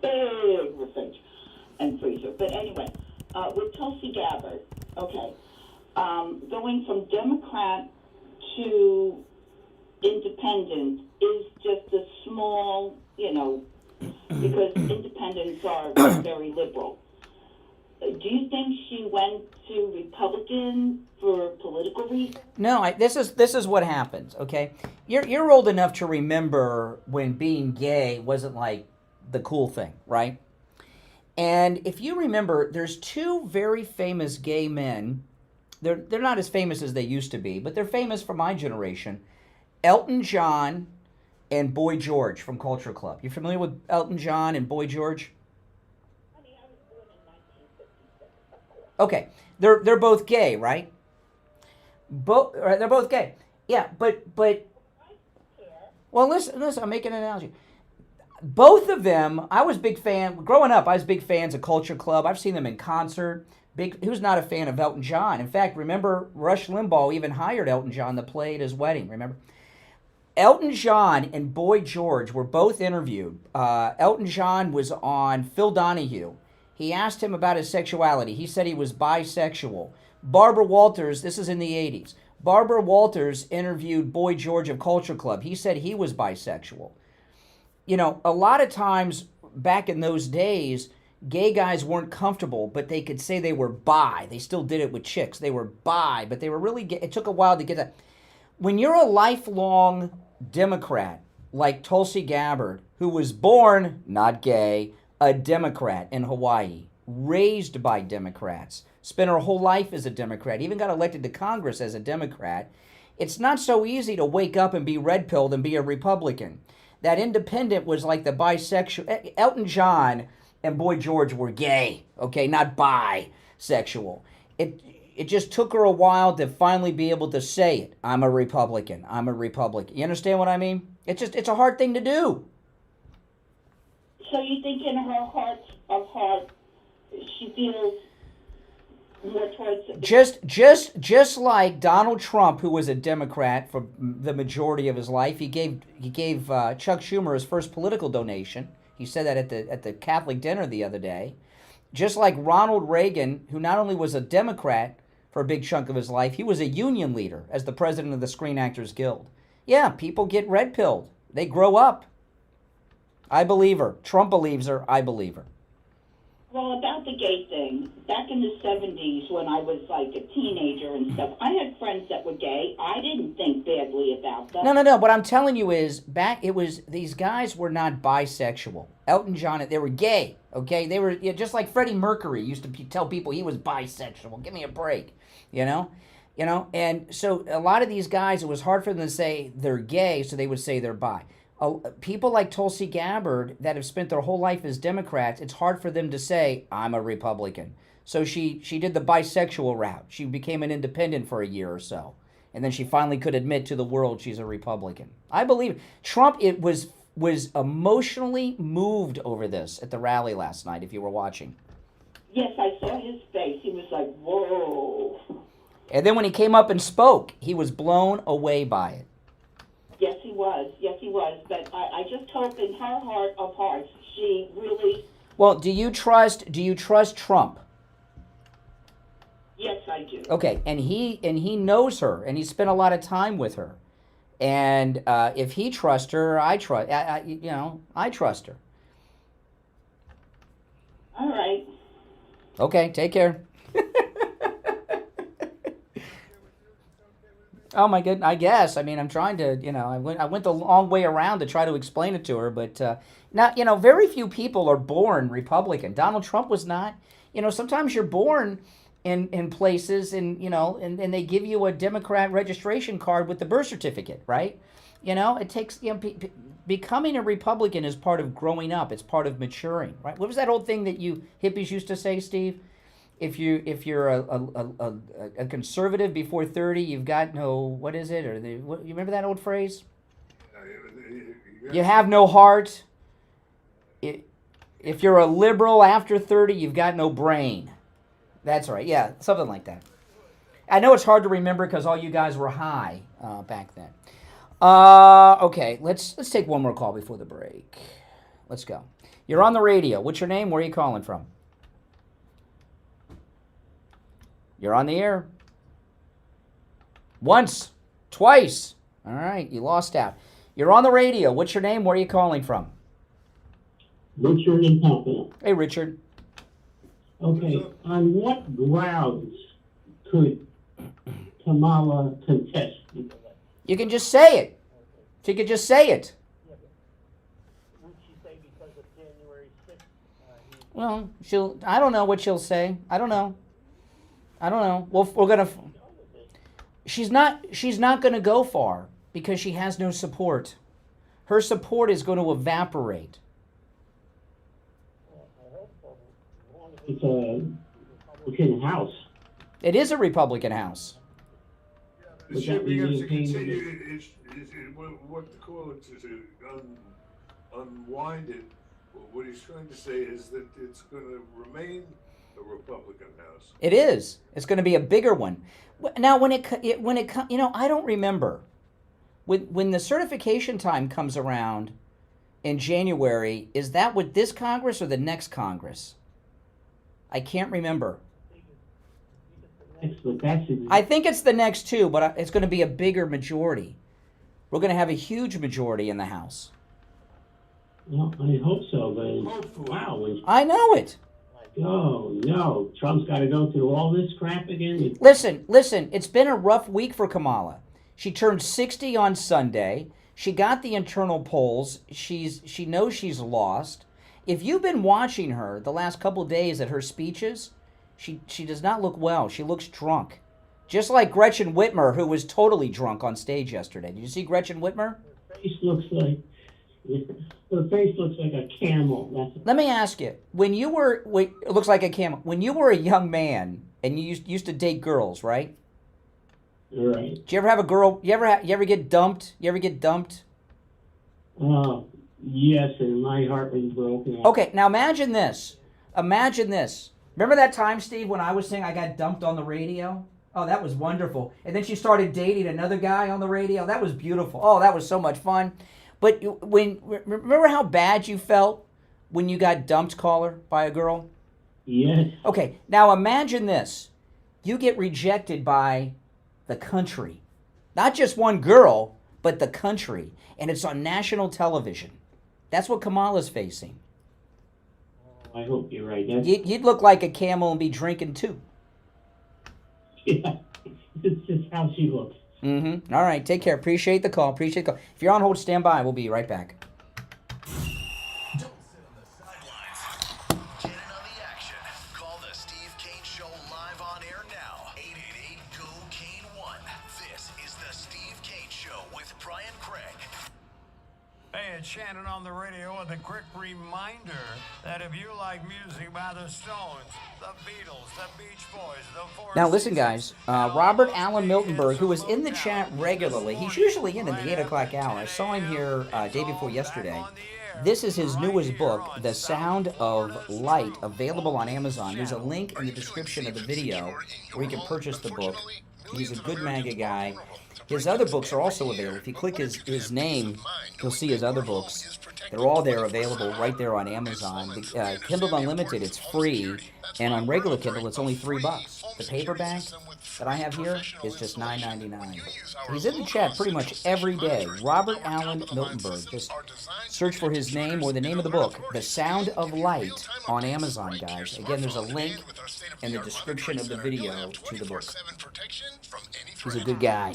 big fridge and freezer. But anyway, with Tulsi Gabbard, okay, going from Democrat to independent is just a small, because independents are very liberal. Do you think she went to Republican for political reasons? No, this is what happens. Okay, you're old enough to remember when being gay wasn't like the cool thing, right? And if you remember, there's two very famous gay men. They're not as famous as they used to be, but they're famous for my generation. Elton John and Boy George from Culture Club. You familiar with Elton John and Boy George? Okay, they're both gay, right? They're both gay. Yeah, but well, listen. I'm making an analogy. Both of them, I was big fan growing up. I was big fans of Culture Club. I've seen them in concert. Who's not a fan of Elton John? In fact, remember Rush Limbaugh even hired Elton John to play at his wedding. Remember? Elton John and Boy George were both interviewed. Elton John was on Phil Donahue. He asked him about his sexuality. He said he was bisexual. Barbara Walters, this is in the 80s. Barbara Walters interviewed Boy George of Culture Club. He said he was bisexual. you know, a lot of times back in those days, gay guys weren't comfortable, but they could say they were bi. They still did it with chicks. They were bi, but they were really gay. It took a while to get that. When you're a lifelong Democrat, like Tulsi Gabbard, who was born, not gay, a Democrat in Hawaii, raised by Democrats, spent her whole life as a Democrat, even got elected to Congress as a Democrat, it's not so easy to wake up and be red-pilled and be a Republican. That independent was like the bisexual. Elton John and Boy George were gay, okay, not bisexual. It just took her a while to finally be able to say it. I'm a Republican. I'm a Republican. You understand what I mean? It's a hard thing to do. So you think in her heart of heart, she feels more towards just like Donald Trump, who was a Democrat for the majority of his life, he gave Chuck Schumer his first political donation. He said that at the Catholic dinner the other day. Just like Ronald Reagan, who not only was a Democrat for a big chunk of his life, he was a union leader as the president of the Screen Actors Guild. Yeah, people get red-pilled. They grow up. I believe her. Trump believes her. I believe her. Well, about the gay thing, back in the 70s when I was like a teenager and stuff, I had friends that were gay. I didn't think badly about them. No. What I'm telling you is, these guys were not bisexual. Elton John, they were gay, okay? They were just like Freddie Mercury used to tell people he was bisexual. Give me a break, you know? And so a lot of these guys, it was hard for them to say they're gay, so they would say they're bi. People like Tulsi Gabbard that have spent their whole life as Democrats, it's hard for them to say, I'm a Republican. So she did the bisexual route. She became an independent for a year or so. And then she finally could admit to the world she's a Republican. I believe Trump was emotionally moved over this at the rally last night, if you were watching. Yes, I saw his face. He was like, whoa. And then when he came up and spoke, he was blown away by it. Yes, he was. Yes, he was. But I just hope in her heart of hearts, she really... Well, do you trust Trump? Yes, I do. Okay, and he knows her, and he spent a lot of time with her. And if he trusts her, I trust her. All right. Okay, take care. Oh my goodness, I guess. I mean, I'm trying to, I went the long way around to try to explain it to her, but now, very few people are born Republican. Donald Trump was not. Sometimes you're born in places and they give you a Democrat registration card with the birth certificate, right? It takes, becoming a Republican is part of growing up. It's part of maturing, right? What was that old thing that you hippies used to say, Steve? If you're a conservative before 30, you've got no, what is it? You remember that old phrase? You have no heart. If you're a liberal after 30, you've got no brain. That's right. Yeah, something like that. I know it's hard to remember because all you guys were high back then. Okay, let's take one more call before the break. Let's go. You're on the radio. What's your name? Where are you calling from? You're on the air. Once, twice. All right, you lost out. You're on the radio. What's your name? Where are you calling from? Richard in Pamela. Hey, Richard. Okay, on what grounds could Kamala contest? You can just say it. She could just say it. Would she say because of January 6th? Well, I don't know what she'll say. I don't know. Well, we're gonna. She's not gonna go far because she has no support. Her support is going to evaporate. It's a Republican House. It is a Republican House. It should be able to continue. What the call to unwind it. What he's trying to say is that it's going to remain a Republican House. It is. It's going to be a bigger one. Now, when it I don't remember when the certification time comes around in January. Is that with this Congress or the next Congress? I can't remember. I think it's the next two, but it's going to be a bigger majority. We're going to have a huge majority in the House. Well, I hope so, but wow. I know it. Oh, no. Trump's got to go through all this crap again? Listen. It's been a rough week for Kamala. She turned 60 on Sunday. She got the internal polls. She knows she's lost. If you've been watching her the last couple of days at her speeches, she does not look well. She looks drunk. Just like Gretchen Whitmer, who was totally drunk on stage yesterday. Did you see Gretchen Whitmer? Her face looks like a camel. Let me ask you, it looks like a camel. When you were a young man and you used to date girls, right? Right. Did you ever have a girl? You ever get dumped? Yes, and my heart was broken. Okay, now imagine this. Remember that time, Steve, when I was saying I got dumped on the radio? Oh, that was wonderful. And then she started dating another guy on the radio. That was beautiful. Oh, that was so much fun. But remember how bad you felt when you got dumped, caller, by a girl? Yes. Okay, now imagine this. You get rejected by the country. Not just one girl, but the country. And it's on national television. That's what Kamala's facing. I hope you're right. You'd look like a camel and be drinking too. Yeah, it's just how she looks. Mm-hmm. All right, take care. Appreciate the call. If you're on hold, stand by. We'll be right back. Don't sit on the sidelines. Get in on the action. Call the Steve Kane Show live on air now. 888-GO-KANE-1. This is the Steve Kane Show with Brian Craig. Hey, it's Shannon on the radio with a quick reminder that if you like music by the Stones, the Beatles, the Beach Boys, the Four Now listen, guys. Robert Allen Miltenberg, who is in the chat regularly, he's usually in the 8 o'clock hour. I saw him here day before yesterday. This is his newest book, The Sound of Light, available on Amazon. There's a link in the description of the video where you can purchase the book. He's a good manga guy. His other books are also available. If you click his name, you'll see his other books. They're all there available right there on Amazon. The, Kindle Unlimited, it's free, and on regular Kindle, it's only $3. The paperback that I have here is just $9.99. He's in the chat pretty much every day. Robert Allen Miltenberg. Just search for his name or the name of the book, The Sound of Light, on Amazon, guys. Again, there's a link in the description of the video to the book. He's a good guy.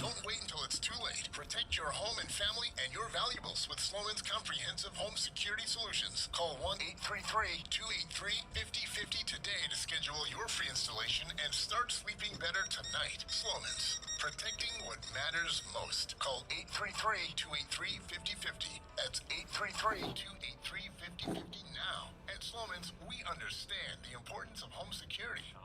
Protect your home and family and your valuables with Sloman's comprehensive home security solutions. Call 1-833-283-5050 today to schedule your free installation and start sleeping better tonight. Sloman's, protecting what matters most. Call 833-283-5050. That's 833-283-5050 now. At Sloman's, we understand the importance of home security.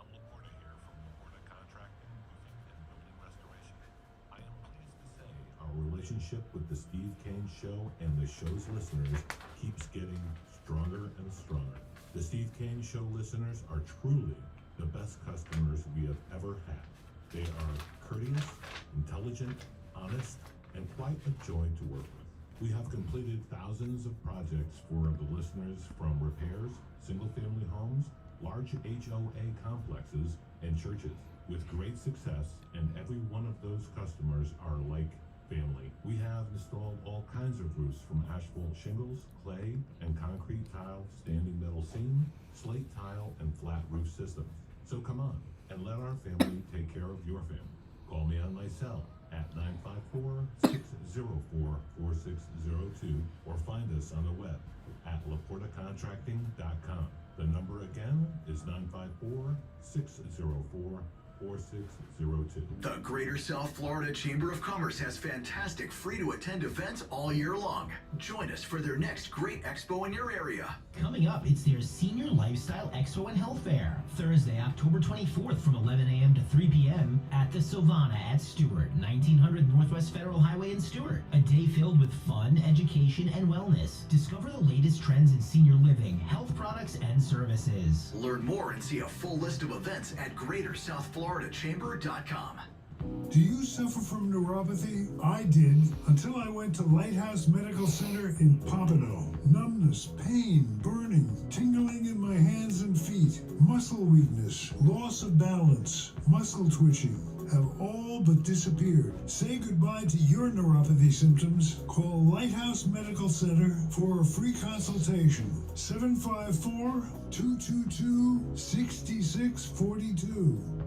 Our relationship with the Steve Kane Show and the show's listeners keeps getting stronger and stronger. The Steve Kane Show listeners are truly the best customers we have ever had. They are courteous, intelligent, honest, and quite a joy to work with. We have completed thousands of projects for the listeners, from repairs, single-family homes, large HOA complexes, and churches, with great success, and every one of those customers are like family. We have installed all kinds of roofs, from asphalt shingles, clay, and concrete tile, standing metal seam, slate tile, and flat roof systems. So come on and let our family take care of your family. Call me on my cell at 954-604-4602 or find us on the web at LaportaContracting.com. The number again is 954-604-4602. The Greater South Florida Chamber of Commerce has fantastic free-to-attend events all year long. Join us for their next great expo in your area. Coming up, it's their Senior Lifestyle Expo and Health Fair, Thursday, October 24th from 11 a.m. to 3 p.m. at the Sylvana at Stewart, 1900 Northwest Federal Highway in Stewart. A day filled with fun, education, and wellness. Discover the latest trends in senior living, health products, and services. Learn more and see a full list of events at GreaterSouthFloridaChamber.com. Do you suffer from neuropathy? I did, until I went to Lighthouse Medical Center in Pompano. Numbness, pain, burning, tingling in my hands and feet. muscle weakness, loss of balance, muscle twitching have all but disappeared. Say goodbye to your neuropathy symptoms. Call Lighthouse Medical Center for a free consultation. 754-222-6642.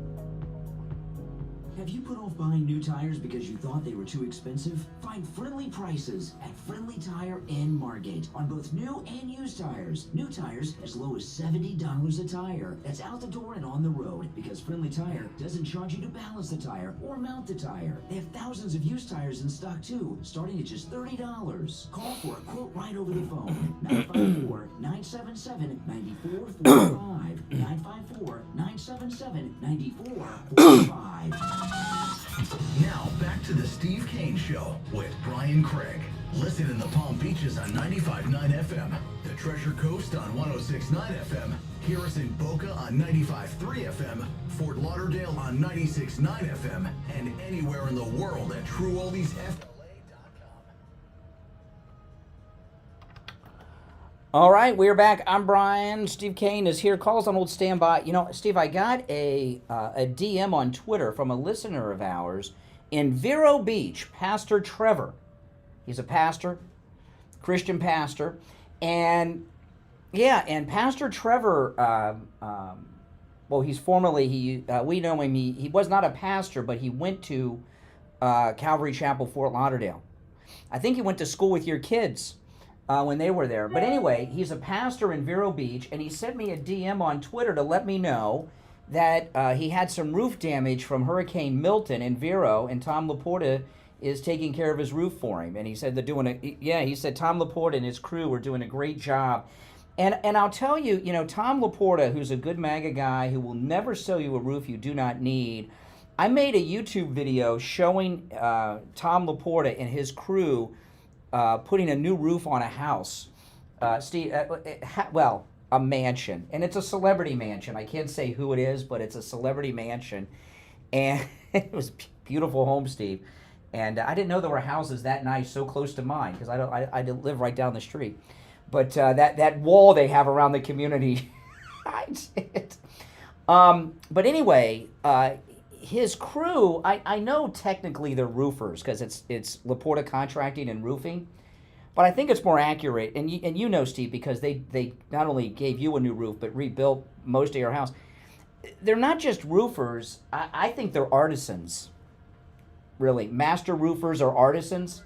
Have you put off buying new tires because you thought they were too expensive? Find friendly prices at Friendly Tire in Margate on both new and used tires. New tires as low as $70 a tire. That's out the door and on the road, because Friendly Tire doesn't charge you to balance the tire or mount the tire. They have thousands of used tires in stock too, starting at just $30. Call for a quote right over the phone. 954-977-9445. 954-977-9445. Now back to the Steve Kane Show with Brian Craig. Listen in the Palm Beaches on 95.9 FM, the Treasure Coast on 106.9 FM, hear us in Boca on 95.3 FM, Fort Lauderdale on 96.9 FM, and anywhere in the world at TrueOldiesFLA.com. All right, we're back. I'm Brian. Steve Kane is here. Call us on old standby. You know, Steve, I got a DM on Twitter from a listener of ours in Vero Beach, Pastor Trevor. He's a pastor, Christian pastor, and and Pastor Trevor. Well, he's formerly we know him. He was not a pastor, but he went to Calvary Chapel, Fort Lauderdale. I think he went to school with your kids. When they were there. But anyway, he's a pastor in Vero Beach, and he sent me a DM on Twitter to let me know that he had some roof damage from Hurricane Milton in Vero, and Tom Laporta is taking care of his roof for him. And he said they're doing he said Tom Laporta and his crew are doing a great job. And I'll tell you, Tom Laporta, who's a good MAGA guy who will never sell you a roof you do not need, I made a YouTube video showing Tom Laporta and his crew putting a new roof on a house, Steve. A mansion, and it's a celebrity mansion. I can't say who it is, but it's a celebrity mansion, and it was a beautiful home, Steve. And I didn't know there were houses that nice so close to mine, because I live right down the street. But that wall they have around the community, hides it. But anyway, his crew, I know technically they're roofers because it's Laporta Contracting and Roofing, but I think it's more accurate. And you know, Steve, because they not only gave you a new roof but rebuilt most of your house. They're not just roofers. I think they're artisans. Really, master roofers are artisans.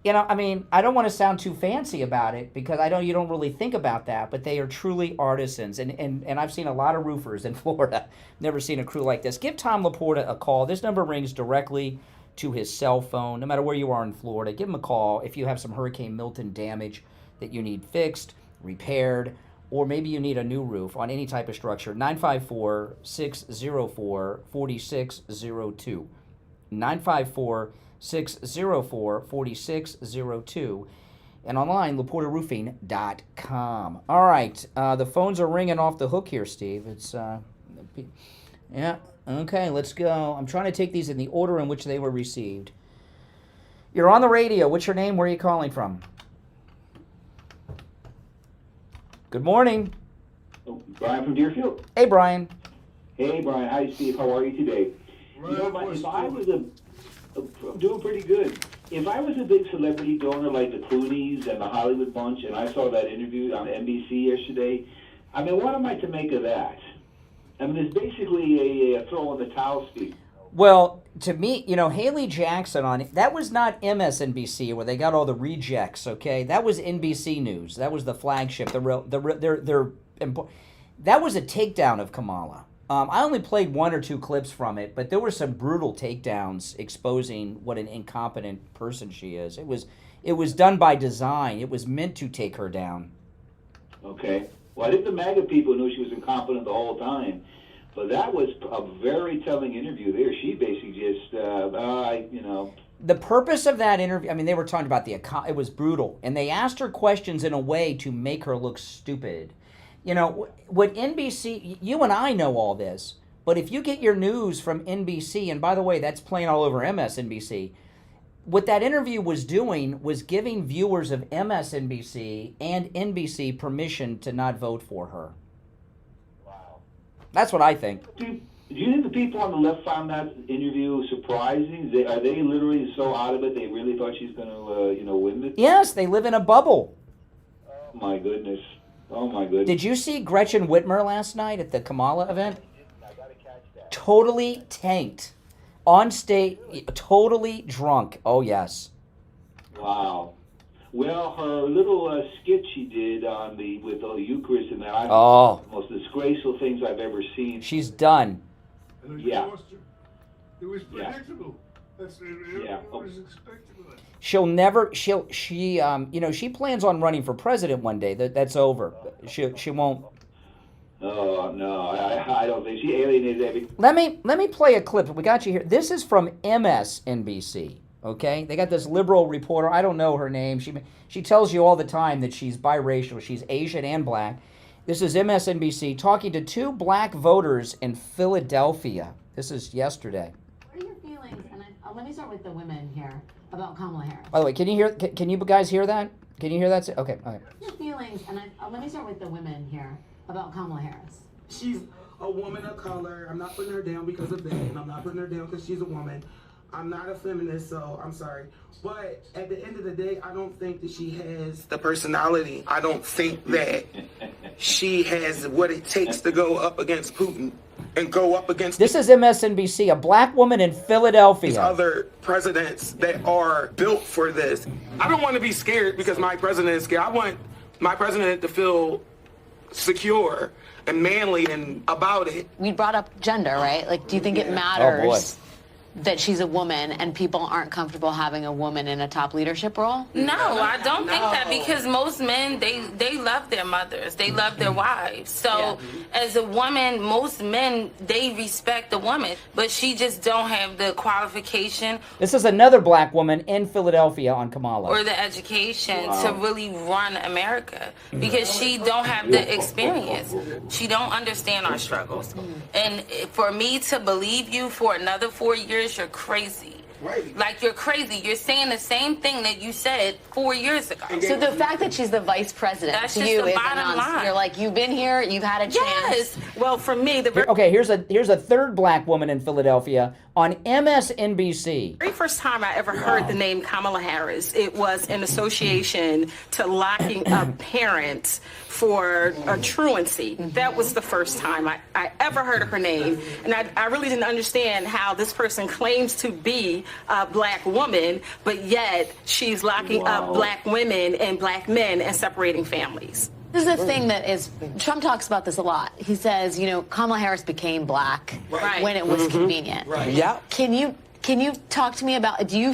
I mean, I don't want to sound too fancy about it because you don't really think about that, but they are truly artisans. And I've seen a lot of roofers in Florida. Never seen a crew like this. Give Tom Laporta a call. This number rings directly to his cell phone. No matter where you are in Florida, give him a call if you have some Hurricane Milton damage that you need fixed, repaired, or maybe you need a new roof on any type of structure. 954-604-4602. 954-604-4602, and online, LaportaRoofing.com. All right, the phones are ringing off the hook here, Steve. It's, okay, let's go. I'm trying to take these in the order in which they were received. You're on the radio. What's your name? Where are you calling from? Good morning. Brian from Deerfield. Hey, Brian. Hey, Brian. Hi, Steve. How are you today? If I was I'm doing pretty good. If I was a big celebrity donor like the Clooney's and the Hollywood Bunch, and I saw that interview on NBC yesterday, I mean, what am I to make of that? I mean, it's basically a throw in the towel speech. Well, to me, Haley Jackson on it, that was not MSNBC where they got all the rejects, okay? That was NBC News. That was the flagship. That was a takedown of Kamala. I only played one or two clips from it, but there were some brutal takedowns exposing what an incompetent person she is. It was done by design. It was meant to take her down. Okay. Well, I think the MAGA people knew she was incompetent the whole time, but that was a very telling interview there. She basically just, The purpose of that interview, I mean, they were talking about it was brutal, and they asked her questions in a way to make her look stupid. What NBC, you and I know all this, but if you get your news from NBC, and by the way, that's playing all over MSNBC, what that interview was doing was giving viewers of MSNBC and NBC permission to not vote for her. Wow. That's what I think. Do you think the people on the left found that interview surprising? Are they literally so out of it they really thought she's going to, win this? Yes, they live in a bubble. Oh my goodness! Oh my goodness! Did you see Gretchen Whitmer last night at the Kamala event? Totally tanked. On stage, totally drunk. Oh, yes. Wow. Well, her little skit she did with the Eucharist and that, Oh. the most disgraceful things I've ever seen. She's done. Yeah. It was predictable. That's it was expected. She plans on running for president one day. That's over. She won't. Oh, no, I don't think she alienated everything. Let me play a clip. We got you here. This is from MSNBC. Okay, they got this liberal reporter. I don't know her name. She tells you all the time that she's biracial. She's Asian and black. This is MSNBC talking to 2 black voters in Philadelphia. This is yesterday. What are your feelings? And let me start with the women here about Kamala Harris. By the way, can you guys hear that? Can you hear that? Okay. All right. What are your feelings? And let me start with the women here about Kamala Harris. She's a woman of color. I'm not putting her down because of that, and I'm not putting her down because she's a woman. I'm not a feminist, so I'm sorry. But at the end of the day, I don't think that she has the personality. I don't think that she has what it takes to go up against Putin and go up against... This is MSNBC, a black woman in Philadelphia. These other presidents that are built for this. I don't want to be scared because my president is scared. I want my president to feel secure and manly and about it. We brought up gender, right? Like, do you think it matters that she's a woman and people aren't comfortable having a woman in a top leadership role? No, I don't think that, because most men, they love their mothers. They love their wives. So as a woman, most men, they respect the woman, but she just don't have the qualification. This is another black woman in Philadelphia on Kamala. Or the education to really run America, because she don't have the experience. She don't understand our struggles. And for me to believe you for another 4 years, you're crazy. Right. Like, you're crazy. You're saying the same thing that you said 4 years ago. So the fact that she's the vice president That's to just you the is bottom line. You're like, you've been here, you've had a chance. Yes. Well, for me, Here's a third black woman in Philadelphia on MSNBC. The very first time I ever heard the name Kamala Harris, it was in association to locking up parents for a truancy. That was the first time I ever heard of her name. And I really didn't understand how this person claims to be a black woman, but yet she's locking up black women and black men and separating families. This is the thing that is, Trump talks about this a lot. He says, Kamala Harris became black when it was convenient. Right. Yeah. Can you talk to me about, do you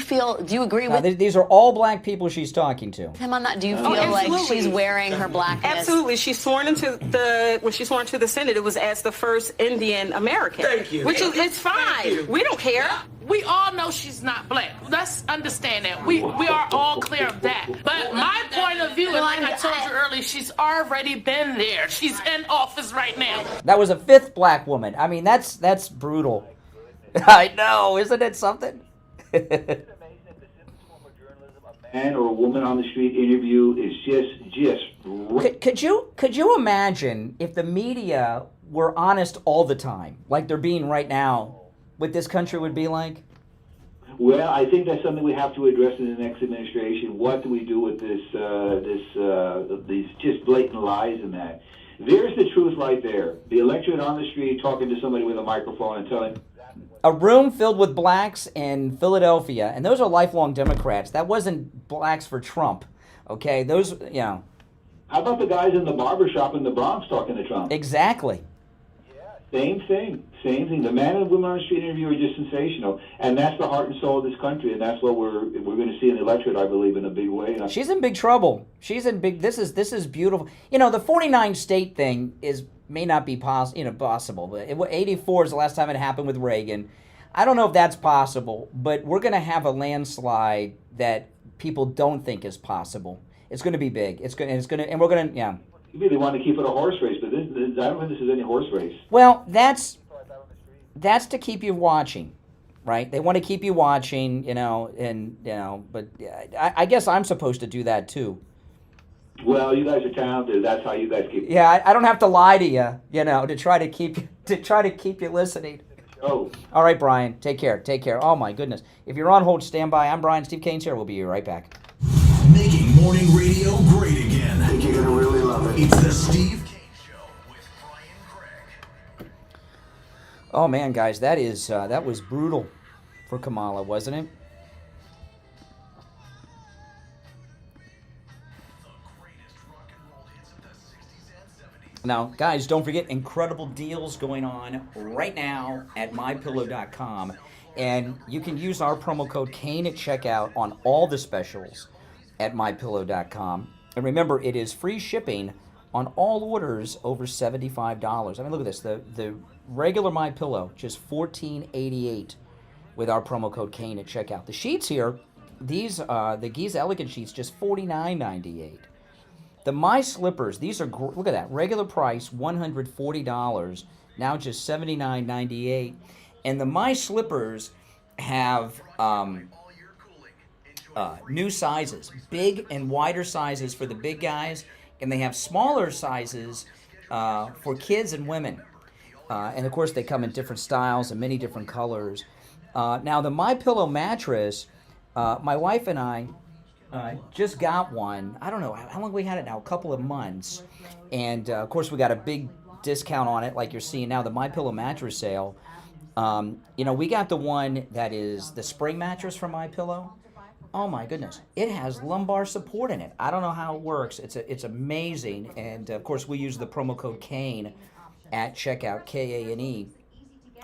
agree with these are all black people she's talking to. him on that? Do you feel like she's wearing her blackness? Absolutely. When she sworn into the Senate, it was as the first Indian American. Thank you. Which is, it's fine. We don't care. We all know she's not black. Let's understand that. We are all clear of that. But my point of view, and like I told you earlier, she's already been there. She's in office right now. That was a 5th black woman. I mean, that's brutal. I know, isn't it something? Man or a woman on the street interview is just. Could you imagine if the media were honest all the time, like they're being right now? What this country would be like? Well, I think that's something we have to address in the next administration. What do we do with these just blatant lies and that? There's the truth right there. The electorate on the street talking to somebody with a microphone and telling. A room filled with blacks in Philadelphia, and those are lifelong Democrats. That wasn't blacks for Trump, okay? Those, How about the guys in the barbershop in the Bronx talking to Trump? Exactly. Same thing. The man and women on the street interview are just sensational, and that's the heart and soul of this country, and that's what we're going to see in the electorate, I believe, in a big way. She's in big trouble. She's in big. This is beautiful. The 49 state thing may not be possible, but 84 is the last time it happened with Reagan. I don't know if that's possible, but we're going to have a landslide that people don't think is possible. It's going to be big. And we're going to. Maybe they want to keep it a horse race, but I don't think this is any horse race. Well, that's to keep you watching, right? They want to keep you watching, but I guess I'm supposed to do that too. Well, you guys are talented. That's how you guys keep. Yeah, I don't have to lie to you, to try to keep you listening. Oh. All right, Brian. Take care. Oh my goodness. If you're on hold, stand by. I'm Brian. Steve Kane's here. We'll be right back. Making morning radio great again. I think you're gonna really love it. It's the Steve Kane Show with Brian Craig. Oh man, guys, that was brutal for Kamala, wasn't it? Now, guys, don't forget incredible deals going on right now at MyPillow.com. And you can use our promo code Kane at checkout on all the specials at MyPillow.com. And remember, it is free shipping on all orders over $75. I mean, look at this. The regular MyPillow, just $14.88 with our promo code Kane at checkout. The sheets here, the Giza Elegant sheets, just $49.98. The My Slippers, these are, look at that, regular price, $140, now just $79.98. And the My Slippers have new sizes, big and wider sizes for the big guys, and they have smaller sizes for kids and women. And of course, they come in different styles and many different colors. Now, the My Pillow mattress, my wife and I just got one. I don't know how long we had it now, a couple of months. And of course, we got a big discount on it, like you're seeing now, the My Pillow mattress sale. We got the one that is the spring mattress from My Pillow. Oh my goodness, it has lumbar support in it. I don't know how it works. It's amazing. And of course, we use the promo code Kane at checkout, Kane,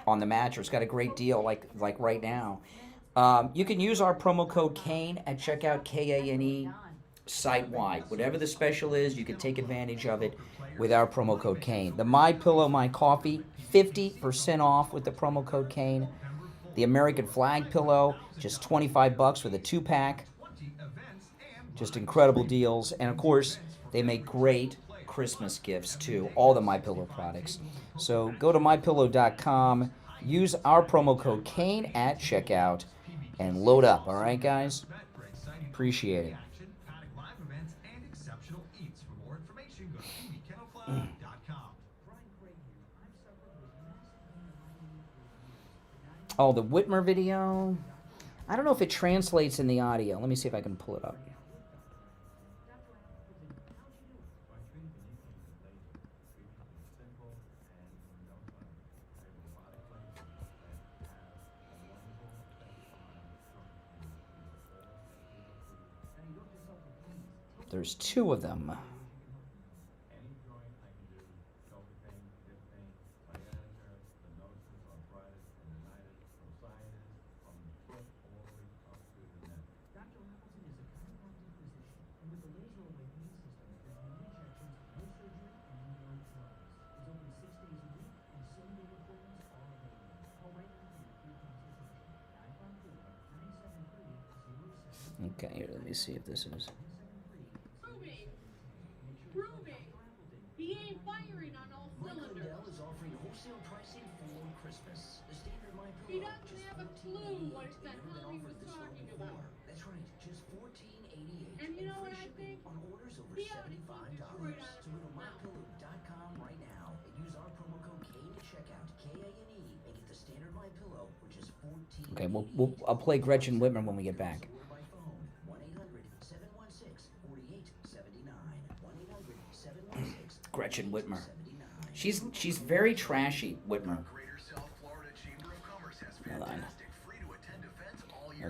on the mattress. Got a great deal, like right now. You can use our promo code Kane at checkout, Kane, site-wide. Whatever the special is, you can take advantage of it with our promo code Kane. The My Pillow, My Coffee, 50% off with the promo code Kane. The American Flag Pillow, just $25 for the 2-pack. Just incredible deals. And of course, they make great Christmas gifts too, all the My Pillow products. So go to MyPillow.com, use our promo code Kane at checkout, and load up, all right, guys? Appreciate it. Oh, the Whitmer video? I don't know if it translates in the audio. Let me see if I can pull it up. There's two of them. Okay, here, let me see if this is... He ain't firing on all cylinders. Is offering wholesale pricing for Christmas. The standard My Pillow. He doesn't have a clue what the hell he was talking about. That's right, just $14.88. And you know what I think? On orders over $75. So go to MyPillow.com right now and use our promo code Kane at checkout, Kane, and get the standard My Pillow, which is $14. Okay, I'll play Gretchen Whitmer when we get back. Gretchen Whitmer. She's very trashy, Whitmer. Hold on. Okay.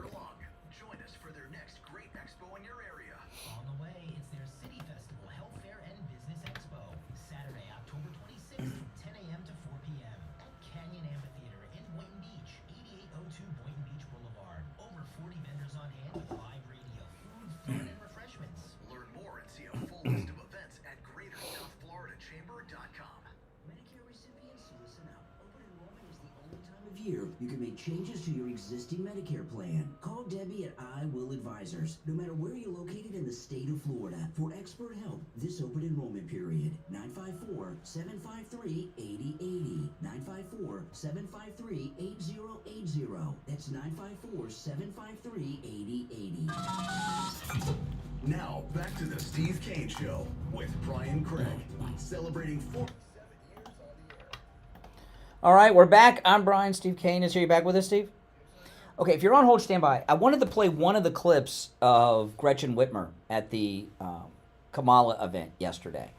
Join us for their next great expo in your area. On the way, it's their City Festival Health Fair and Business Expo. Saturday, October 26th from 10 a.m. to 4 p.m. at Canyon Amphitheater in Boynton Beach, 8802 Boynton Beach Boulevard. Over 40 vendors on hand with live radio, food, fun, and refreshments. Learn more and see a full list of events at GreaterSouthFloridaChamber.com. Medicare recipients, listen up. Open enrollment is the only time of year you can make changes to your existing Medicare plan. Call Debbie at I Will Advisors. No matter where you're located in the state of Florida, for expert help this open enrollment period. 954-753-8080. 954-753-8080. That's 954-753-8080. Now, back to the Steve Kane Show with Brian Craig, celebrating 47 years on the air. All right, we're back. I'm Brian. Steve Kane is here. You back with us, Steve? Okay, if you're on hold, stand by. I wanted to play one of the clips of Gretchen Whitmer at the Kamala event yesterday.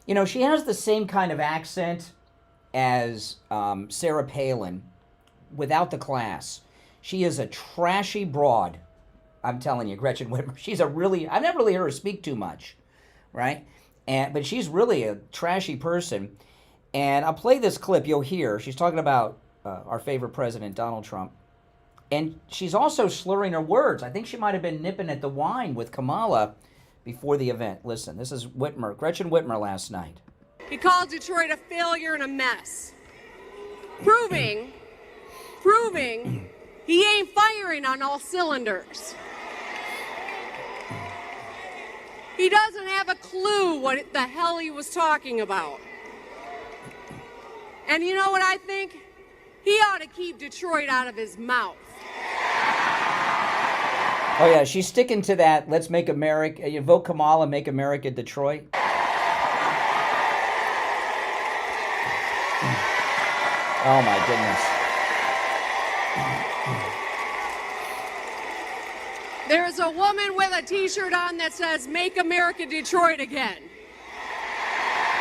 You know, she has the same kind of accent as Sarah Palin without the class. She is a trashy broad. I'm telling you, Gretchen Whitmer. She's a really, I've never really heard her speak too much, right? But she's really a trashy person. And I'll play this clip. You'll hear. She's talking about our favorite president, Donald Trump. And she's also slurring her words. I think she might have been nipping at the wine with Kamala before the event. Listen, this is Whitmer, Gretchen Whitmer last night. He called Detroit a failure and a mess. Proving he ain't firing on all cylinders. He doesn't have a clue what the hell he was talking about. And you know what I think? He ought to keep Detroit out of his mouth. Oh, yeah, she's sticking to that. Let's make America, you vote Kamala, make America Detroit. Oh, my goodness. There's a woman with a t-shirt on that says, "Make America Detroit Again."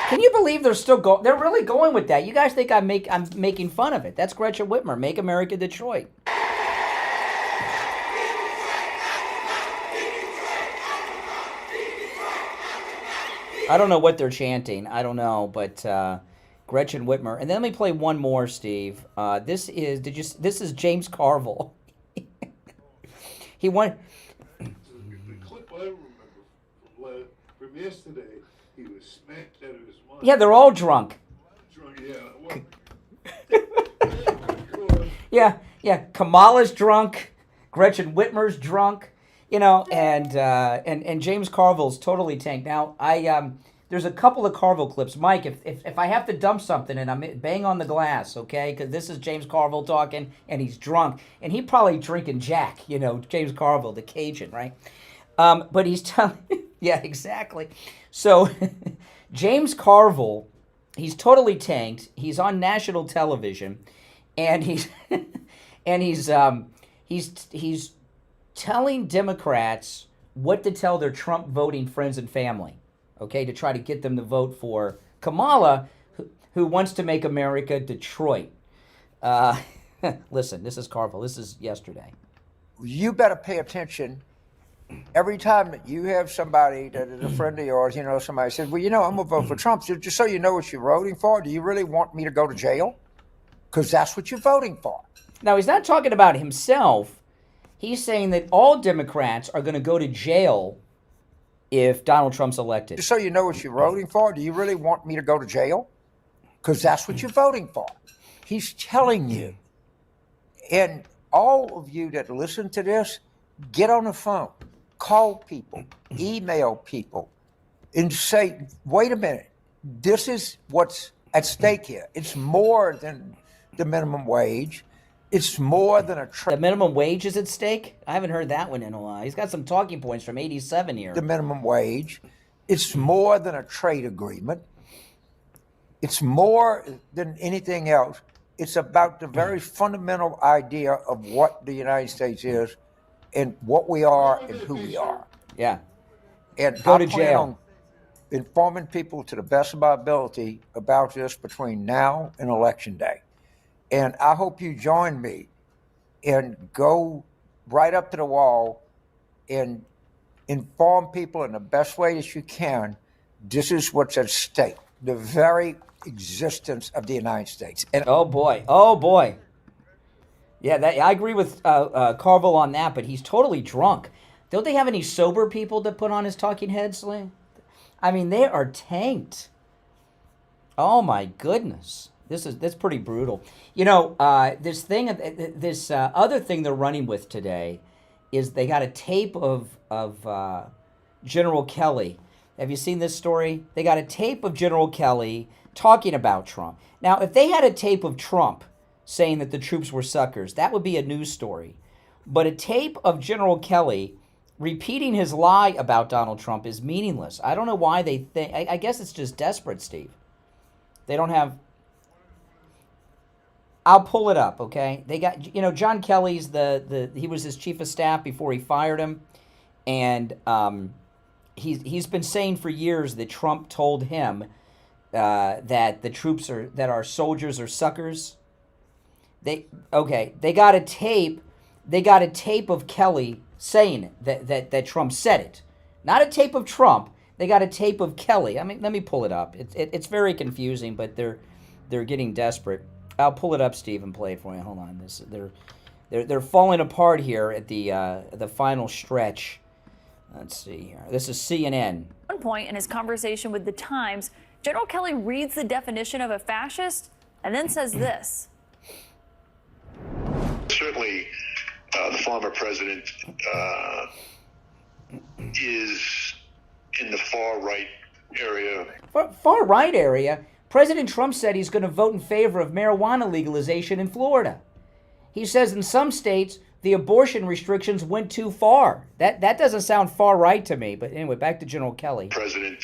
Can you believe they're still going? They're really going with that. You guys think I'm making fun of it? That's Gretchen Whitmer. Make America Detroit. I don't know what they're chanting. I don't know, but Gretchen Whitmer. And then let me play one more, Steve. This is James Carville. He won. The clip I remember from yesterday, he was smacked out of his mind. Yeah, they're all drunk. Drunk, yeah. Yeah. Kamala's drunk. Gretchen Whitmer's drunk. You know, and James Carville's totally tanked. Now, there's a couple of Carville clips. Mike, if I have to dump something and I'm bang on the glass, okay, because this is James Carville talking, and he's drunk, and he probably drinking Jack, you know, James Carville, the Cajun, right? But he's telling, yeah, exactly. So, James Carville, he's totally tanked. He's on national television, and he's telling Democrats what to tell their Trump voting friends and family, okay, to try to get them to vote for Kamala, who wants to make America Detroit. Listen, this is Carville. This is yesterday. You better pay attention. Every time that you have somebody that is a friend of yours, you know, somebody says, well, you know, I'm going to vote for Trump. So just so you know what you're voting for, do you really want me to go to jail? Because that's what you're voting for. Now, he's not talking about himself. He's saying that all Democrats are going to go to jail if Donald Trump's elected. Just so you know what you're voting for, do you really want me to go to jail? Because that's what you're voting for. He's telling you. And all of you that listen to this, get on the phone, call people, email people, and say, wait a minute, this is what's at stake here. It's more than the minimum wage. It's more than a The minimum wage is at stake? I haven't heard that one in a while. He's got some talking points from 87 here. The minimum wage. It's more than a trade agreement. It's more than anything else. It's about the very fundamental idea of what the United States is and what we are and who we are. Yeah. And go to I plan jail. on informing people to the best of my ability about this between now and Election Day. And I hope you join me and go right up to the wall and inform people in the best way that you can. This is what's at stake, the very existence of the United States. And oh, boy. Yeah, I agree with Carville on that, but he's totally drunk. Don't they have any sober people to put on his talking heads, Lee? I mean, they are tanked. Oh, my goodness. That's pretty brutal. You know, this other thing they're running with today is they got a tape of General Kelly. Have you seen this story? They got a tape of General Kelly talking about Trump. Now, if they had a tape of Trump saying that the troops were suckers, that would be a news story. But a tape of General Kelly repeating his lie about Donald Trump is meaningless. I don't know why they think. I guess it's just desperate, Steve. They don't have. I'll pull it up, okay? They got, John Kelly's he was his chief of staff before he fired him, and he's been saying for years that Trump told him that the troops that our soldiers are suckers. They got a tape. They got a tape of Kelly saying that Trump said it, not a tape of Trump. They got a tape of Kelly. I mean, let me pull it up. It's very confusing, but they're getting desperate. I'll pull it up, Steve, and play it for you. Hold on. They're falling apart here at the final stretch. Let's see here. This is CNN. At one point in his conversation with The Times, General Kelly reads the definition of a fascist and then says this. Certainly, the former president is in the far right area. Far right area? President Trump said he's going to vote in favor of marijuana legalization in Florida. He says in some states the abortion restrictions went too far. That doesn't sound far right to me. But anyway, back to General Kelly. President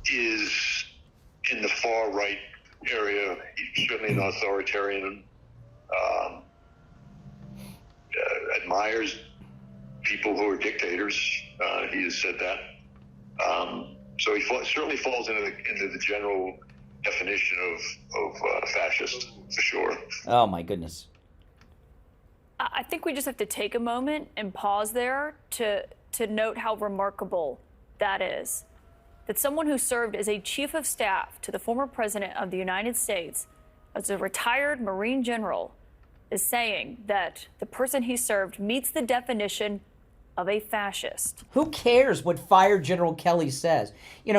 is in the far right area. He's certainly an authoritarian. Admires people who are dictators. He has said that. So he certainly falls into the general definition of fascist, for sure. Oh, my goodness. I think we just have to take a moment and pause there to note how remarkable that is. That someone who served as a chief of staff to the former president of the United States, as a retired Marine general, is saying that the person he served meets the definition of a fascist. Who cares what fired General Kelly says?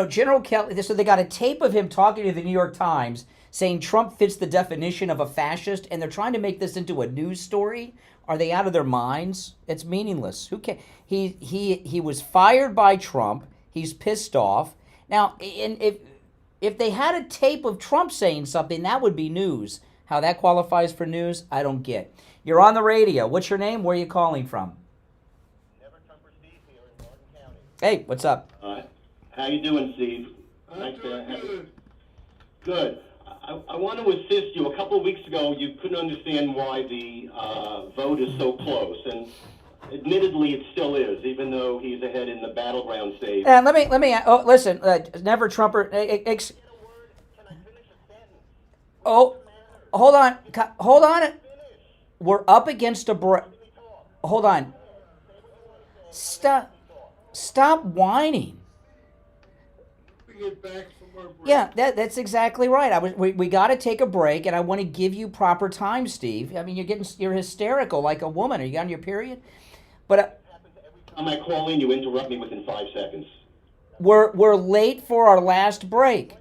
General Kelly, so they got a tape of him talking to the New York Times saying Trump fits the definition of a fascist, and they're trying to make this into a news story. Are they out of their minds? It's meaningless. Who cares? He was fired by Trump. He's pissed off. Now, if they had a tape of Trump saying something, that would be news. How that qualifies for news, I don't get. You're on the radio. What's your name? Where are you calling from? Hey, what's up? How you doing, Steve? Nice to have you. Good. I want to assist you. A couple of weeks ago, you couldn't understand why the vote is so close, and admittedly, it still is, even though he's ahead in the battleground stage. And let me. Oh, listen, never Trumper. Hold on. We're up against a break. Hold on. Stop whining. Yeah, that's exactly right. We got to take a break, and I want to give you proper time, Steve. I mean, you're hysterical like a woman. Are you on your period? But am I calling? You interrupt me within 5 seconds. We're late for our last break,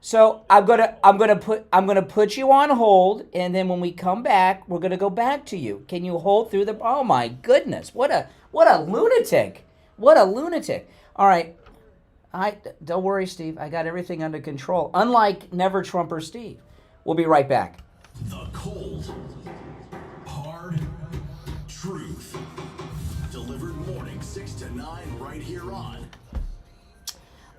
so I'm gonna put you on hold, and then when we come back, we're gonna go back to you. Can you hold through the? Oh my goodness! What a lunatic! What a lunatic! All right. Don't worry, Steve. I got everything under control. Unlike Never Trumper Steve. We'll be right back. The cold, hard truth. Delivered morning 6 to 9 right here on.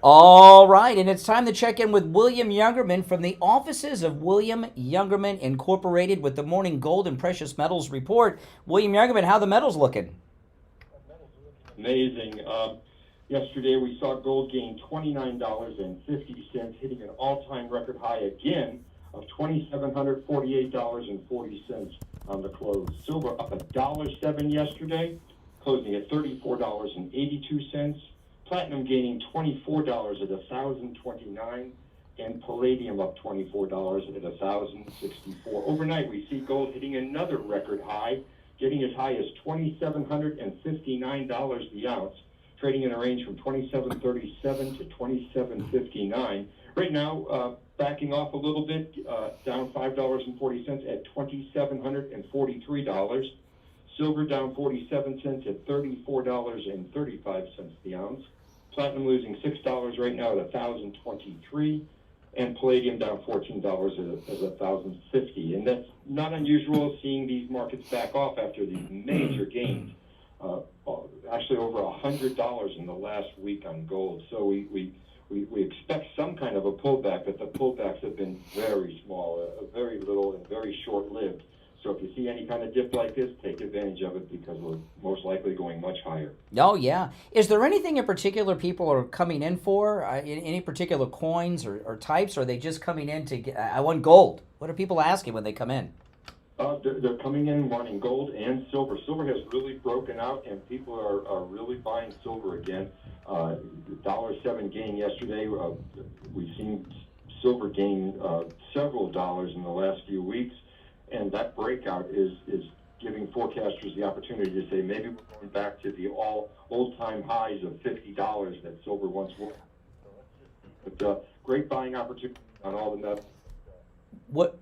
All right, and it's time to check in with William Youngerman from the offices of William Youngerman Incorporated with the Morning Gold and Precious Metals Report. William Youngerman, how the metals looking? Amazing. Yesterday, we saw gold gain $29.50, hitting an all-time record high again of $2,748.40 on the close. Silver up $1.07 yesterday, closing at $34.82. Platinum gaining $24 at $1,029, and palladium up $24 at $1,064. Overnight, we see gold hitting another record high, getting as high as $2,759 the ounce, trading in a range from $27.37 to $27.59. Right now, backing off a little bit, down $5.40 at $2,743. Silver down 47 cents at $34.35 the ounce. Platinum losing $6 right now at $1,023. And palladium down $14 at $1,050. And that's not unusual, seeing these markets back off after these major gains actually over $100 in the last week on gold. So we expect some kind of a pullback, but the pullbacks have been very small, very little and very short-lived. So if you see any kind of dip like this, take advantage of it because we're most likely going much higher. Oh, yeah. Is there anything in particular people are coming in for? Any particular coins or types? Or are they just coming in to get, I want gold? What are people asking when they come in? They're coming in wanting gold and silver. Silver has really broken out, and people are really buying silver again. $1.07 gain yesterday. We've seen silver gain several dollars in the last few weeks, and that breakout is giving forecasters the opportunity to say maybe we're going back to the old-time highs of $50 that silver once was. But great buying opportunity on all the metals. What?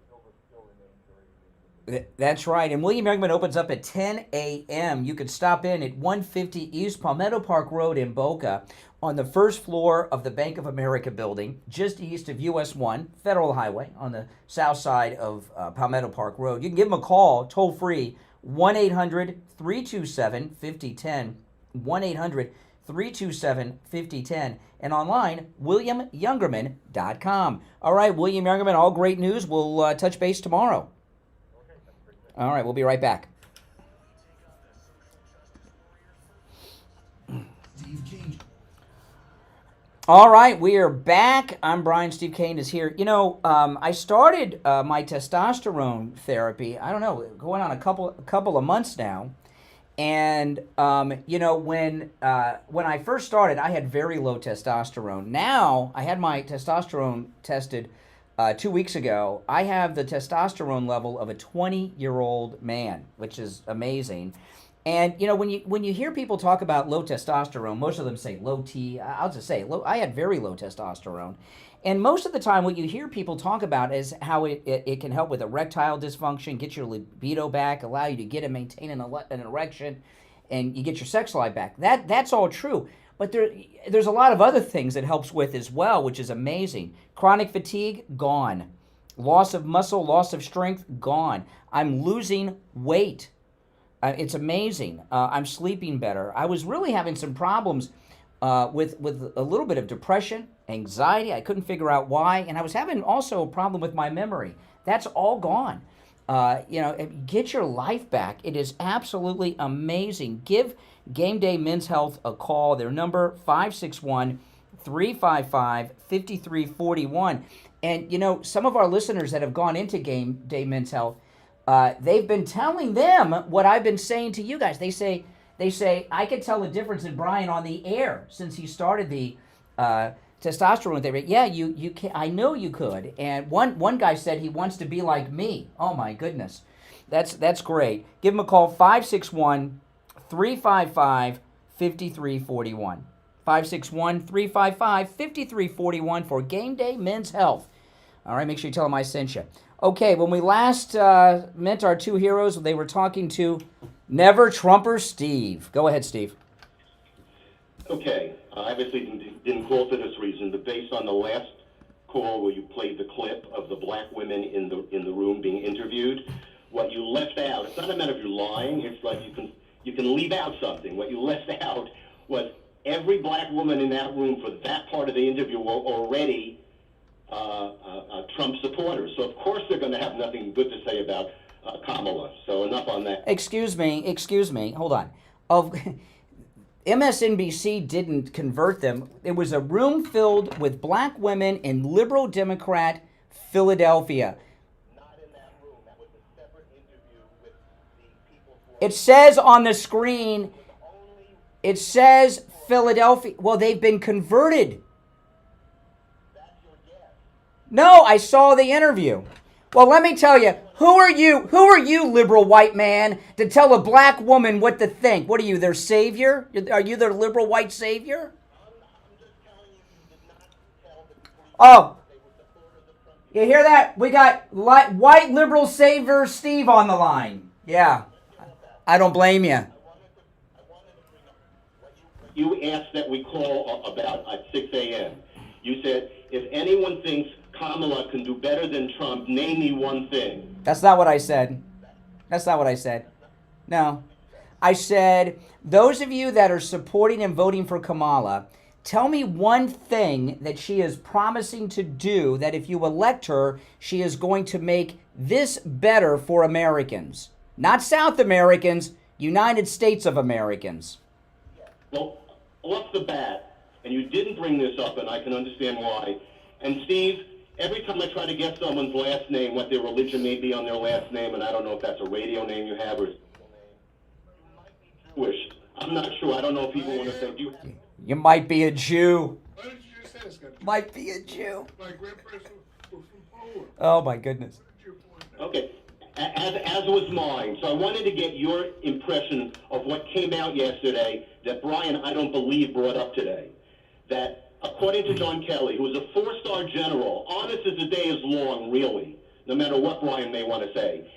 That's right. And William Youngman opens up at 10 a.m. You could stop in at 150 East Palmetto Park Road in Boca on the first floor of the Bank of America building, just east of US 1, Federal Highway, on the south side of Palmetto Park Road. You can give them a call, toll free, 1-800-327-5010, 1-800-327-5010, and online, WilliamYoungerman.com. All right, William Youngerman, all great news. We'll touch base tomorrow. All right, we'll be right back. All right, we are back. I'm Brian. Steve Kane is here. You know, I started my testosterone therapy, I don't know, going on a couple of months now. And, you know, when I first started, I had very low testosterone. Now, I had my testosterone tested 2 weeks ago. I have the testosterone level of a 20-year-old man, which is amazing. And, you know, when you hear people talk about low testosterone, most of them say low T. I'll just say, I had very low testosterone. And most of the time what you hear people talk about is how it can help with erectile dysfunction, get your libido back, allow you to get and maintain an erection, and you get your sex life back. That's all true. But there's a lot of other things it helps with as well, which is amazing. Chronic fatigue, gone. Loss of muscle, loss of strength, gone. I'm losing weight. It's amazing. I'm sleeping better. I was really having some problems with a little bit of depression, anxiety. I couldn't figure out why. And I was having also a problem with my memory. That's all gone. You know, get your life back. It is absolutely amazing. Give Game Day Men's Health a call. Their number, 561-355-5341. And, you know, some of our listeners that have gone into Game Day Men's Health, they've been telling them what I've been saying to you guys. They say, I could tell the difference in Brian on the air since he started the testosterone therapy. Yeah, you can. I know you could. And one guy said he wants to be like me. Oh, my goodness. That's great. Give him a call, 561-355-5341. 561-355-5341 for Game Day Men's Health. All right, make sure you tell them I sent you. Okay, when we last met our two heroes, they were talking to Never Trumper Steve. Go ahead, Steve. Okay, I obviously didn't call for this reason, but based on the last call where you played the clip of the black women in the room being interviewed, what you left out, it's not a matter of you lying, it's like you can leave out something. What you left out was every black woman in that room for that part of the interview were already Trump supporters. So of course they're going to have nothing good to say about Kamala. So enough on that. Excuse me. Hold on. MSNBC didn't convert them. It was a room filled with black women in liberal Democrat Philadelphia. Not in that room. That was a separate interview with the people. It says on the screen, it says Philadelphia. Well, they've been converted. No, I saw the interview. Well, let me tell you, who are you, liberal white man, to tell a black woman what to think? What are you, their savior? Are you their liberal white savior? Oh, you hear that? We got white liberal savior Steve on the line. Yeah, I don't blame you. You asked that we call about at 6 a.m. You said, if anyone thinks Kamala can do better than Trump, name me one thing. That's not what I said. No. I said, those of you that are supporting and voting for Kamala, tell me one thing that she is promising to do that if you elect her, she is going to make this better for Americans. Not South Americans, United States of Americans. Well, off the bat, and you didn't bring this up, and I can understand why. And Steve, every time I try to guess someone's last name, what their religion may be on their last name, and I don't know if that's a radio name you have or Jewish. I'm not sure. I don't know if people want to say Jew. You might be a Jew. Why did you just ask that? Might be a Jew. My grandparents were from Poland. Oh, my goodness. Okay. As was mine. So I wanted to get your impression of what came out yesterday that Brian, I don't believe, brought up today. That according to John Kelly, who was a 4-star general, honest as the day is long, really, no matter what Brian may want to say,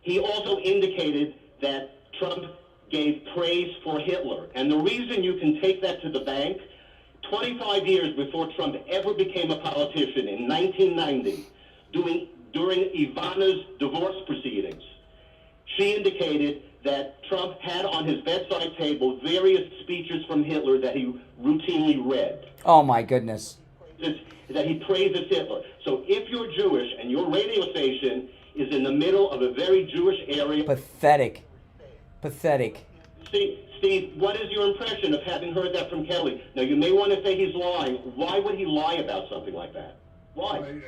he also indicated that Trump gave praise for Hitler. And the reason you can take that to the bank, 25 years before Trump ever became a politician, in 1990, during Ivana's divorce proceedings, she indicated that Trump had on his bedside table various speeches from Hitler that he routinely read. Oh, my goodness. That he praises Hitler. So if you're Jewish and your radio station is in the middle of a very Jewish area... Pathetic. Pathetic. Steve, what is your impression of having heard that from Kelly? Now, you may want to say he's lying. Why would he lie about something like that? Why?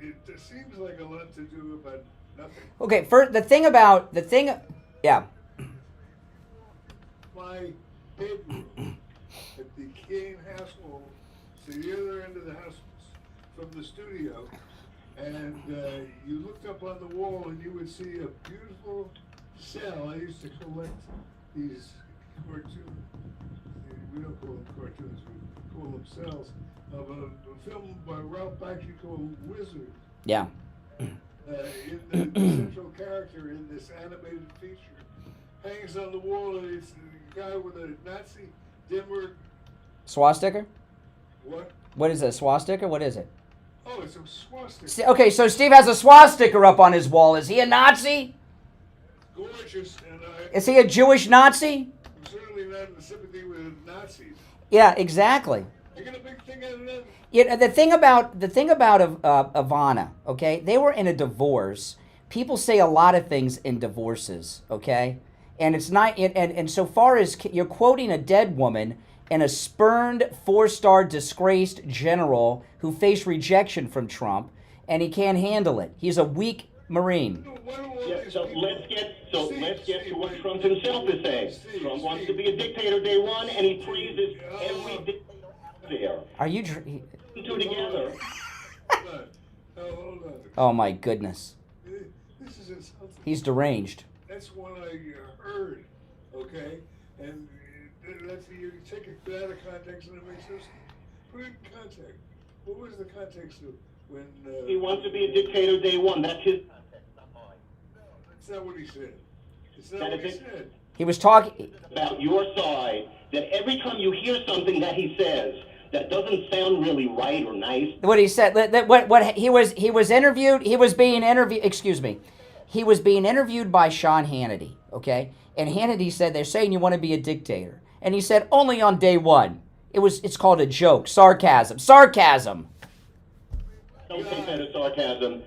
It seems like a lot to do about nothing. Okay, yeah. My bedroom at the Kane household, to the other end of the house from the studio, and you looked up on the wall and you would see a beautiful cell. I used to collect these cartoons. We don't call them cartoons, we call them cells, of a film by Ralph Bakshi called Wizard. Yeah. In the central character in this animated feature hangs on the wall, and it's a guy with a Nazi dimmer. Swastika? What? What is it, swastika? What is it? Oh, it's a swastika. Okay, so Steve has a swastika up on his wall. Is he a Nazi? Gorgeous. And Is he a Jewish Nazi? I'm certainly not in sympathy with Nazis. Yeah, exactly. I got a big thing out of that. Yeah, the thing about Ivana, okay? They were in a divorce. People say a lot of things in divorces, okay? And it's not. And so far as you're quoting a dead woman and a spurned 4-star disgraced general who faced rejection from Trump, and he can't handle it. He's a weak Marine. Yeah, so let's get to what Trump himself is saying. Trump wants to be a dictator day one, and he praises every day there. Are you? Two together. Hold on. Oh my goodness. This is insulting. He's deranged. That's what I heard. Okay, and let's you take it out of context and it makes no sense. Put it in context. What was the context of when? He wants to be a dictator day one. That's his. That's not what he said. It's not what he said. He was talking about your side. That every time you hear something that he says that doesn't sound really right or nice. What he said. What he was interviewed. He was being interviewed. Excuse me. He was being interviewed by Sean Hannity. Okay, and Hannity said they're saying you want to be a dictator, and he said only on day one. It's called a joke, sarcasm. I don't think that is sarcasm.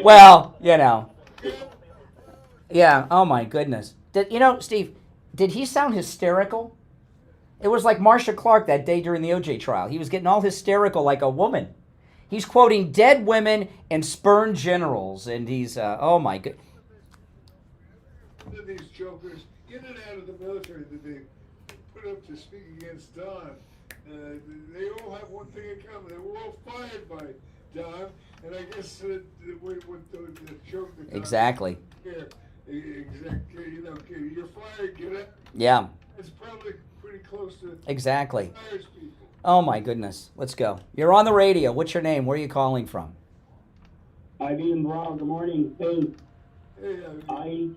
Well, you know. Yeah. Oh my goodness. Steve? Did he sound hysterical? It was like Marcia Clark that day during the OJ trial. He was getting all hysterical like a woman. He's quoting dead women and spurned generals, and he's oh my god. These jokers in and out of the military that they put up to speak against Don, they all have one thing in common. They were all fired by Don, and I guess the joke. Exactly. Exactly. You're fired. Get it? Yeah. It's probably pretty close to. Exactly. Fires people. Oh my goodness. Let's go. You're on the radio. What's your name? Where are you calling from? Ivy and Brown. Good morning. Hey. Hey.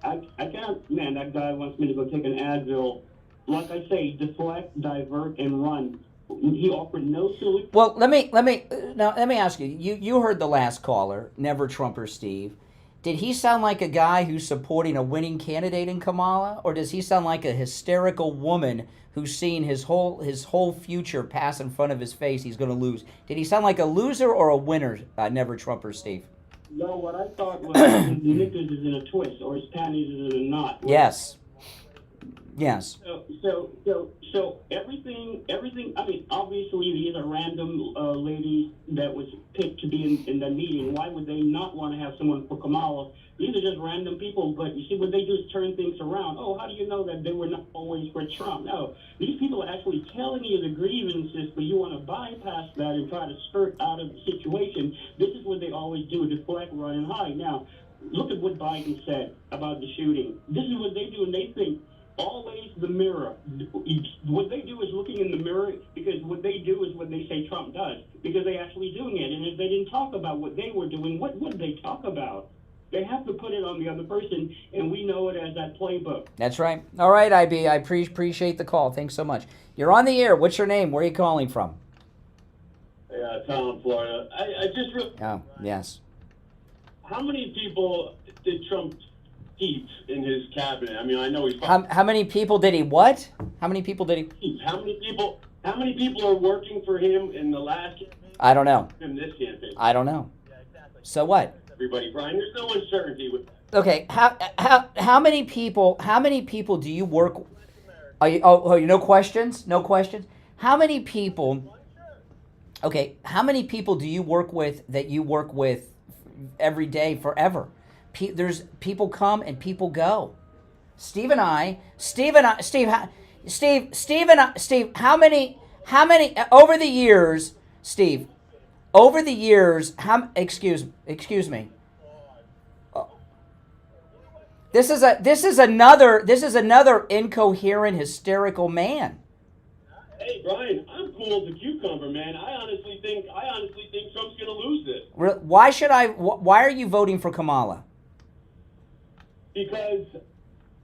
I can't. Man, that guy wants me to go take an Advil. Like I say, deflect, divert, and run. He offered no solution. Well, let me ask you. You heard the last caller, Never Trumper Steve, Did he sound like a guy who's supporting a winning candidate in Kamala, or does he sound like a hysterical woman who's seeing his whole future pass in front of his face? He's going to lose. Did he sound like a loser or a winner? Never Trumper, Steve. No, what I thought was the knickers is in a twist, or his panties is in a knot. Yes. Yes. So everything. I mean, obviously these are random ladies that was picked to be in the meeting. Why would they not want to have someone for Kamala? These are just random people. But you see, what they do is turn things around. Oh, how do you know that they were not always for Trump? No, these people are actually telling you the grievances, but you want to bypass that and try to skirt out of the situation. This is what they always do: deflect, run, and hide. Now, look at what Biden said about the shooting. This is what they do, and they think. Always the mirror. What they do is looking in the mirror, because what they do is what they say Trump does, because they're actually doing it. And if they didn't talk about what they were doing, what would they talk about? They have to put it on the other person, and we know it as that playbook. That's right. All right, IB, I appreciate the call. Thanks so much. You're on the air. What's your name? Where are you calling from? Yeah, Tom, Florida. I just really... Oh, yes. How many people did Trump keep in his cabinet? I mean, I know he's... How many people did he what? How many people did he... keep? How many people are working for him in the last campaign? I don't know. In this campaign? I don't know. So what? Everybody, Brian, there's no uncertainty with that. Okay, how many people do you work... no questions? No questions? How many people... Okay, how many people do you work with that you work with every day forever? There's people come and people go. Steve, how many over the years, Steve, excuse me. This is another incoherent, hysterical man. Hey, Brian, I'm cool as a cucumber, man. I honestly think Trump's going to lose this. Why are you voting for Kamala? Because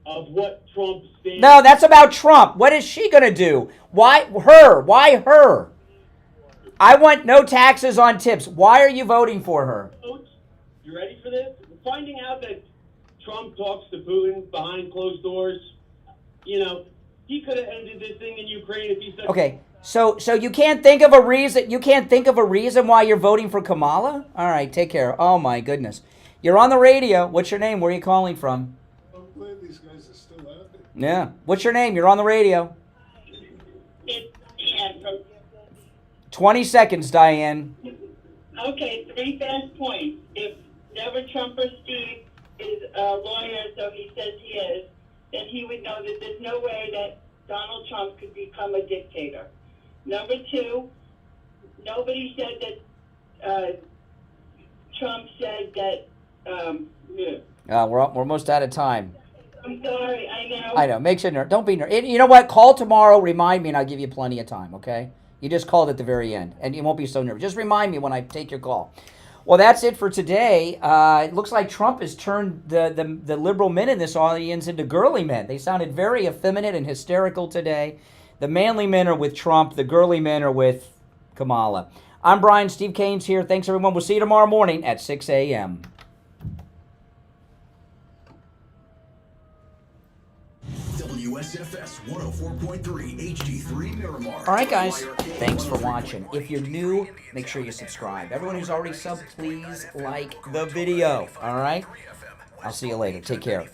of what Trump stands... No, that's about Trump. What is she going to do? Why her? Why her? I want no taxes on tips. Why are you voting for her? You ready for this? Finding out that Trump talks to Putin behind closed doors, he could have ended this thing in Ukraine if he said... Okay, so you can't think of a reason. You can't think of a reason why you're voting for Kamala? All right, take care. Oh my goodness. You're on the radio. What's your name? Where are you calling from? I'm glad these guys are still out there. Yeah. What's your name? You're on the radio. It's Diane from... 20 seconds, Diane. Okay, 3 fast points. If Never Trumper Steve is a lawyer, so he says he is, then he would know that there's no way that Donald Trump could become a dictator. Number 2, nobody said that Trump said that... We're almost out of time. I'm sorry, I know. I know. Makes you nervous. Don't be nervous. You know what? Call tomorrow. Remind me, and I'll give you plenty of time. Okay? You just called at the very end, and you won't be so nervous. Just remind me when I take your call. Well, that's it for today. It looks like Trump has turned the liberal men in this audience into girly men. They sounded very effeminate and hysterical today. The manly men are with Trump. The girly men are with Kamala. I'm Brian. Steve Kane's here. Thanks, everyone. We'll see you tomorrow morning at 6 a.m. WSFS 104.3 HD3 Miramar. All right, guys. Thanks for watching. If you're new, make sure you subscribe. Everyone who's already subbed, please like the video. All right? I'll see you later. Take care.